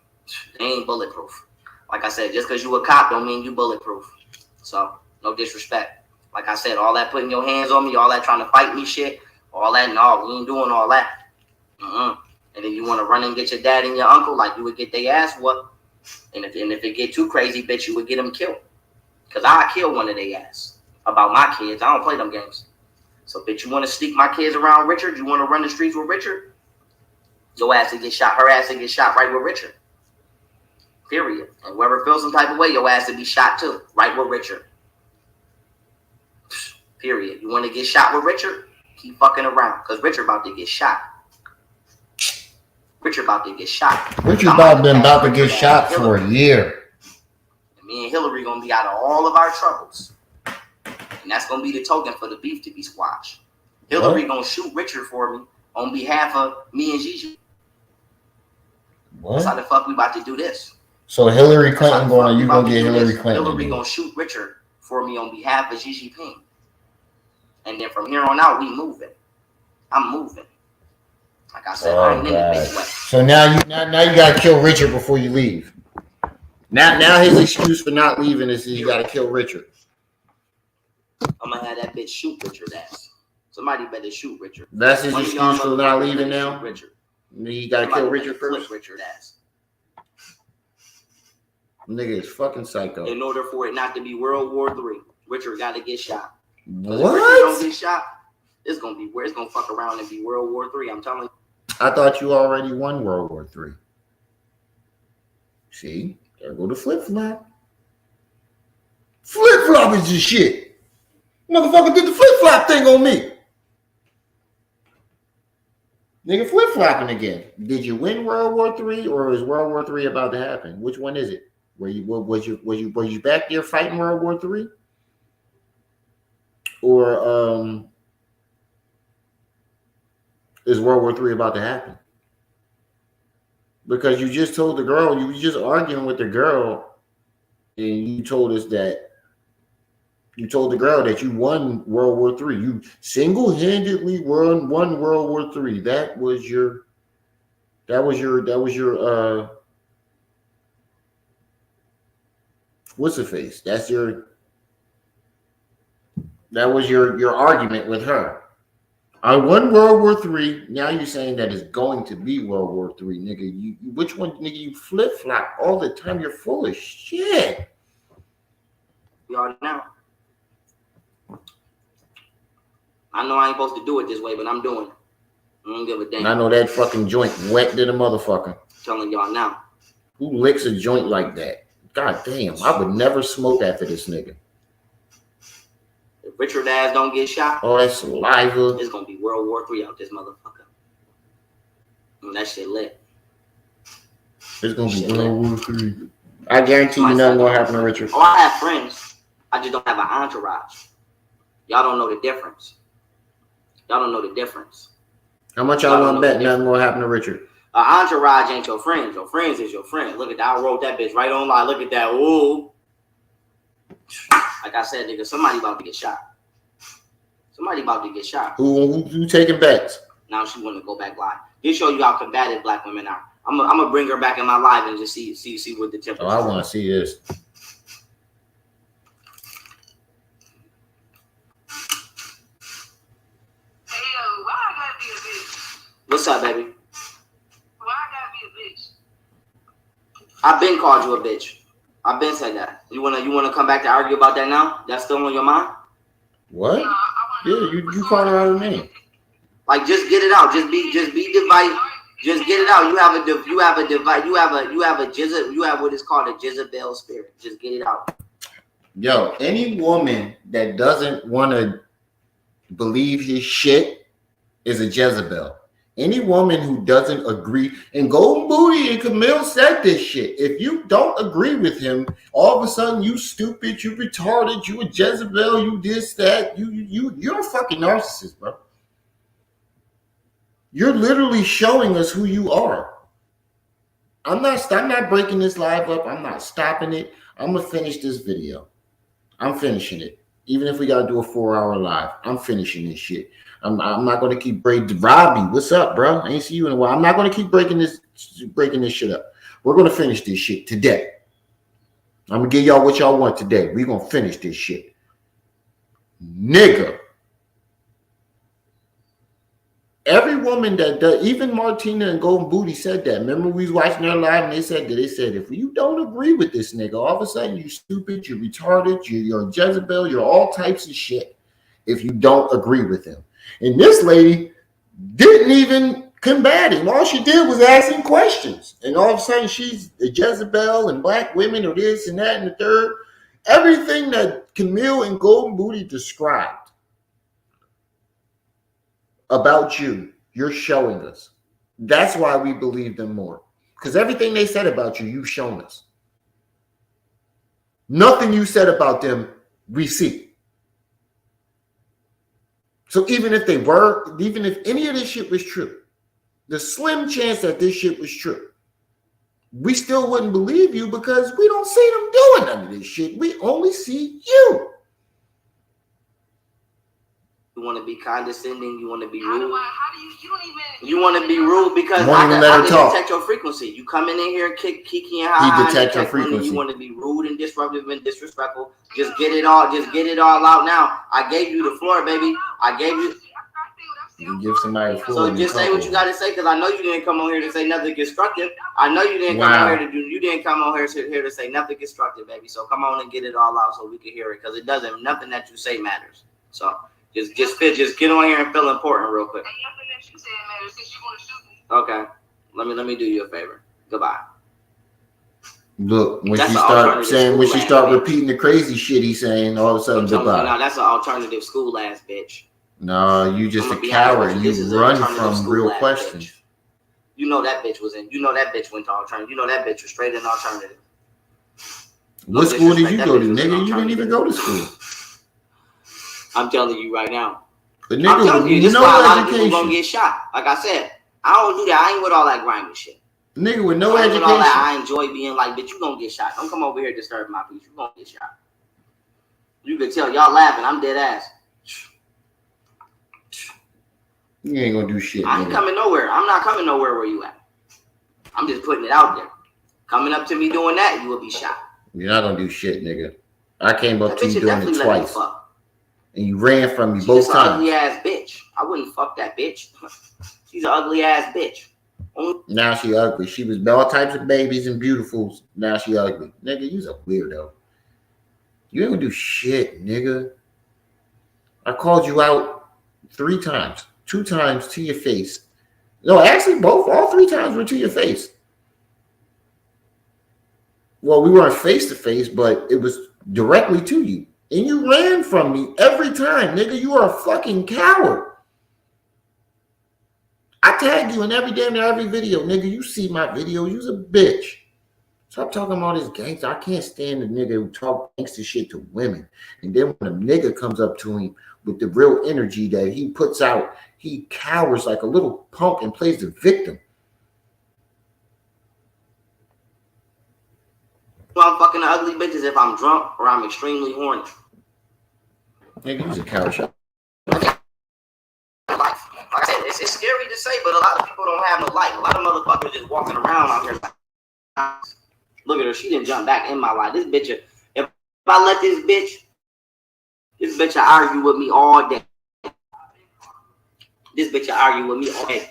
They ain't bulletproof. Like I said, just because you a cop don't mean you bulletproof. So, no disrespect. Like I said, all that putting your hands on me, all that trying to fight me shit, all that, no, we ain't doing all that. And then you want to run and get your dad and your uncle, like you would get their ass whooped. And if it get too crazy, bitch, you would get them killed. Because I kill one of their ass. About my kids, I don't play them games. So, bitch, you want to sneak my kids around Richard? You want to run the streets with Richard? Your ass to get shot, her ass to get shot right with Richard. Period. And whoever feels some type of way, your ass to be shot too. Right with Richard. Period. You want to get shot with Richard? Keep fucking around. Because Richard about to get shot. Richard about to get shot. Richard about to get shot for a year. And me and Hillary going to be out of all of our troubles. And that's going to be the token for the beef to be squashed. Hillary going to shoot Richard for me on behalf of me and Gigi. What? That's how the fuck we about to do this. So Hillary Clinton you gonna get Hillary Clinton? Hillary gonna shoot Richard for me on behalf of Gigi Payne. And then from here on out, we moving. I'm moving. Like I said, I ain't in the bitch way. So now you gotta kill Richard before you leave. Now his excuse for not leaving is you gotta kill Richard. I'm gonna have that bitch shoot Richard ass. Somebody better shoot Richard. That's his excuse for not leaving now? Richard. You gotta kill Richard first? Richard ass. Nigga is fucking psycho. In order for it not to be World War III, Richard got to get shot. What? If Richard don't get shot, it's gonna fuck around and be World War III. I'm telling you. I thought you already won World War III. See, there go the flip flop. Flip flop is just shit. Motherfucker did the flip flop thing on me. Nigga flip flopping again. Did you win World War III or is World War III about to happen? Which one is it? Was you back there fighting World War III? Or is World War III about to happen? Because you just told the girl, you were just arguing with the girl, and you told us that you told the girl that you won World War III. You single-handedly won World War III. That was your what's the face? That was your argument with her. I won World War III. Now you're saying that it's going to be World War III, nigga. You which one, nigga? You flip flop all the time. You're full of shit. We are now. I know I ain't supposed to do it this way, but I'm doing it. I don't give a damn. And I know that fucking joint wet to the motherfucker. I'm telling y'all now. Who licks a joint like that? God damn, I would never smoke after this nigga. If Richard ass don't get shot, oh, that's saliva. It's gonna be World War III out this motherfucker. And that shit lit. It's gonna be World War III. I guarantee you nothing gonna happen to Richard. Oh, I have friends. I just don't have an entourage. Y'all don't know the difference. Y'all don't know the difference. How much y'all want to bet nothing gonna happen to Richard? Entourage ain't your friends. Your friends is your friend. Look at that. I wrote that bitch right on line. Look at that. Ooh. Like I said, nigga, somebody about to get shot. Somebody about to get shot. Who taking bets? Now she want to go back live. This show you how combative black women are. I'm gonna bring her back in my live and just see what the temperature. Oh, I want to see this. Hey yo, why I gotta be a bitch? What's up, baby? Why I gotta be a bitch? I've been called you a bitch. I've been said that. You wanna come back to argue about that now? That's still on your mind? What? Yeah, you called her out a name. Like, just get it out. Just be divided. Just get it out. You have what is called a Jezebel spirit. Just get it out. Yo, any woman that doesn't want to believe his shit is a Jezebel. Any woman who doesn't agree, and Golden Booty and Camille said this shit. If you don't agree with him, all of a sudden you stupid, you retarded, you a Jezebel, you this, that, you're a fucking narcissist, bro. You're literally showing us who you are. I'm not breaking this live up. I'm not stopping it. I'm gonna finish this video. I'm finishing it. Even if we gotta do a 4-hour live, I'm finishing this shit. I'm not gonna keep breaking. Robbie, what's up, bro? I ain't see you in a while. I'm not gonna keep breaking this shit up. We're gonna finish this shit today. I'm gonna give y'all what y'all want today. We're gonna finish this shit. Nigga. Every woman that does, even Martina and Golden Booty said that. Remember we was watching their live and they said if you don't agree with this nigga, all of a sudden you're stupid, you're retarded, you're a Jezebel, you're all types of shit if you don't agree with him. And this lady didn't even combat him. All she did was asking questions. And all of a sudden she's a Jezebel and black women or this and that and the third. Everything that Camille and Golden Booty described about you, you're showing us. That's why we believe them more. Because everything they said about you, you've shown us. Nothing you said about them, we see. So even if any of this shit was true, the slim chance that this shit was true, we still wouldn't believe you because we don't see them doing none of this shit. We only see you. You want to be condescending. You want to be rude. How do you don't even... You want to be rude because I detect your frequency. You come in here, kiki and high. He detect your frequency. You want to be rude and disruptive and disrespectful. Just get it all out now. I gave you the floor, baby. I gave you... You give somebody the floor. So just say what you got to say because I know you didn't come on here to say nothing constructive. I know you didn't come on here to do... You didn't come on here to say nothing constructive, baby. So come on and get it all out so we can hear it because it doesn't... Nothing that you say matters. So... Just get on here and feel important real quick. Okay. Let me do you a favor. Goodbye. Look, when she start repeating the crazy shit he's saying, all of a sudden goodbye. No, that's an alternative school ass bitch. No, you just a coward. You run from real questions. Bitch. You know that bitch went to alternative. You know that bitch was straight in alternative. What school did you go to, nigga? You didn't even go to school. I'm telling you right now. But nigga, I'm telling you, this is why a lot of people gonna get shot. Like I said, I don't do that. I ain't with all that grimy shit. Nigga with no education. All that, I enjoy being like, bitch, you gonna get shot. Don't come over here disturbing my peace. You gonna get shot. You can tell y'all laughing. I'm dead ass. You ain't gonna do shit. I ain't coming nowhere. I'm not coming nowhere where you at. I'm just putting it out there. Coming up to me doing that, you will be shot. You're not gonna do shit, nigga. I came up to you doing it twice. And you ran from me both times. Ugly ass bitch. I wouldn't fuck that bitch. She's an ugly ass bitch. Now she ugly. She was all types of babies and beautifuls. Now she ugly. Nigga, you's a weirdo. You ain't gonna do shit, nigga. I called you out 3 times. 2 times to your face. No, actually both. All 3 times were to your face. Well, we weren't face to face, but it was directly to you. And you ran from me every time, nigga. You are a fucking coward. I tag you in every video, nigga. You see my video. You's a bitch. Stop talking about this gangster. I can't stand the nigga who talk gangster shit to women. And then when a nigga comes up to him with the real energy that he puts out, he cowers like a little punk and plays the victim. I'm fucking the ugly bitches if I'm drunk or I'm extremely horny. Nigga, you's a coward. Like I said, it's scary to say, but a lot of people don't have no life. A lot of motherfuckers just walking around out here. Look at her, she didn't jump back in my life. This bitch, if I let this bitch argue with me all day. This bitch argue with me all day.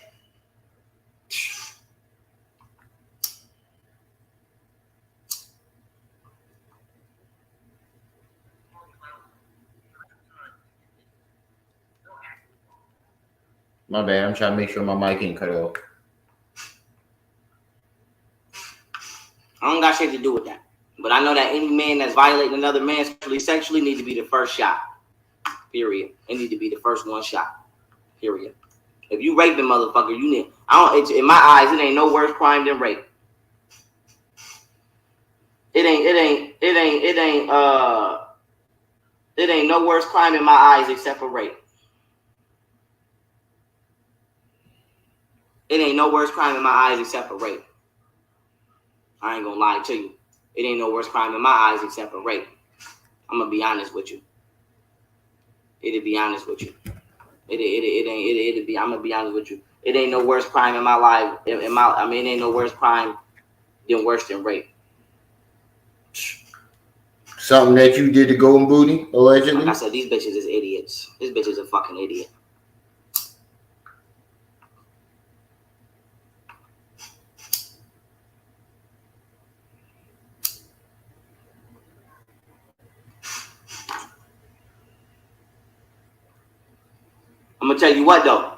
My bad. I'm trying to make sure my mic ain't cut off. I don't got shit to do with that. But I know that any man that's violating another man, especially sexually, need to be the first shot. Period. It need to be the first one shot. Period. If you rape a motherfucker, you need. In my eyes, it ain't no worse crime than rape. It ain't no worse crime in my eyes except for rape. It ain't no worse crime in my eyes except for rape. I ain't gonna lie to you. It ain't no worse crime in my eyes except for rape. I'm gonna be honest with you. It'll be honest with you. I'm gonna be honest with you. It ain't no worse crime in my life. It ain't no worse crime than rape. Something that you did to Golden Booty, allegedly? Like I said, these bitches is idiots. This bitch is a fucking idiot. I'm gonna tell you what though.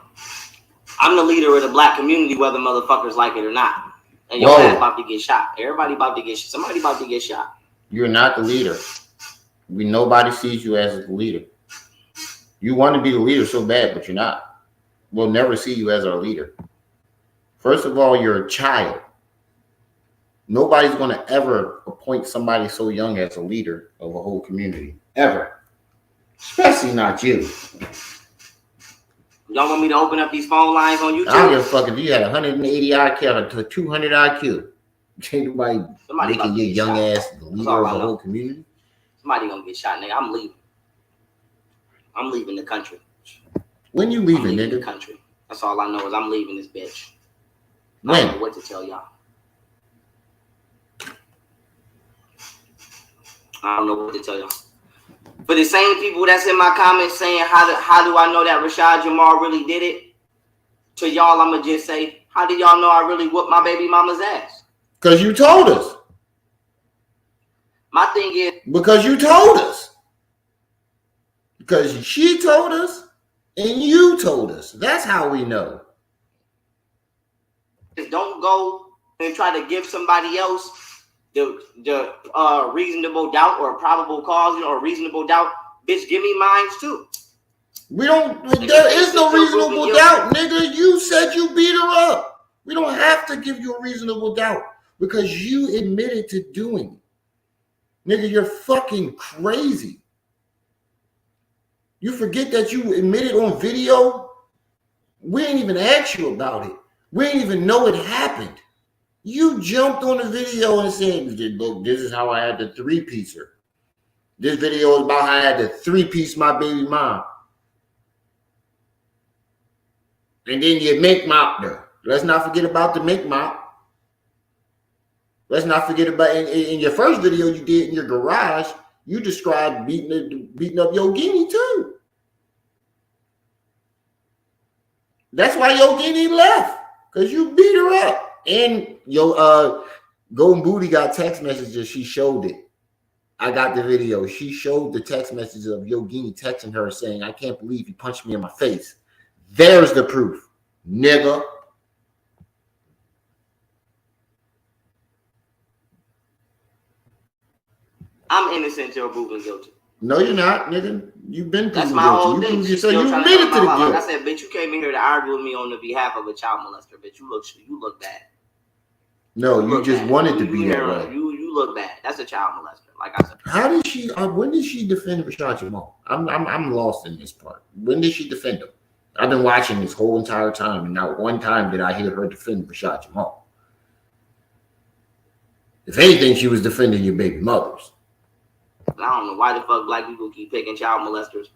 I'm the leader of the black community, whether motherfuckers like it or not. And your ass about to get shot. Everybody about to get shot. Somebody about to get shot. You're not the leader. Nobody sees you as the leader. You want to be the leader so bad, but you're not. We'll never see you as our leader. First of all, you're a child. Nobody's going to ever appoint somebody so young as a leader of a whole community. Ever. Especially not you. Y'all want me to open up these phone lines on YouTube? I don't give a fuck if you had 180 IQ or 200 IQ. Ain't nobody making you young ass the leader of the whole community. Somebody gonna get shot, nigga. I'm leaving. I'm leaving the country. When you leaving, nigga? The country. That's all I know is I'm leaving this bitch. When? I don't know what to tell y'all. I don't know what to tell y'all. For the same people that's in my comments saying how do I know that Rashad Jamal really did it? To y'all, I'ma just say, how do y'all know I really whooped my baby mama's ass? Because you told us. My thing is because you told us. Because she told us and you told us. That's how we know. Don't go and try to give somebody else the reasonable doubt or probable cause or reasonable doubt. Bitch, give me mine too. We don't. There is no reasonable doubt, nigga. You said you beat her up. We don't have to give you a reasonable doubt because you admitted to doing it. Nigga, you're fucking crazy. You forget that you admitted on video? We ain't even asked you about it. We didn't even know it happened. You jumped on the video and said, look, this is how I had to 3-piece her. This video is about how I had to 3-piece my baby mom. And then you make mopped her. Let's not forget about the make mop. Let's not forget about in your first video you did in your garage, you described beating up your guinea too. That's why Yogini left. Because you beat her up. And Golden Booty got text messages. She showed it. I got the video. She showed the text messages of Yogini texting her saying, I can't believe you punched me in my face. There's the proof, nigga. I'm innocent till proven guilty. No, you're not, nigga. You've been That's proven my guilty. whole thing. So you admitted to the guilt. Like I said, bitch, you came in here to argue with me on the behalf of a child molester, bitch. You look bad. No, you just bad. Wanted to be that way. You look bad. That's a child molester. Like I said. How did she? When did she defend Rashad Jamal? I'm lost in this part. When did she defend him? I've been watching this whole entire time, and not one time did I hear her defend Rashad Jamal. If anything, she was defending your baby mothers. I don't know why the fuck black people keep picking child molesters.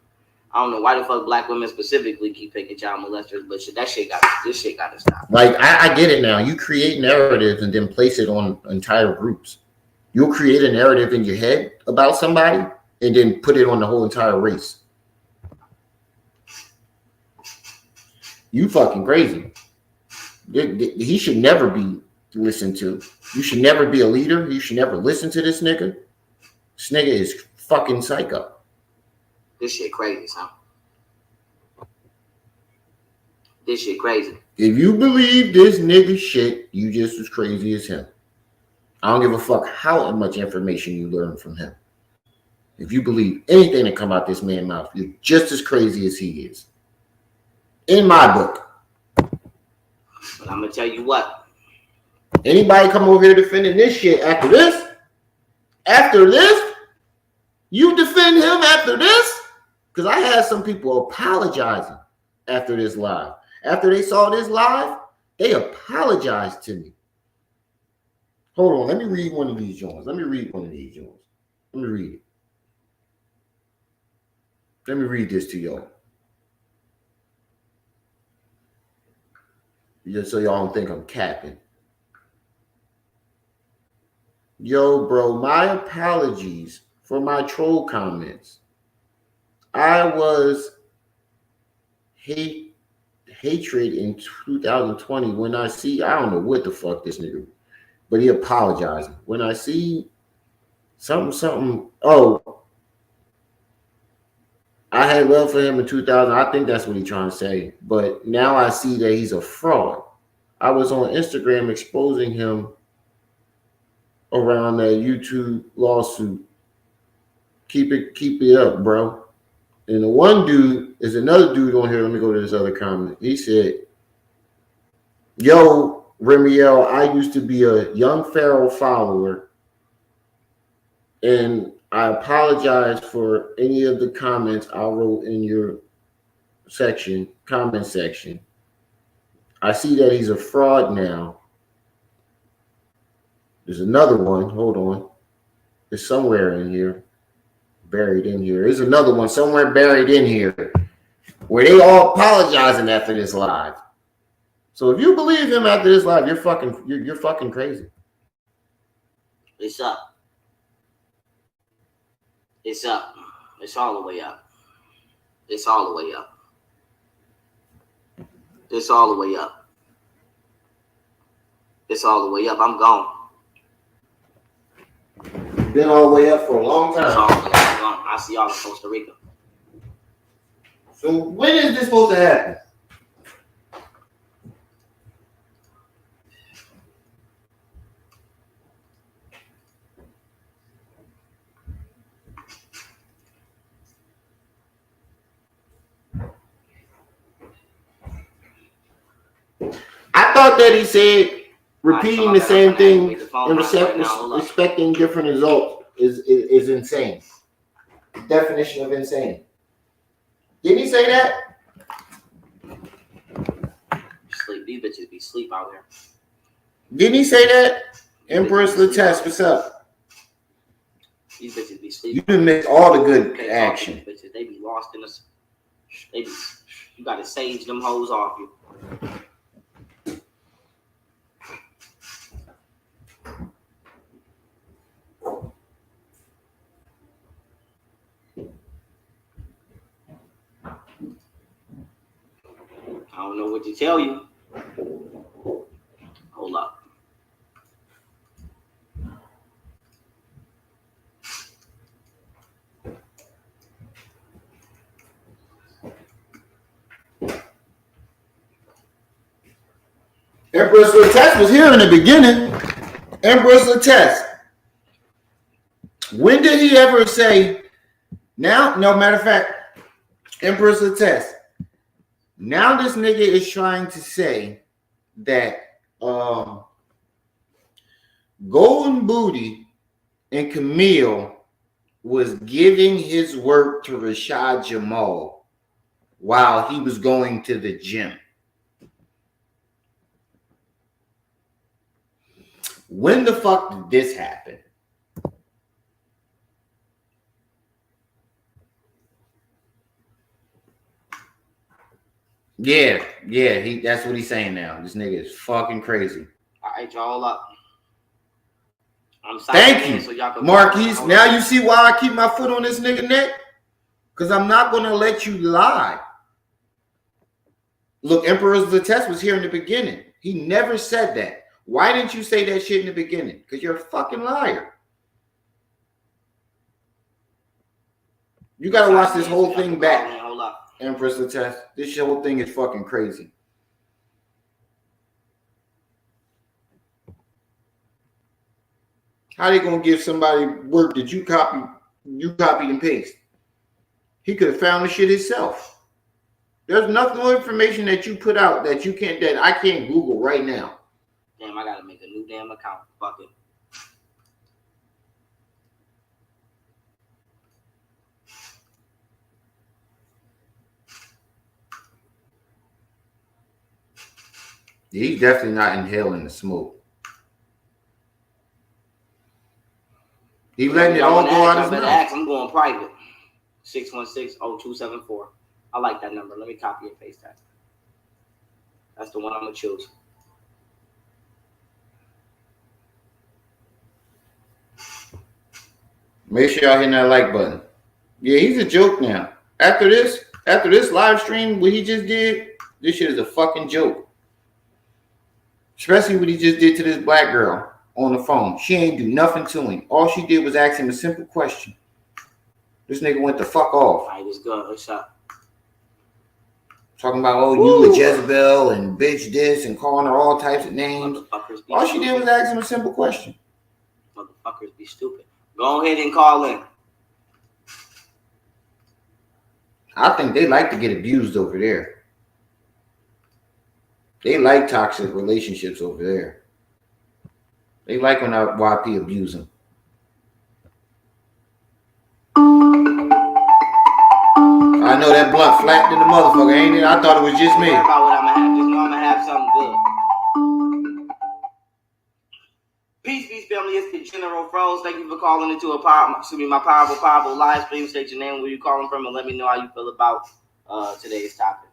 I don't know why the fuck black women specifically keep picking child molesters, but this shit got to stop. Like, I get it now. You create narratives and then place it on entire groups. You'll create a narrative in your head about somebody and then put it on the whole entire race. You fucking crazy. He should never be listened to. You should never be a leader. You should never listen to this nigga. This nigga is fucking psycho. This shit crazy, son. This shit crazy. If you believe this nigga shit, you just as crazy as him. I don't give a fuck how much information you learn from him. If you believe anything that come out this man's mouth, you're just as crazy as he is. In my book. But I'm gonna tell you what. Anybody come over here defending this shit after this? You defend him after this? Because I had some people apologizing after this live. After they saw this live, they apologized to me. Hold on, let me read one of these joints. Let me read it. Let me read this to y'all. Just so y'all don't think I'm capping. Yo, bro, my apologies for my troll comments. I was hatred in 2020 when I see, I don't know what the fuck this nigga, but he apologizing. When I see something, I had love for him in 2000. I think that's what he's trying to say. But now I see that he's a fraud. I was on Instagram exposing him around that YouTube lawsuit. Keep it up, bro. And the one dude is another dude on here. Let me go to this other comment. He said, yo, Remiel, I used to be a young Pharaoh follower, and I apologize for any of the comments I wrote in your comment section. I see that he's a fraud now. There's another one. Hold on. It's somewhere in here. Buried in here. There's another one somewhere buried in here where they all apologizing after this live. So if you believe him after this live, you're fucking crazy. It's up. It's up. It's all the way up. It's all the way up. It's all the way up. It's all the way up. I'm gone. Been all the way up for a long time. It's all the way up. I'm gone. I'll see y'all in Costa Rica. So when is this supposed to happen? I thought that he said repeating the same thing and expecting different results is insane. Definition of insane. Didn't he say that? Sleep. These bitches be sleep out there. Didn't he say that? Empress Lattes, what's up? These bitches be sleep. You done missed all the good action. Bitches, they be lost in us. You gotta sage them hoes off you. I don't know what to tell you. Hold up. Empress Lattest was here in the beginning. Empress Lattest. When did he ever say, now, no matter of fact, Empress Lattest. Now this nigga is trying to say that Golden Booty and Camille was giving his work to Rashad Jamal while he was going to the gym. When the fuck did this happen? Yeah, that's what he's saying now. This nigga is fucking crazy. All right, y'all up. Thank you, so Marquise. Now you see why I keep my foot on this nigga neck? Because I'm not going to let you lie. Look, Emperor's Lattest was here in the beginning. He never said that. Why didn't you say that shit in the beginning? Because you're a fucking liar. You got to watch this whole thing back. Empress Lattest. This whole thing is fucking crazy. How they gonna give somebody work that you copied and paste? He could have found the shit himself. There's no information that you put out that I can't Google right now. Damn, I gotta make a new damn account. Fuck it. He's definitely not inhaling the smoke. He letting it all go out his mouth. I'm going private. 616-0274. I like that number. Let me copy and paste that. That's the one I'm gonna choose. Make sure y'all hit that like button. Yeah, he's a joke now. After this live stream, what he just did, this shit is a fucking joke. Especially what he just did to this black girl on the phone. She ain't do nothing to him. All she did was ask him a simple question. This nigga went the fuck off. All right, let's go. What's up? Talking about, you a Jezebel and bitch this and calling her all types of names. All she did was ask him a simple question. Motherfuckers be stupid. Go ahead and call in. I think they like to get abused over there. They like toxic relationships over there. They like when YP abuse them. I know that blunt flattened in the motherfucker, ain't it? I thought it was just me. About what I'm gonna have. Just know I'm gonna have something good. Peace, family. It's the General Froze. Thank you for calling into my powerful live stream. State your name, where you calling from, and let me know how you feel about today's topic.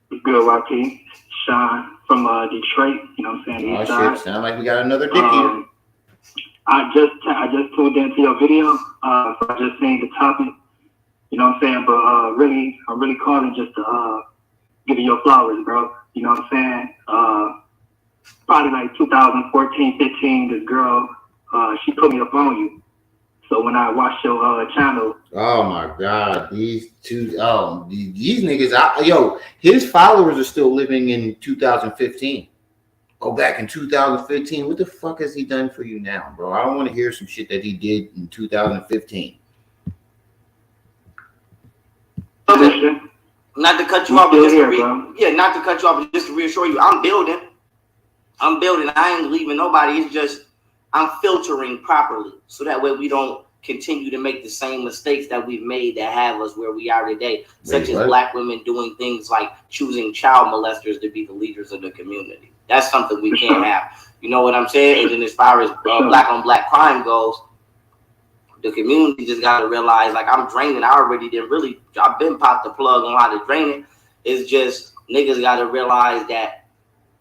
Good, YP. Sean from Detroit. You know what I'm saying? Oh shit! Sound like we got another dick here. I just tuned into your video. So I just seen the topic. You know what I'm saying? But I'm really calling just to give you your flowers, bro. You know what I'm saying? Probably like 2014, 15, this girl, she put me up on you. So when I watched your channel. Oh my God, these niggas, his followers are still living in 2015. Go back in 2015. What the fuck has he done for you now, bro? I don't want to hear some shit that he did in 2015. Not to cut you off, but not to cut you off, but just to reassure you, I'm building. I ain't leaving nobody. It's just I'm filtering properly, so that way we don't continue to make the same mistakes that we've made that have us where we are today, such as black women doing things like choosing child molesters to be the leaders of the community. That's something we can't have. You know what I'm saying? And then as far as black on black crime goes, the community just got to realize, like, I'm draining. I've been popped the plug on how to drain it. It's just niggas got to realize that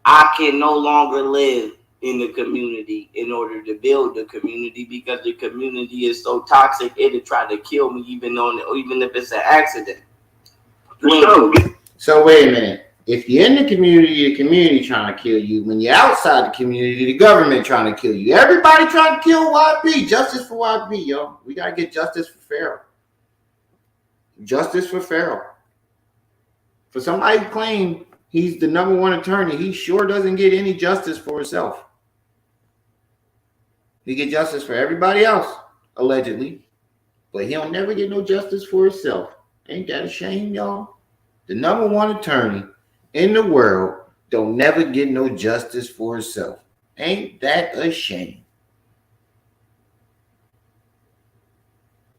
I can no longer live in the community in order to build the community, because the community is so toxic it'll try to kill me even if it's an accident. So wait a minute. If you're in the community trying to kill you. When you're outside the community, the government trying to kill you. Everybody trying to kill YB. Justice for YB, yo. We gotta get justice for Pharaoh. Justice for Pharaoh. For somebody to claim he's the #1 attorney, he sure doesn't get any justice for himself. He get justice for everybody else, allegedly, but he'll never get no justice for himself. Ain't that a shame, y'all? The #1 attorney in the world don't never get no justice for himself. Ain't that a shame?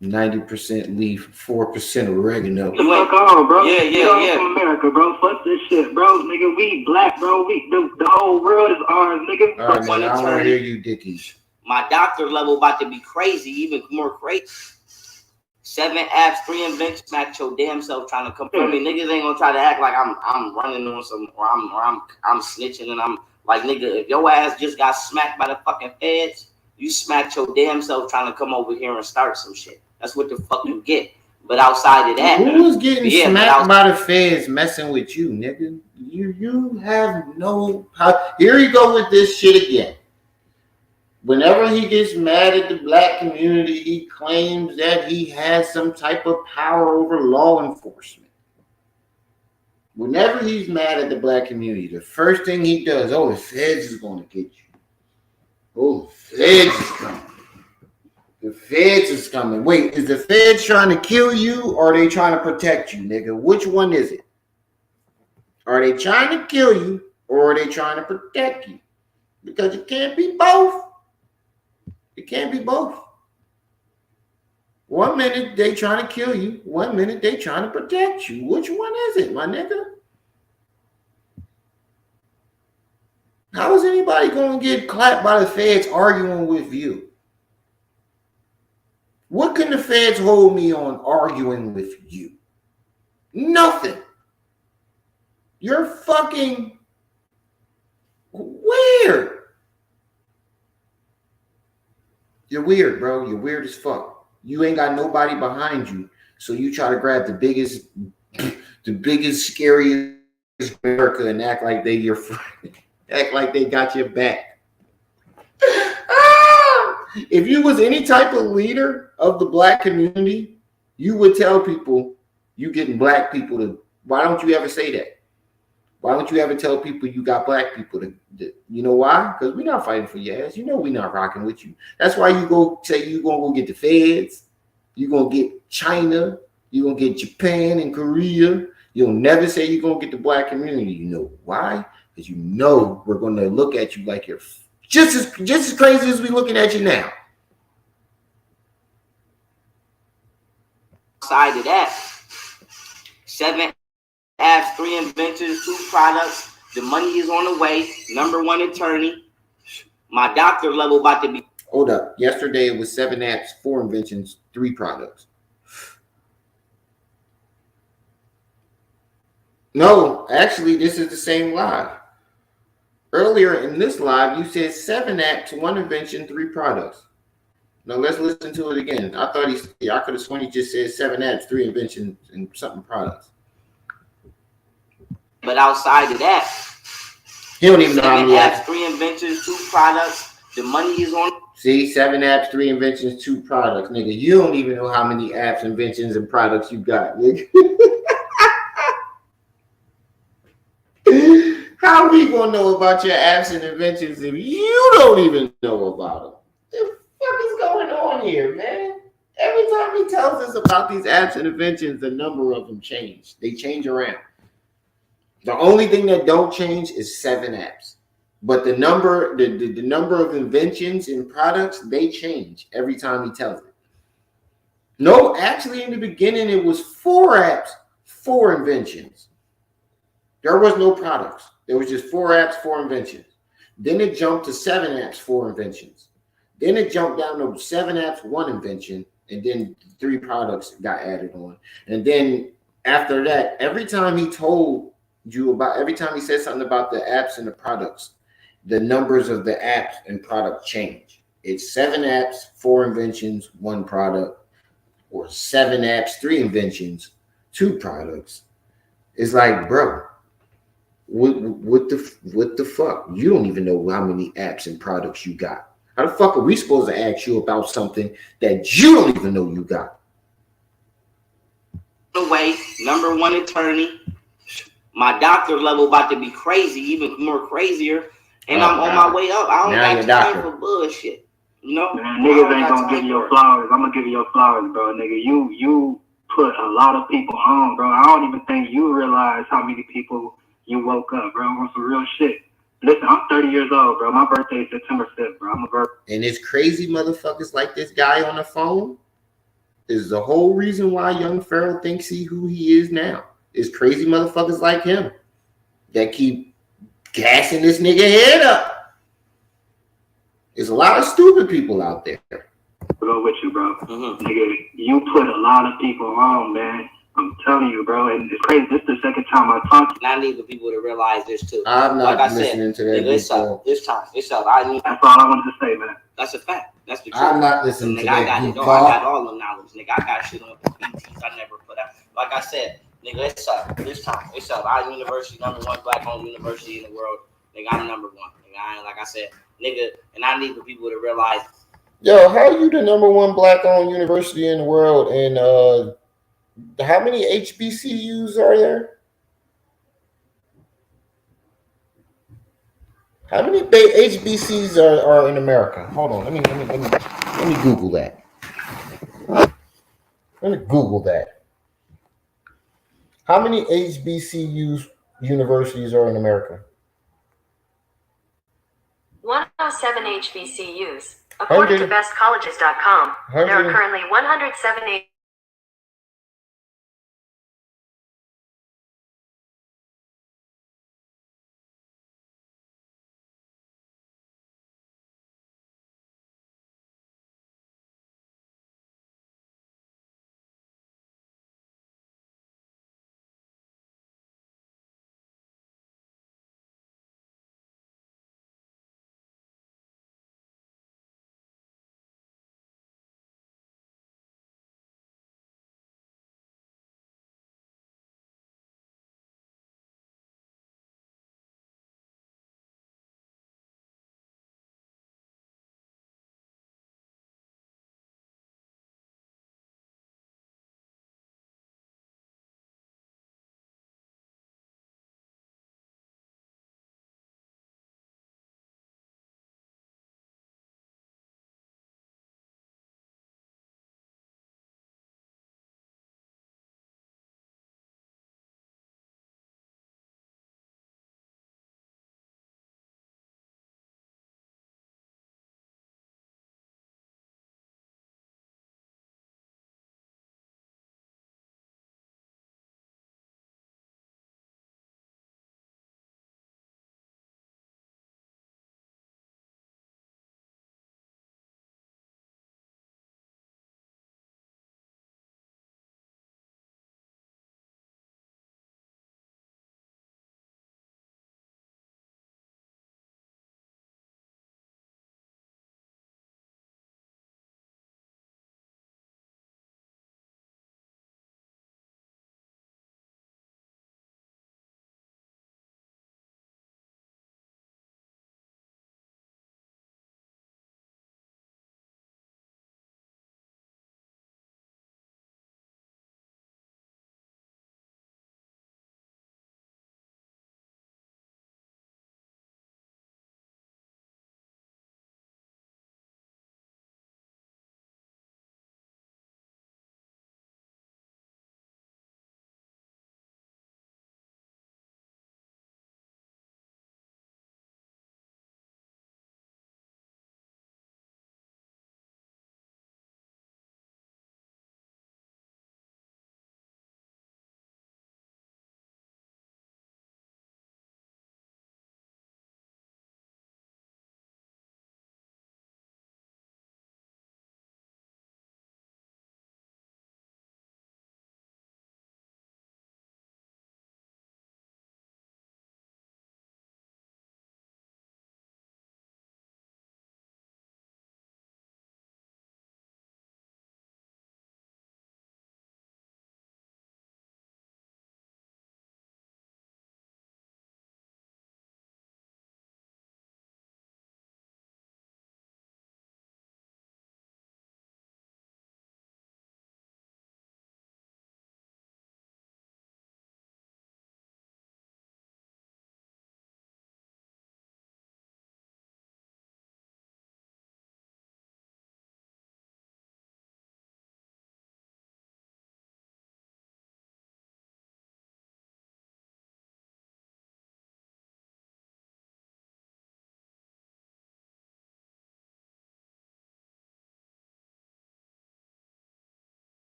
90% leaf, 4% oregano. Fuck on, bro. Yeah. From America, bro. Fuck this shit, bro. Nigga, we black, bro. The whole world is ours, nigga. All right, man, I don't want to hear you dickies. My doctor level about to be crazy, even more crazy. 7 apps, 3 inventions. Smack your damn self trying to come for me. Niggas ain't gonna try to act like I'm running on some or I'm snitching and I'm like, nigga, if your ass just got smacked by the fucking feds, you smacked your damn self trying to come over here and start some shit. That's what the fuck you get. But outside of that, who was getting smacked by the feds messing with you, nigga? You have no power. Here you go with this shit again. Whenever he gets mad at the black community, he claims that he has some type of power over law enforcement. Whenever he's mad at the black community, the first thing he does, the feds is going to get you. Oh, the feds is coming. The feds is coming. Wait, is the feds trying to kill you or are they trying to protect you, nigga? Which one is it? Are they trying to kill you or are they trying to protect you? Because it can't be both. It can't be both. 1 minute they trying to kill you. 1 minute they trying to protect you. Which one is it, my nigga? How is anybody going to get clapped by the feds arguing with you? What can the feds hold me on arguing with you? Nothing. You're fucking weird. You're weird, bro. You're weird as fuck. You ain't got nobody behind you, so you try to grab the biggest, scariest America and act like they your friend. Act like they got your back. If you was any type of leader of the black community, you would tell people you getting black people to. Why don't you ever say that? Why don't you ever tell people you got black people to you know why? Because we're not fighting for your ass. You know we're not rocking with you. That's why you go say you're going to go get the feds. You're going to get China. You're going to get Japan and Korea. You'll never say you're going to get the black community. You know why? Because you know we're going to look at you like you're just as crazy as we looking at you now. Side of that, 7 apps, 3 inventions, 2 products. The money is on the way. #1 attorney. My doctor level about to be. Hold up. Yesterday it was 7 apps, 4 inventions, 3 products. No, actually, this is the same live. Earlier in this live, you said 7 apps, 1 invention, 3 products. Now let's listen to it again. I thought I could have sworn he just said 7 apps, 3 inventions, and something products. But outside of that, he don't even know how many apps, 3 inventions, 2 products. The money is on. See, 7 apps, 3 inventions, 2 products, nigga. You don't even know how many apps, inventions, and products you got, nigga. How we gonna know about your apps and inventions if you don't even know about them? What the fuck is going on here, man? Every time he tells us about these apps and inventions, the number of them change. They change around. The only thing that don't change is 7 apps. But the number of inventions and products, they change every time he tells it. No, actually in the beginning it was 4 apps, 4 inventions. There was no products. There was just 4 apps, 4 inventions. Then it jumped to 7 apps, 4 inventions. Then it jumped down to 7 apps, 1 invention, and then 3 products got added on. And then after that, every time he said something about the apps and the products, the numbers of the apps and products change. It's 7 apps, 4 inventions, 1 product, or 7 apps, 3 inventions, 2 products. It's like, bro, What the fuck? You don't even know how many apps and products you got. How the fuck are we supposed to ask you about something that you don't even know you got? Way, number one attorney. My doctor level about to be crazy, even more crazier. And I'm on my way up. I don't got time for bullshit. You know? Man, niggas ain't gonna give you your flowers. I'm gonna give you your flowers, bro. Nigga, you put a lot of people on, bro. I don't even think you realize how many people you woke up, bro, on some real shit. Listen, I'm 30 years old, bro. My birthday is September 5th, bro. I'm a virgin. And it's crazy motherfuckers like this guy on the phone is the whole reason why young Pharaoh thinks who he is now. It's crazy motherfuckers like him that keep gassing this nigga head up. There's a lot of stupid people out there. Go with you, bro. Nigga, you put a lot of people on, man. I'm telling you, bro. And it's crazy. This is the second time I talked to you. And I need the people to realize this too. I'm not listening to that. It's up. It's up. That's all I wanted to say, man. That's a fact. That's the truth. I'm not listening to that. I got all the knowledge, nigga. I got shit on PTs I never put out. Like I said, nigga, it's up. This time, it's up. Our university, number one black-owned university in the world. Nigga, I'm number one. Nigga, like I said, nigga, and I need the people to realize. Yo, how you the number one black-owned university in the world? And how many HBCUs are there? How many HBCs are in America? Hold on, let me Google that. Let me Google that. How many HBCUs universities are in America? 107 HBCUs. According to bestcolleges.com, there are currently 107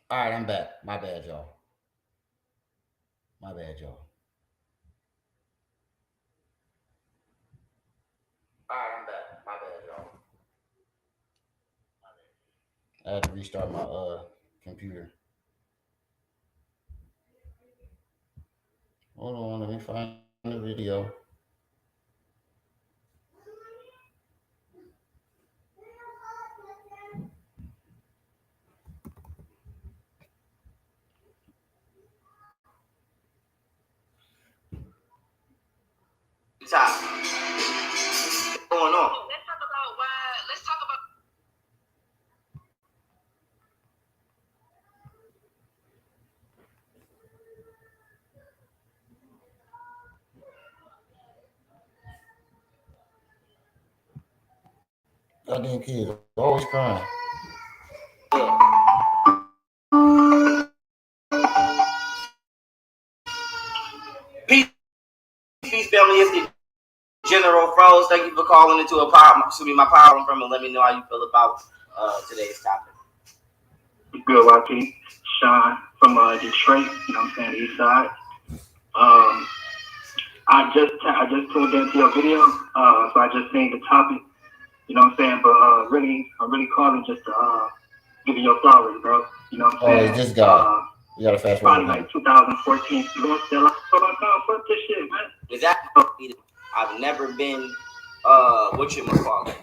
All right, I'm back. My bad, y'all. My bad, y'all. All right, I'm back. My bad, y'all. I had to restart my computer. Hold on, let me find the video. Top. What's going on? Let's talk about why. Let's talk about. Goddamn kids always crying. Peace, family. It's the General Froze. Thank you for calling into my power from and let me know how you feel about today's topic. Good, YP. Sean from Detroit, you know what I'm saying, the east side. I just tuned into your video, so I just seen the topic, you know what I'm saying, but I'm really calling just to give you your flowers, bro. You know what I'm saying? Oh, it's this guy. You gotta fast forward. Probably like 2014. You know what I'm saying? Like, fuck this shit, man. Exactly. I've never been whatchamacallit.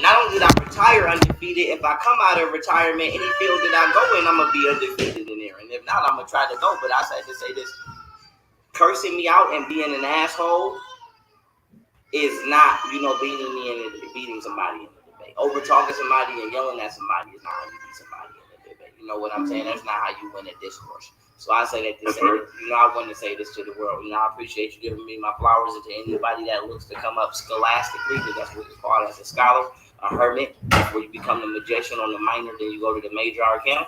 Not only did I retire undefeated, if I come out of retirement, any field that I go in, I'm gonna be undefeated in there. And if not, I'm gonna try to go. But I said to say this: cursing me out and being an asshole is not, beating me and beating somebody in the debate. Over talking somebody and yelling at somebody is not how you beat somebody in the debate. You know what I'm saying? That's not how you win a discourse. So I say that to say this. I want to say this to the world. I appreciate you giving me my flowers, and to anybody that looks to come up scholastically, because that's what it's called as a scholar, a hermit, where you become the magician on the minor, then you go to the major arcana,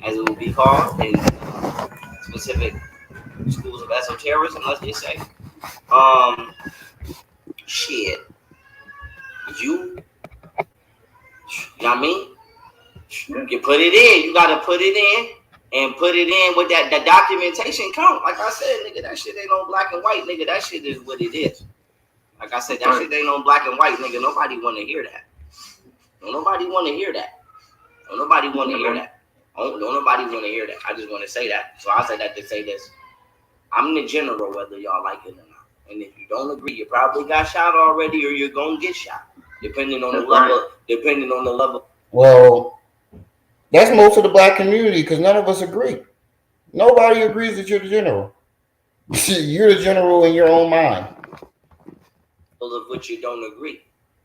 as it will be called in specific schools of esotericism, let's just say. Shit. You know what I mean? You can put it in. You gotta put it in. And put it in with that documentation count. Like I said, nigga, that shit ain't on black and white, nigga. That shit is what it is. Like I said, that shit ain't on black and white, nigga. Nobody want to hear that. Don't nobody want to hear that. Don't nobody want to hear that. Don't nobody want to hear that. I just want to say that. So I say that to say this. I'm the general, whether y'all like it or not. And if you don't agree, you probably got shot already, or you're gonna get shot, depending on the level. Depending on the level. Well, that's most of the black community, because none of us agree. Nobody agrees that you're the general. You're the general in your own mind. Of which you don't agree.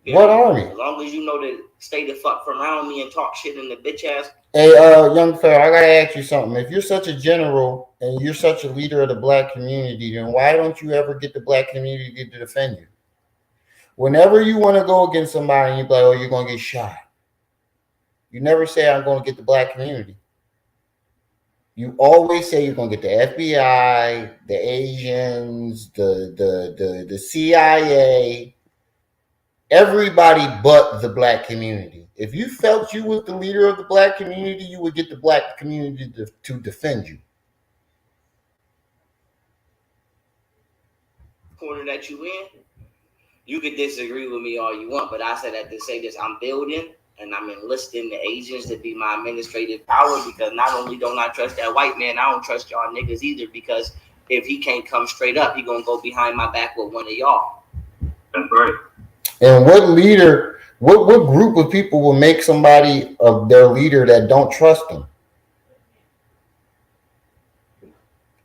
What army? As long as you know to stay the fuck from around me and talk shit in the bitch ass. Hey, young Pharaoh, I gotta ask you something. If you're such a general and you're such a leader of the black community, then why don't you ever get the black community to defend you? Whenever you want to go against somebody, you're like, oh, you're gonna get shot. You never say, I'm going to get the black community. You always say you're going to get the FBI, the Asians, the CIA, everybody but the black community. If you felt you was the leader of the black community, you would get the black community to defend you. Corner that you in, you could disagree with me all you want, but I said that to say this: I'm building and I'm enlisting the agents to be my administrative power, because not only don't I trust that white man, I don't trust y'all niggas either, because if he can't come straight up, he gonna go behind my back with one of y'all. That's right. And what leader, what group of people will make somebody of their leader that don't trust them?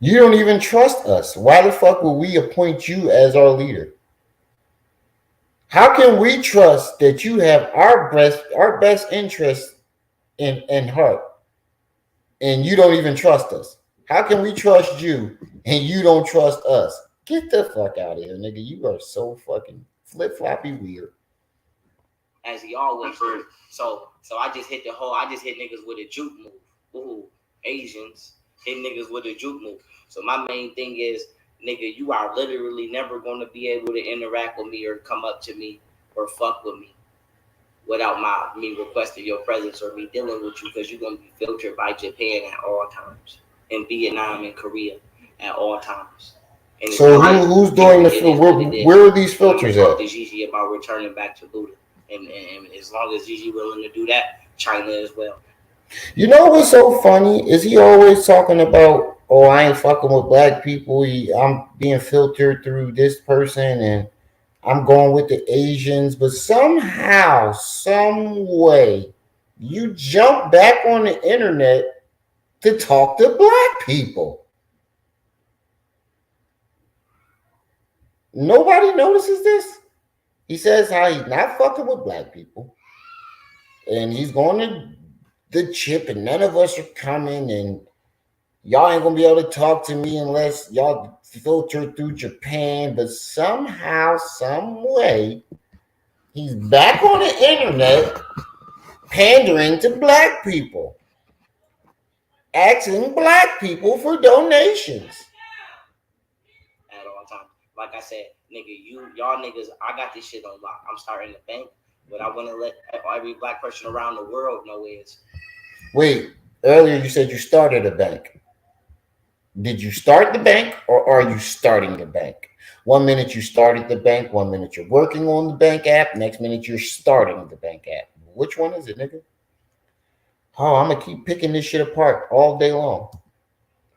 You don't even trust us. Why the fuck would we appoint you as our leader? How can we trust that you have our best interest in heart, and you don't even trust us? How can we trust you and you don't trust us? Get the fuck out of here, nigga. You are so fucking flip-floppy weird. As he always do. So I just hit niggas with a juke move. Ooh, Asians hit niggas with a juke move. So my main thing is, nigga, you are literally never going to be able to interact with me or come up to me or fuck with me. without me requesting your presence or me dealing with you, because you're gonna be filtered by Japan at all times, and Vietnam and Korea at all times. And so who's doing the filter? Where are these filters at? To Gigi about returning back to Buddha, and as long as Gigi willing to do that, China as well. You know what's so funny is he always talking about, oh, I ain't fucking with black people. I'm being filtered through this person, and I'm going with the Asians. But somehow, some way, you jump back on the internet to talk to black people. Nobody notices this. He says how he's not fucking with black people, and he's going to the chip, and none of us are coming, and y'all ain't gonna be able to talk to me unless y'all filter through Japan. But somehow, some way, he's back on the internet pandering to black people, asking black people for donations. At all times. Like I said, nigga, y'all niggas, I got this shit on lock. I'm starting the bank. What I want to let every black person around the world know is. Wait, earlier you said you started a bank. Did you start the bank, or are you starting the bank? 1 minute you started the bank, 1 minute you're working on the bank app, next minute you're starting the bank app. Which one is it, nigga? Oh, I'm gonna keep picking this shit apart all day long.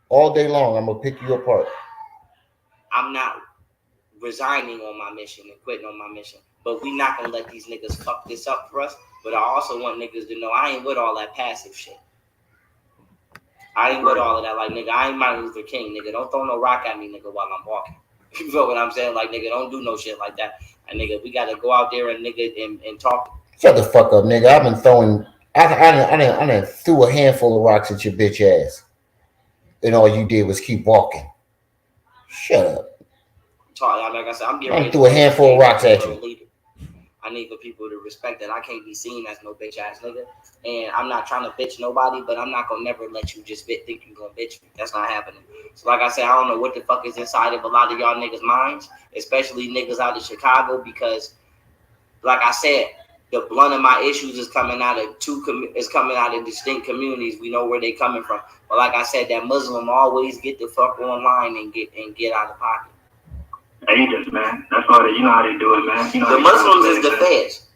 All day long, I'm gonna pick you apart. I'm not resigning on my mission and quitting on my mission, but we not gonna let these niggas fuck this up for us. But I also want niggas to know I ain't with all that passive shit. I ain't with all of that. Like, nigga, I ain't Martin Luther King, nigga. Don't throw no rock at me, nigga, while I'm walking. You know what I'm saying? Like, nigga, don't do no shit like that. And nigga, we gotta go out there and nigga and talk. Shut the fuck up, nigga. I've been throwing. I done threw a handful of rocks at your bitch ass, and all you did was keep walking. Shut up. Like I said, I'm getting ready to threw a handful of rocks at you. I need for people to respect that I can't be seen as no bitch ass nigga, and I'm not trying to bitch nobody, but I'm not gonna never let you just think you gonna bitch me. That's not happening. So like I said, I don't know what the fuck is inside of a lot of y'all niggas' minds, especially niggas out of Chicago, because like I said, the blunt of my issues is coming out of distinct communities. We know where they coming from. But like I said, that Muslim always get the fuck online and get out of pocket. Agents, man. That's all you know how they do it, man. You know the Muslims is the feds.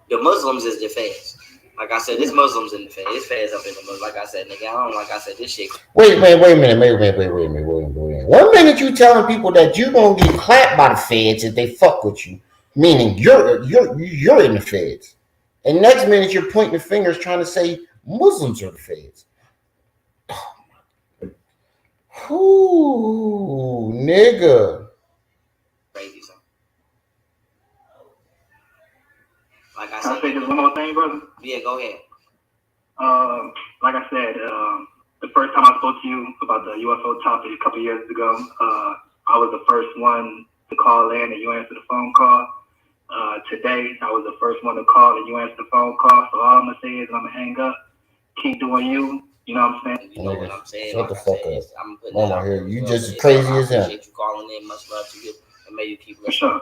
The Muslims is the feds. Like I said, this Muslims in the feds. This feds up in the Muslims. Like I said, nigga, I don't like I said this shit. Wait a minute. 1 minute you telling people that you gonna get clapped by the feds if they fuck with you, meaning you're in the feds, and next minute you're pointing the fingers trying to say Muslims are the feds. Ooh, nigga. Crazy, son. Like I said, I'll say just one more thing, brother. Yeah, go ahead. Like I said, the first time I spoke to you about the UFO topic a couple years ago, I was the first one to call in and you answered the phone call. Today, I was the first one to call and you answered the phone call. So all I'm gonna say is I'm gonna hang up, keep doing you. You know what I'm saying? You know what I'm saying? Shut the fuck up. I'm putting Mama out here. You just as crazy as him. I appreciate you calling in. Much love to you. And may you keep listening. Sure.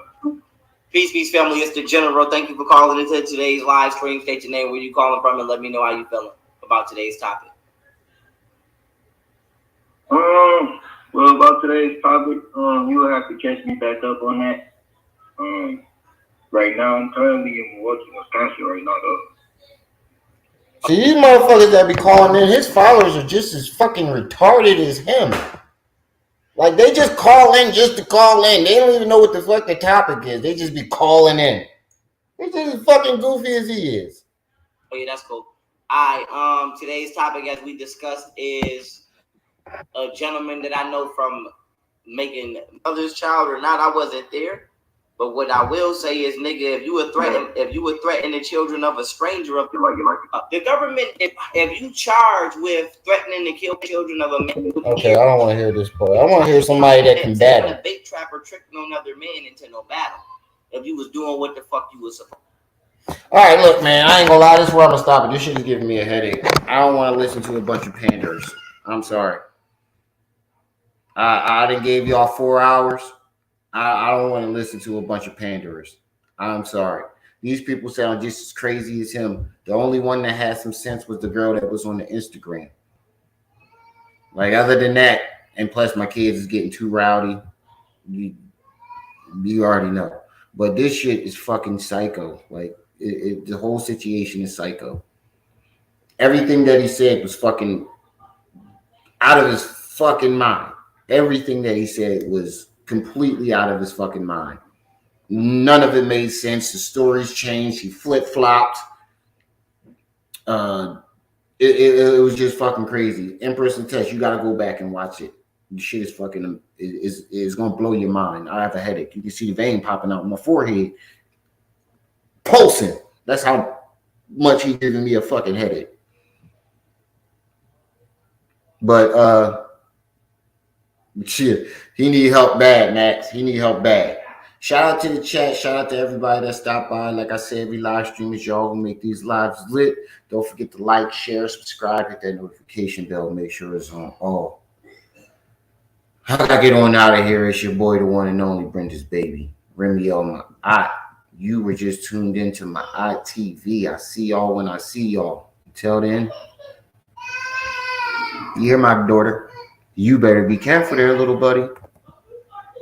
Peace, family. It's the General. Thank you for calling into today's live stream. State your name, where you calling from, and let me know how you feeling about today's topic. Well, about today's topic, you will have to catch me back up on that. Right now, I'm currently in Milwaukee, Wisconsin right now, though. See, these motherfuckers that be calling in, his followers are just as fucking retarded as him. Like, they just call in just to call in. They don't even know what the fuck the topic is. They just be calling in. They're just as fucking goofy as he is. Oh, yeah, that's cool. All right, today's topic, as we discussed, is a gentleman that I know from making mother's child or not. I wasn't there. But what I will say is, nigga, if you would threaten the children of a stranger, the government, if you charge with threatening to kill children of a man, okay, I don't want to hear this part. I want to hear somebody that can battle. A bait trap or trick no other man into no battle. If you was doing what the fuck you was supposed. All right, look, man, I ain't gonna lie. This is where I'm gonna stop it. This shit is giving me a headache. I don't want to listen to a bunch of panders. I'm sorry. I done gave y'all 4 hours. I don't want to listen to a bunch of panderers. I'm sorry. These people sound just as crazy as him. The only one that had some sense was the girl that was on the Instagram. Like, other than that, and plus my kids is getting too rowdy. You already know. But this shit is fucking psycho. Like, the whole situation is psycho. Everything that he said was fucking out of his fucking mind. Everything that he said was completely out of his fucking mind. None of it made sense. The stories changed. He flip-flopped. It was just fucking crazy. Empress and Tess, you gotta go back and watch it. The shit is fucking is gonna blow your mind. I have a headache. You can see the vein popping out on my forehead, pulsing. That's how much he's giving me a fucking headache. But shit, he need help bad, Max. He need help bad. Shout out to the chat. Shout out to everybody that stopped by. Like I said, every live stream is y'all who make these lives lit. Don't forget to like, share, subscribe, hit that notification bell. Make sure it's on all. I gotta get on out of here. It's your boy, the one and only Brenda's baby. Remy on my eye. You were just tuned into my ITV. I see y'all when I see y'all. Until then, you hear my daughter? You better be careful there, little buddy.